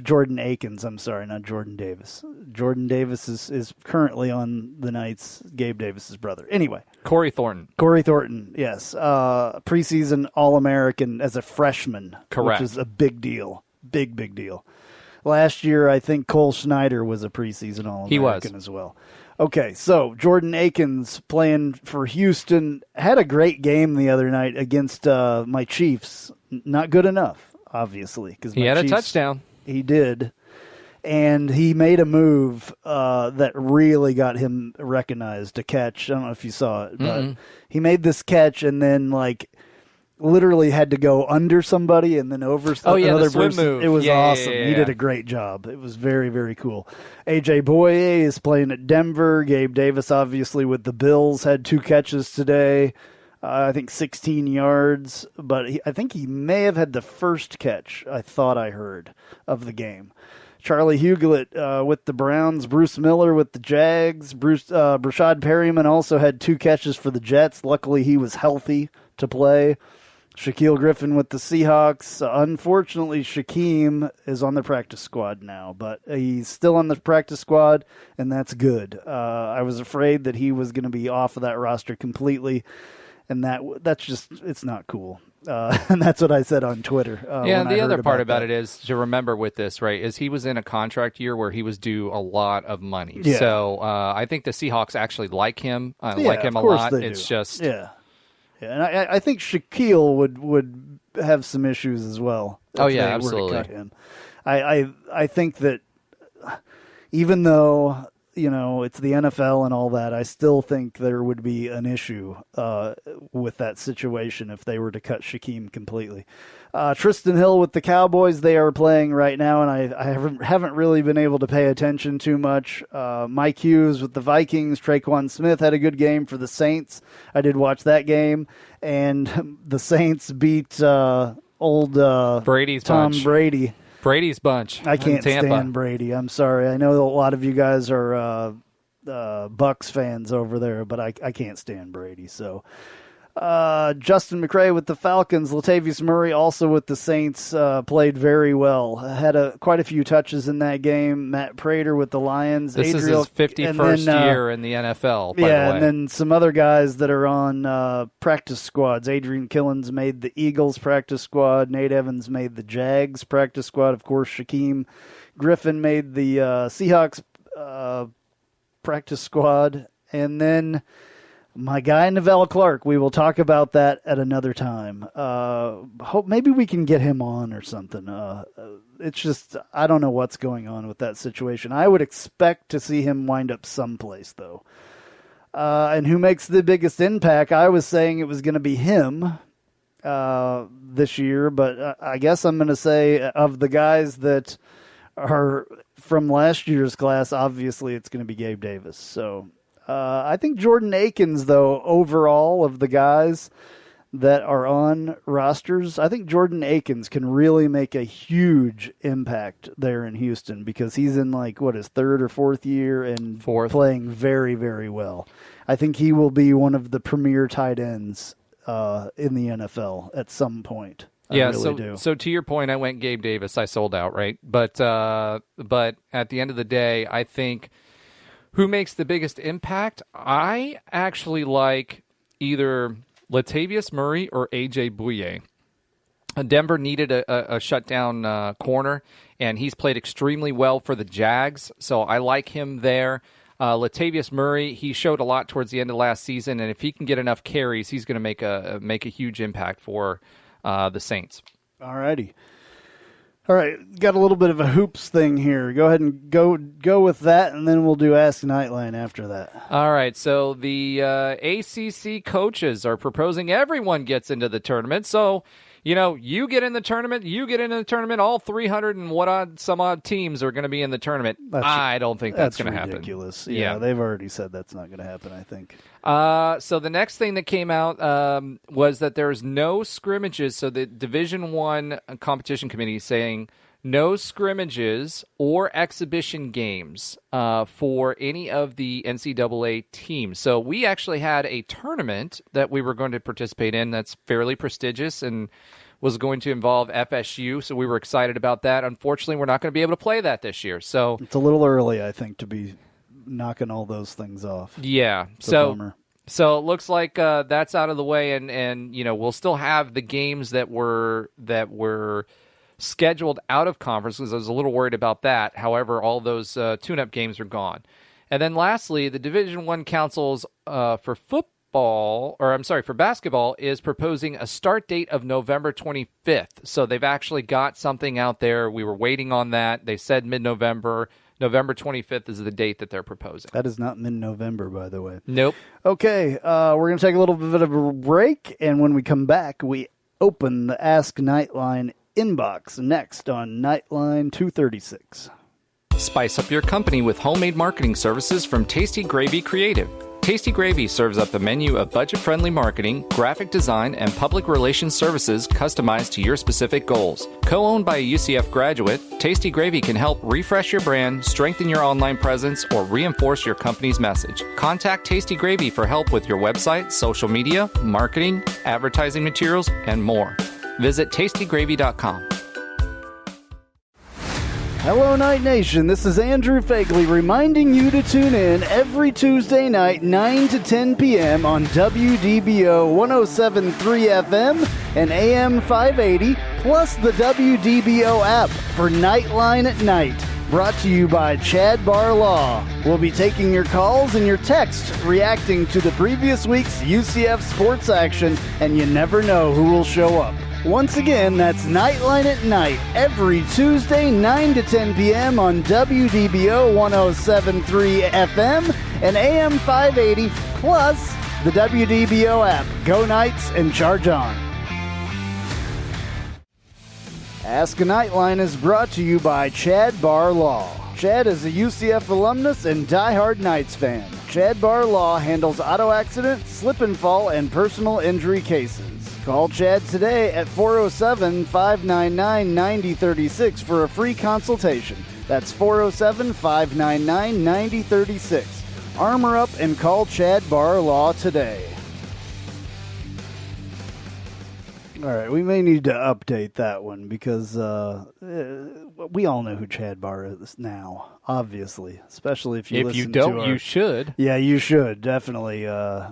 Jordan Akins, I'm sorry, not Jordan Davis. Jordan Davis is currently on the Knights, Gabe Davis's brother. Anyway. Corey Thornton, yes. Preseason All-American as a freshman. Correct. Which is a big deal. Big deal. Last year, I think Cole Schneider was a preseason All-American as well. Okay, so Jordan Akins playing for Houston had a great game the other night against my Chiefs. Not good enough, obviously. He had a touchdown. He did. And he made a move that really got him recognized, a catch. I don't know if you saw it, but he made this catch and then literally had to go under somebody and then over another the swim person. move. It was awesome. Yeah. He did a great job. It was very, very cool. AJ Boye is playing at Denver. Gabe Davis, obviously, with the Bills, had 2 catches today. I think 16 yards, but I think he may have had the first catch, I thought I heard, of the game. Charlie Huglet with the Browns, Bruce Miller with the Jags, Brashad Perryman also had 2 catches for the Jets. Luckily, he was healthy to play. Shaquille Griffin with the Seahawks. Unfortunately, Shaquem is on the practice squad now, but he's still on the practice squad, and that's good. I was afraid that he was going to be off of that roster completely, and that's just, it's not cool. And that's what I said on Twitter. And the other part about it is to remember with this, right, is he was in a contract year where he was due a lot of money. Yeah. So I think the Seahawks actually like him. Like him a lot. It's just... Yeah. And I think Shaquille would have some issues as well. Oh, yeah, they absolutely. Were to cut him. I think that even though, it's the NFL and all that, I still think there would be an issue with that situation if they were to cut Shaquem completely. Tristan Hill with the Cowboys, they are playing right now, and I haven't really been able to pay attention too much. Mike Hughes with the Vikings. Traquan Smith had a good game for the Saints. I did watch that game, and the Saints beat old Brady's Tom bunch. Brady. Brady's bunch. I can't Tampa. stand Brady. I'm sorry. I know a lot of you guys are Bucks fans over there, but I can't stand Brady. So Justin McCray with the Falcons. Latavius Murray also with the Saints played very well. Had quite a few touches in that game. Matt Prater with the Lions. This is his 51st year in the NFL, by the way. And then some other guys that are on practice squads. Adrian Killens made the Eagles practice squad. Nate Evans made the Jags practice squad. Of course, Shaquem Griffin made the Seahawks practice squad. And then my guy, Novell Clark, we will talk about that at another time. Hope maybe we can get him on or something. It's just, I don't know what's going on with that situation. I would expect to see him wind up someplace, though. And who makes the biggest impact? I was saying it was going to be him this year, but I guess I'm going to say of the guys that are from last year's class, obviously it's going to be Gabe Davis. So I think Jordan Akins, though, overall of the guys that are on rosters, I think Jordan Akins can really make a huge impact there in Houston because he's in his 3rd or 4th year and playing very, very well. I think he will be one of the premier tight ends in the NFL at some point. Yeah, so to your point, I went Gabe Davis. I sold out, right? But at the end of the day, I think who makes the biggest impact? I actually like either Latavius Murray or AJ Bouye. Denver needed a shutdown corner, and he's played extremely well for the Jags, so I like him there. Latavius Murray, he showed a lot towards the end of last season, and if he can get enough carries, he's going to make a huge impact for the Saints. All righty. All right, got a little bit of a hoops thing here. Go ahead and go with that, and then we'll do Ask Knightline after that. All right, so the ACC coaches are proposing everyone gets into the tournament. So, you get in the tournament, all 300 and some odd teams are going to be in the tournament. I don't think that's going to happen. That's ridiculous. Yeah, they've already said that's not going to happen, I think. So the next thing that came out was that there's no scrimmages. So the Division I competition committee is saying no scrimmages or exhibition games for any of the NCAA teams. So we actually had a tournament that we were going to participate in that's fairly prestigious and was going to involve FSU, so we were excited about that. Unfortunately, we're not going to be able to play that this year. So it's a little early, I think, to be knocking all those things off. Yeah. So it looks like that's out of the way, and we'll still have the games that were scheduled out of conference because I was a little worried about that. However, all those tune-up games are gone. And then lastly, the Division I councils for football basketball is proposing a start date of November 25th. So they've actually got something out there. We were waiting on that. They said mid-November. November 25th is the date that they're proposing. That is not mid-November, by the way. Nope. Okay, we're going to take a little bit of a break, and when we come back, we open the Ask Knightline inbox next on Knightline 236. Spice up your company with homemade marketing services from Tasty Gravy Creative. Tasty Gravy serves up the menu of budget-friendly marketing, graphic design, and public relations services customized to your specific goals. Co-owned by a UCF graduate, Tasty Gravy can help refresh your brand, strengthen your online presence, or reinforce your company's message. Contact Tasty Gravy for help with your website, social media, marketing, advertising materials, and more. Visit tastygravy.com. Hello, Night Nation. This is Andrew Phegley reminding you to tune in every Tuesday night, 9 to 10 p.m. on WDBO 107.3 FM and AM 580, plus the WDBO app for Knightline at Night. Brought to you by Chad Bar Law. We'll be taking your calls and your texts reacting to the previous week's UCF sports action, and you never know who will show up. Once again, that's Knightline at Night, every Tuesday, 9 to 10 p.m. on WDBO 107.3 FM and AM 580, plus the WDBO app. Go Knights and charge on. Ask a Knightline is brought to you by Chad Bar Law. Chad is a UCF alumnus and diehard Knights fan. Chad Bar Law handles auto accident, slip and fall, and personal injury cases. Call Chad today at 407-599-9036 for a free consultation. That's 407-599-9036. Armor up and call Chad Bar Law today. All right, we may need to update that one because we all know who Chad Barr is now, obviously, especially if you listen to If you don't, you should. Yeah, you should, definitely.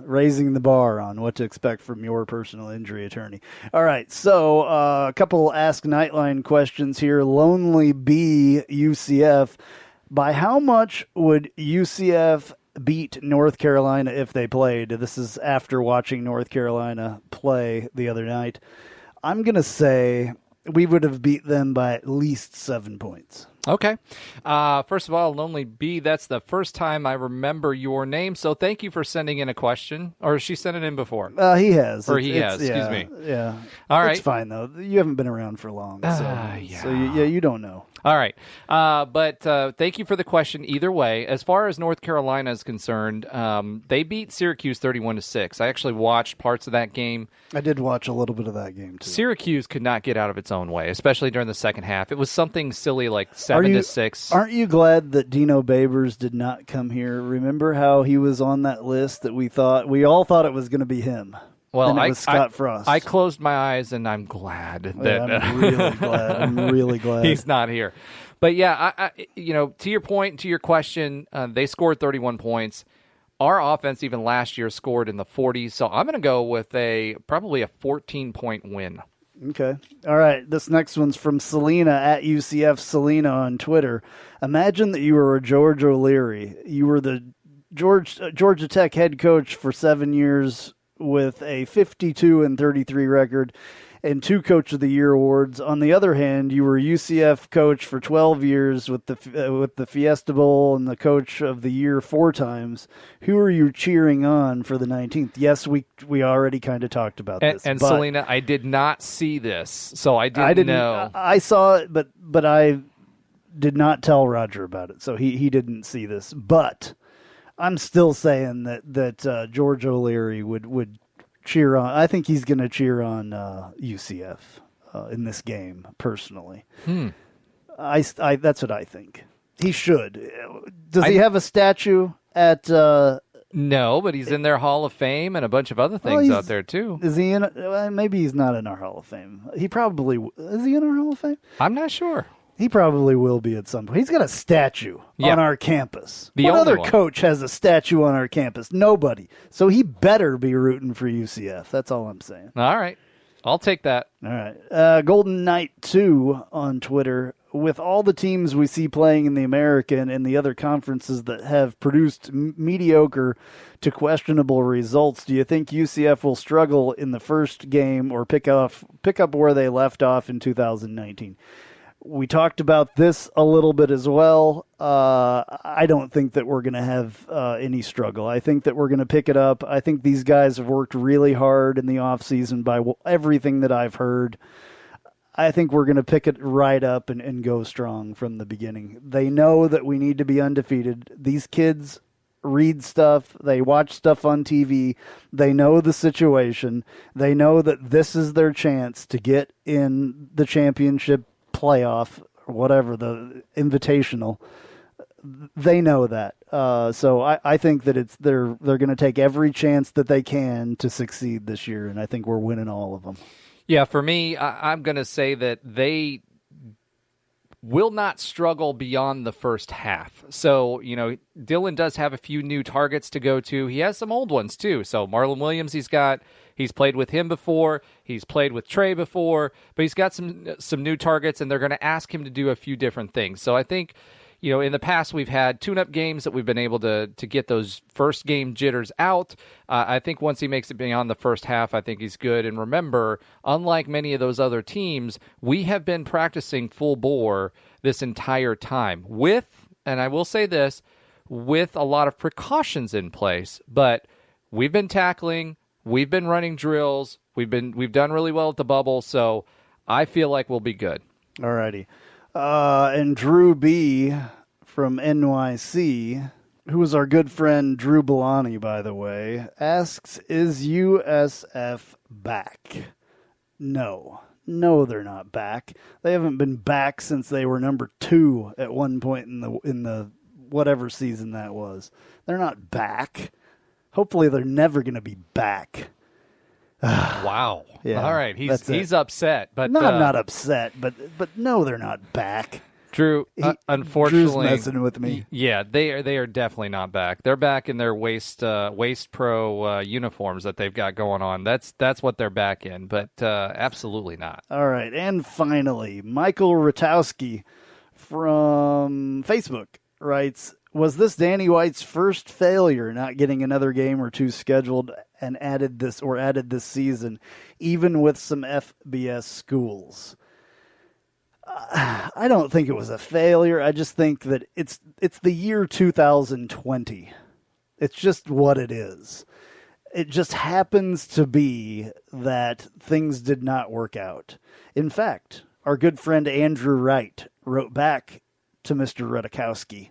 Raising the bar on what to expect from your personal injury attorney. All right, so a couple Ask Knightline questions here. Lonely B, UCF. By how much would UCF beat North Carolina if they played? This is after watching North Carolina play the other night. I'm going to say we would have beat them by at least 7 points. Okay. First of all, Lonely B, that's the first time I remember your name, so thank you for sending in a question. Or has she sent it in before? He has. He has, excuse me. Yeah. All right. It's fine, though. You haven't been around for long, so you don't know. All right. But thank you for the question either way. As far as North Carolina is concerned, they beat Syracuse 31-6. I actually watched parts of that game. I did watch a little bit of that game, too. Syracuse could not get out of its own way, especially during the second half. It was something silly like 7-6. Aren't you glad that Dino Babers did not come here? Remember how he was on that list that we all thought it was going to be him? Well, and it was Scott Frost. I closed my eyes, and I'm glad that I'm really glad. I'm really glad he's not here. But yeah, I to your point, to your question, they scored 31 points. Our offense, even last year, scored in the 40s. So I'm going to go with probably a 14-point win. Okay. All right. This next one's from Selena at UCF Selena on Twitter. Imagine that you were a George O'Leary. You were the Georgia Tech head coach for 7 years with a 52-33 record and 2 Coach of the Year awards. On the other hand, you were UCF coach for 12 years with the Fiesta Bowl and the Coach of the Year 4 times. Who are you cheering on for the 19th? Yes, we already kind of talked about this. And Selena, I did not see this, so I didn't know. I saw it, but I did not tell Roger about it, so he didn't see this. But I'm still saying that George O'Leary would cheer on. I think he's going to cheer on UCF in this game, personally. That's what I think. He should. Does he have a statue at... No, but he's in their Hall of Fame and a bunch of other things out there, too. Is he in... maybe he's not in our Hall of Fame. He probably... Is he in our Hall of Fame? I'm not sure. He probably will be at some point. He's got a statue on our campus. What other coach has a statue on our campus? Nobody. So he better be rooting for UCF. That's all I'm saying. All right. I'll take that. All right. Golden Knight 2 on Twitter. with all the teams we see playing in the American and the other conferences that have produced mediocre to questionable results, do you think UCF will struggle in the first game or pick up where they left off in 2019? We talked about this a little bit as well. I don't think that we're going to have any struggle. I think that we're going to pick it up. I think these guys have worked really hard in the offseason by everything that I've heard. I think we're going to pick it right up and go strong from the beginning. They know that we need to be undefeated. These kids read stuff. They watch stuff on TV. They know the situation. They know that this is their chance to get in the championship playoff or whatever, the invitational. They know that. So I think that they're going to take every chance that they can to succeed this year, and I think we're winning all of them. Yeah, for me, I'm going to say that they will not struggle beyond the first half. So, Dylan does have a few new targets to go to. He has some old ones too. So Marlon Williams, he's played with him before. He's played with Trey before, but he's got some new targets, and they're going to ask him to do a few different things. So I think, in the past we've had tune-up games that we've been able to get those first game jitters out. I think once he makes it beyond the first half, I think he's good. And remember, unlike many of those other teams, we have been practicing full bore this entire time and I will say this, with a lot of precautions in place, but we've been tackling, we've been running drills, we've done really well at the bubble, so I feel like we'll be good. All righty. And Drew B. from NYC, who is our good friend Drew Belani, by the way, asks, is USF back? No, they're not back. They haven't been back since they were number 2 at one point in the whatever season that was. They're not back. Hopefully they're never going to be back. Wow. Yeah, all right. He's upset, but no, I'm not upset, but no, they're not back. Drew, unfortunately, Drew's messing with me. Yeah, they are definitely not back. They're back in their Waste Pro uniforms that they've got going on. That's what they're back in, but absolutely not. All right, and finally, Michael Ratowski from Facebook writes, was this Danny White's first failure not getting another game or two scheduled and added this season, even with some FBS schools? I don't think it was a failure. I just think that it's the year 2020. It's just what it is. It just happens to be that things did not work out. In fact, our good friend Andrew Wright wrote back to Mr. Rutkowski.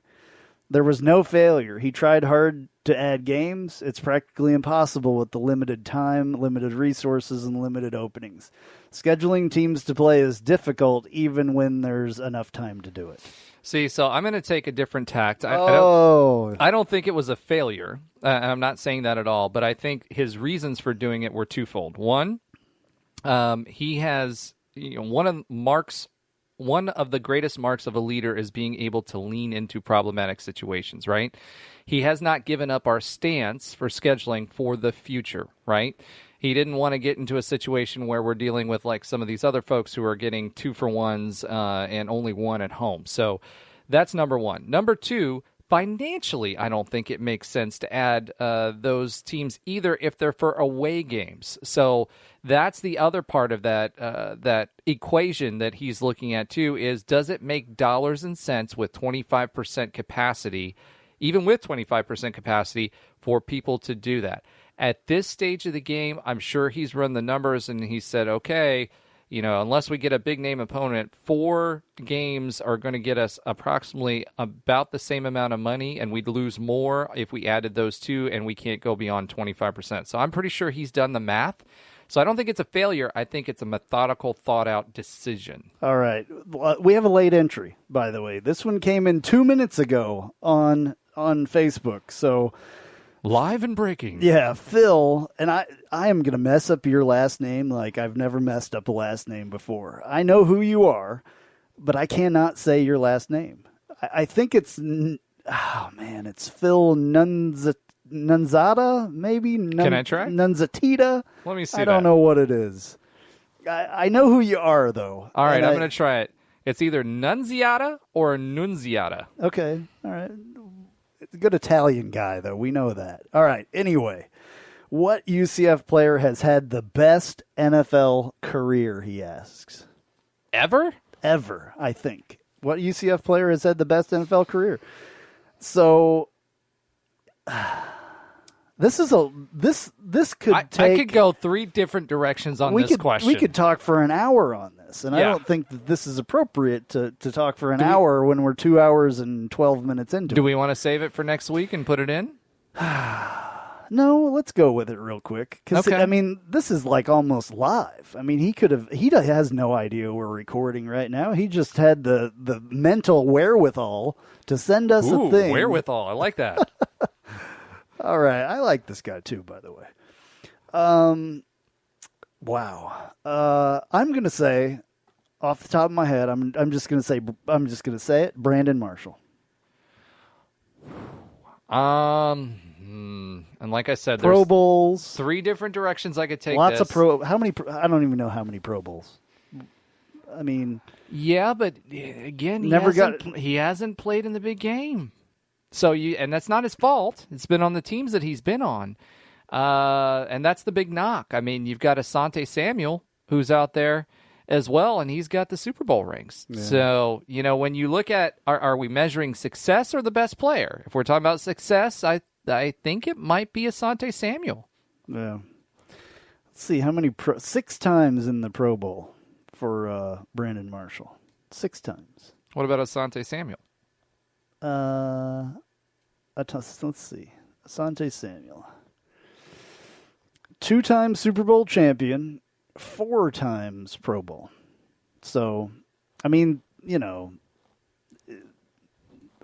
There was no failure. He tried hard to add games. It's practically impossible with the limited time, limited resources, and limited openings. Scheduling teams to play is difficult even when there's enough time to do it. See, so I'm going to take a different tact. I don't think it was a failure. I'm not saying that at all, but I think his reasons for doing it were twofold. One, he has one of the greatest marks of a leader is being able to lean into problematic situations, right? He has not given up our stance for scheduling for the future, right? He didn't want to get into a situation where we're dealing with like some of these other folks who are getting 2-for-1s and only one at home. So that's number one. Number two, financially, I don't think it makes sense to add those teams either if they're for away games. So that's the other part of that equation that he's looking at too, is does it make dollars and cents with 25% capacity, even with 25% capacity, for people to do that? At this stage of the game, I'm sure he's run the numbers and he said, okay, unless we get a big name opponent, 4 games are going to get us approximately about the same amount of money, and we'd lose more if we added those 2, and we can't go beyond 25%. So I'm pretty sure he's done the math. So I don't think it's a failure. I think it's a methodical, thought-out decision. All right. We have a late entry, by the way. This one came in 2 minutes ago on Facebook. So live and breaking. Yeah, Phil, and I am going to mess up your last name like I've never messed up a last name before. I know who you are, but I cannot say your last name. I think it's, it's Phil Nunzata, maybe? Can I try? Nunzatita? Let me see. I don't know what it is. I know who you are, though. All right, I'm going to try it. It's either Nunziata or Nunziata. Okay, all right. It's a good Italian guy, though. We know that. All right, anyway. What UCF player has had the best NFL career, he asks. Ever? Ever, I think. What UCF player has had the best NFL career? So... This could take... I could go 3 different directions on this question. We could talk for an hour on this, and I don't think that this is appropriate to talk for an hour when we're 2 hours and 12 minutes into it. Do we want to save it for next week and put it in? No, let's go with it real quick. Because, okay. I mean, this is like almost live. I mean, he has no idea we're recording right now. He just had the mental wherewithal to send us a thing. Wherewithal. I like that. All right. I like this guy too, by the way. Wow. I'm going to say, off the top of my head, I'm just going to say it, Brandon Marshall. And like I said, Pro there's Bowls, 3 different directions I could take. Lots of how many? I don't even know how many Pro Bowls. I mean, yeah, but again, he hasn't played in the big game. So and that's not his fault. It's been on the teams that he's been on, and that's the big knock. I mean, you've got Asante Samuel who's out there as well, and he's got the Super Bowl rings. Yeah. So when you look at are we measuring success or the best player? If we're talking about success, I think it might be Asante Samuel. Yeah. Let's see how many 6 times in the Pro Bowl for Brandon Marshall. 6 times. What about Asante Samuel? Let's see. Asante Samuel. 2-time Super Bowl champion, 4 times Pro Bowl. So, I mean,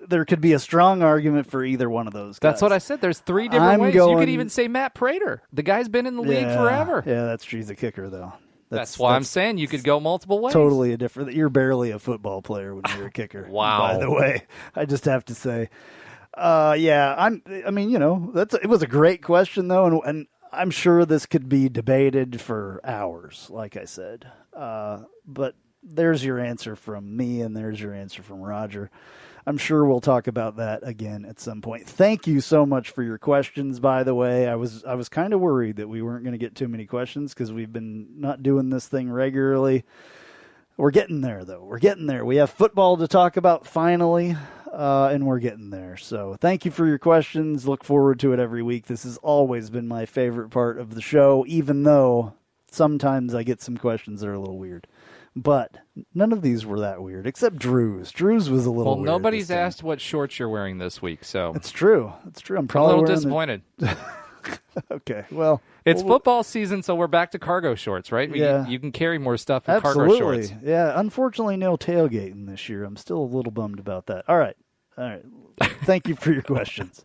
there could be a strong argument for either one of those guys. That's what I said. There's 3 different ways. You could even say Matt Prater. The guy's been in the league forever. Yeah, that's true. He's a kicker, though. That's why I'm saying you could go multiple ways. Totally a different. You're barely a football player when you're a kicker. Wow. By the way, I just have to say, it was a great question though, and I'm sure this could be debated for hours. Like I said, but there's your answer from me, and there's your answer from Roger. I'm sure we'll talk about that again at some point. Thank you so much for your questions, by the way. I was kind of worried that we weren't going to get too many questions because we've been not doing this thing regularly. We're getting there, though. We're getting there. We have football to talk about finally, and we're getting there. So thank you for your questions. Look forward to it every week. This has always been my favorite part of the show, even though sometimes I get some questions that are a little weird. But none of these were that weird, except Drew's. Drew's was a little weird. Well, nobody's asked what shorts you're wearing this week, so... It's true. I'm probably a little disappointed. Okay, well... It's football season, so we're back to cargo shorts, right? Yeah. You can carry more stuff in cargo shorts. Yeah, unfortunately, no tailgating this year. I'm still a little bummed about that. All right. Thank you for your questions.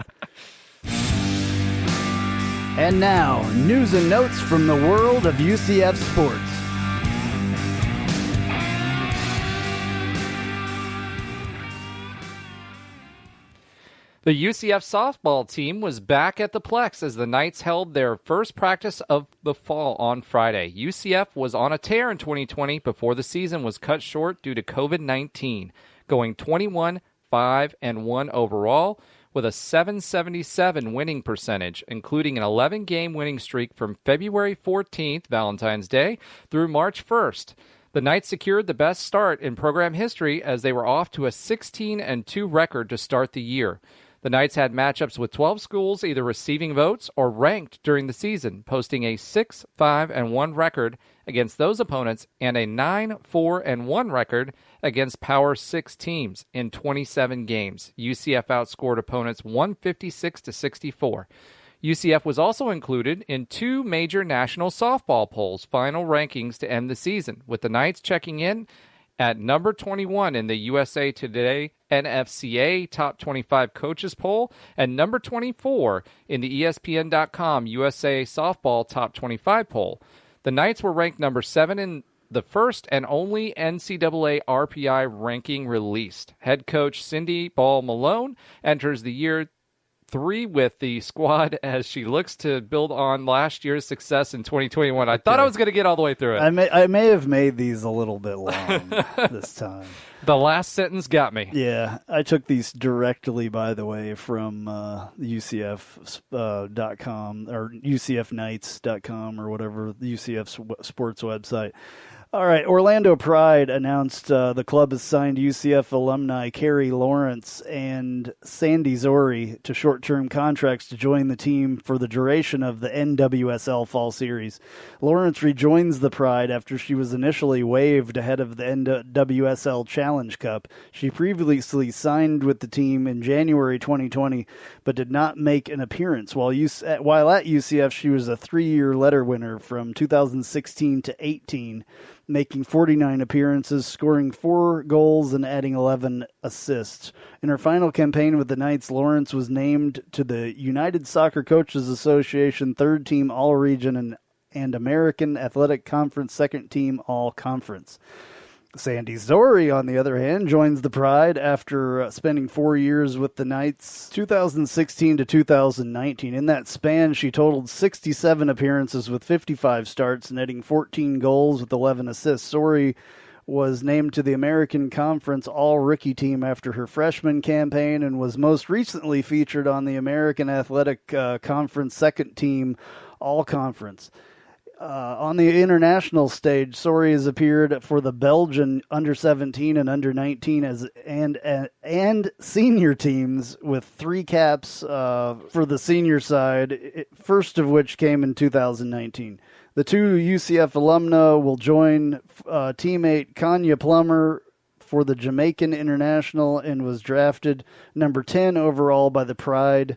And now, news and notes from the world of UCF sports. The UCF softball team was back at the Plex as the Knights held their first practice of the fall on Friday. UCF was on a tear in 2020 before the season was cut short due to COVID-19, going 21-5-1 overall with a .777 winning percentage, including an 11-game winning streak from February 14th, Valentine's Day, through March 1st. The Knights secured the best start in program history as they were off to a 16-2 record to start the year. The Knights had matchups with 12 schools either receiving votes or ranked during the season, posting a 6-5-1 record against those opponents and a 9-4-1 record against Power 6 teams in 27 games. UCF outscored opponents 156-64. UCF was also included in 2 major national softball polls' final rankings to end the season, with the Knights checking in at number 21 in the USA Today NFCA Top 25 Coaches Poll and number 24 in the ESPN.com USA Softball Top 25 poll. The Knights were ranked number 7 in the first and only NCAA RPI ranking released. Head coach Cindy Ball Malone enters the year 3 with the squad as she looks to build on last year's success in 2021. I thought I was going to get all the way through it. I may have made these a little bit long this time. The last sentence got me. Yeah, I took these directly, by the way, from UCF.com or UCFKnights.com or whatever, the UCF sports website. All right, Orlando Pride announced the club has signed UCF alumni Carrie Lawrence and Sandy Zori to short-term contracts to join the team for the duration of the NWSL Fall Series. Lawrence rejoins the Pride after she was initially waived ahead of the NWSL Challenge Cup. She previously signed with the team in January 2020, but did not make an appearance. While at UCF, she was a 3-year letter winner from 2016 to 18, making 49 appearances, scoring 4 goals, and adding 11 assists. In her final campaign with the Knights, Lawrence was named to the United Soccer Coaches Association Third Team All-Region and American Athletic Conference Second Team All-Conference. Sandy Zori, on the other hand, joins the Pride after spending 4 years with the Knights, 2016 to 2019. In that span, she totaled 67 appearances with 55 starts, netting 14 goals with 11 assists. Zori was named to the American Conference All-Rookie Team after her freshman campaign and was most recently featured on the American Athletic Conference Second Team All-Conference. On the international stage, Zori has appeared for the Belgian under-17 and under-19 and senior teams with 3 caps for the senior side, first of which came in 2019. The 2 UCF alumna will join teammate Kanya Plummer for the Jamaican International and was drafted number 10 overall by the Pride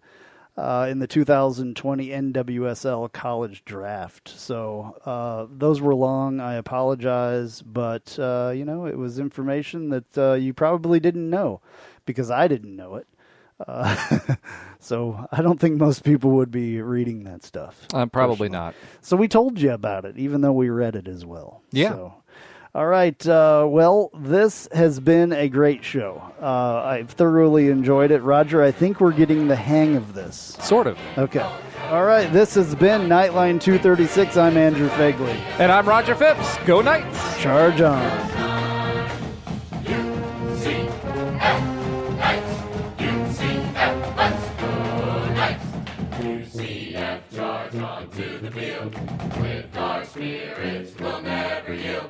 in the 2020 NWSL College Draft. So those were long. I apologize, but it was information that you probably didn't know because I didn't know it. So I don't think most people would be reading that stuff. Probably not. So we told you about it, even though we read it as well. Yeah. So. All right. Well, this has been a great show. I've thoroughly enjoyed it. Roger, I think we're getting the hang of this. Sort of. Okay. All right. This has been Knightline 236. I'm Andrew Phegley. And I'm Roger Phipps. Go Knights. Charge on. Charge on to the field. With our spirits, we'll never yield.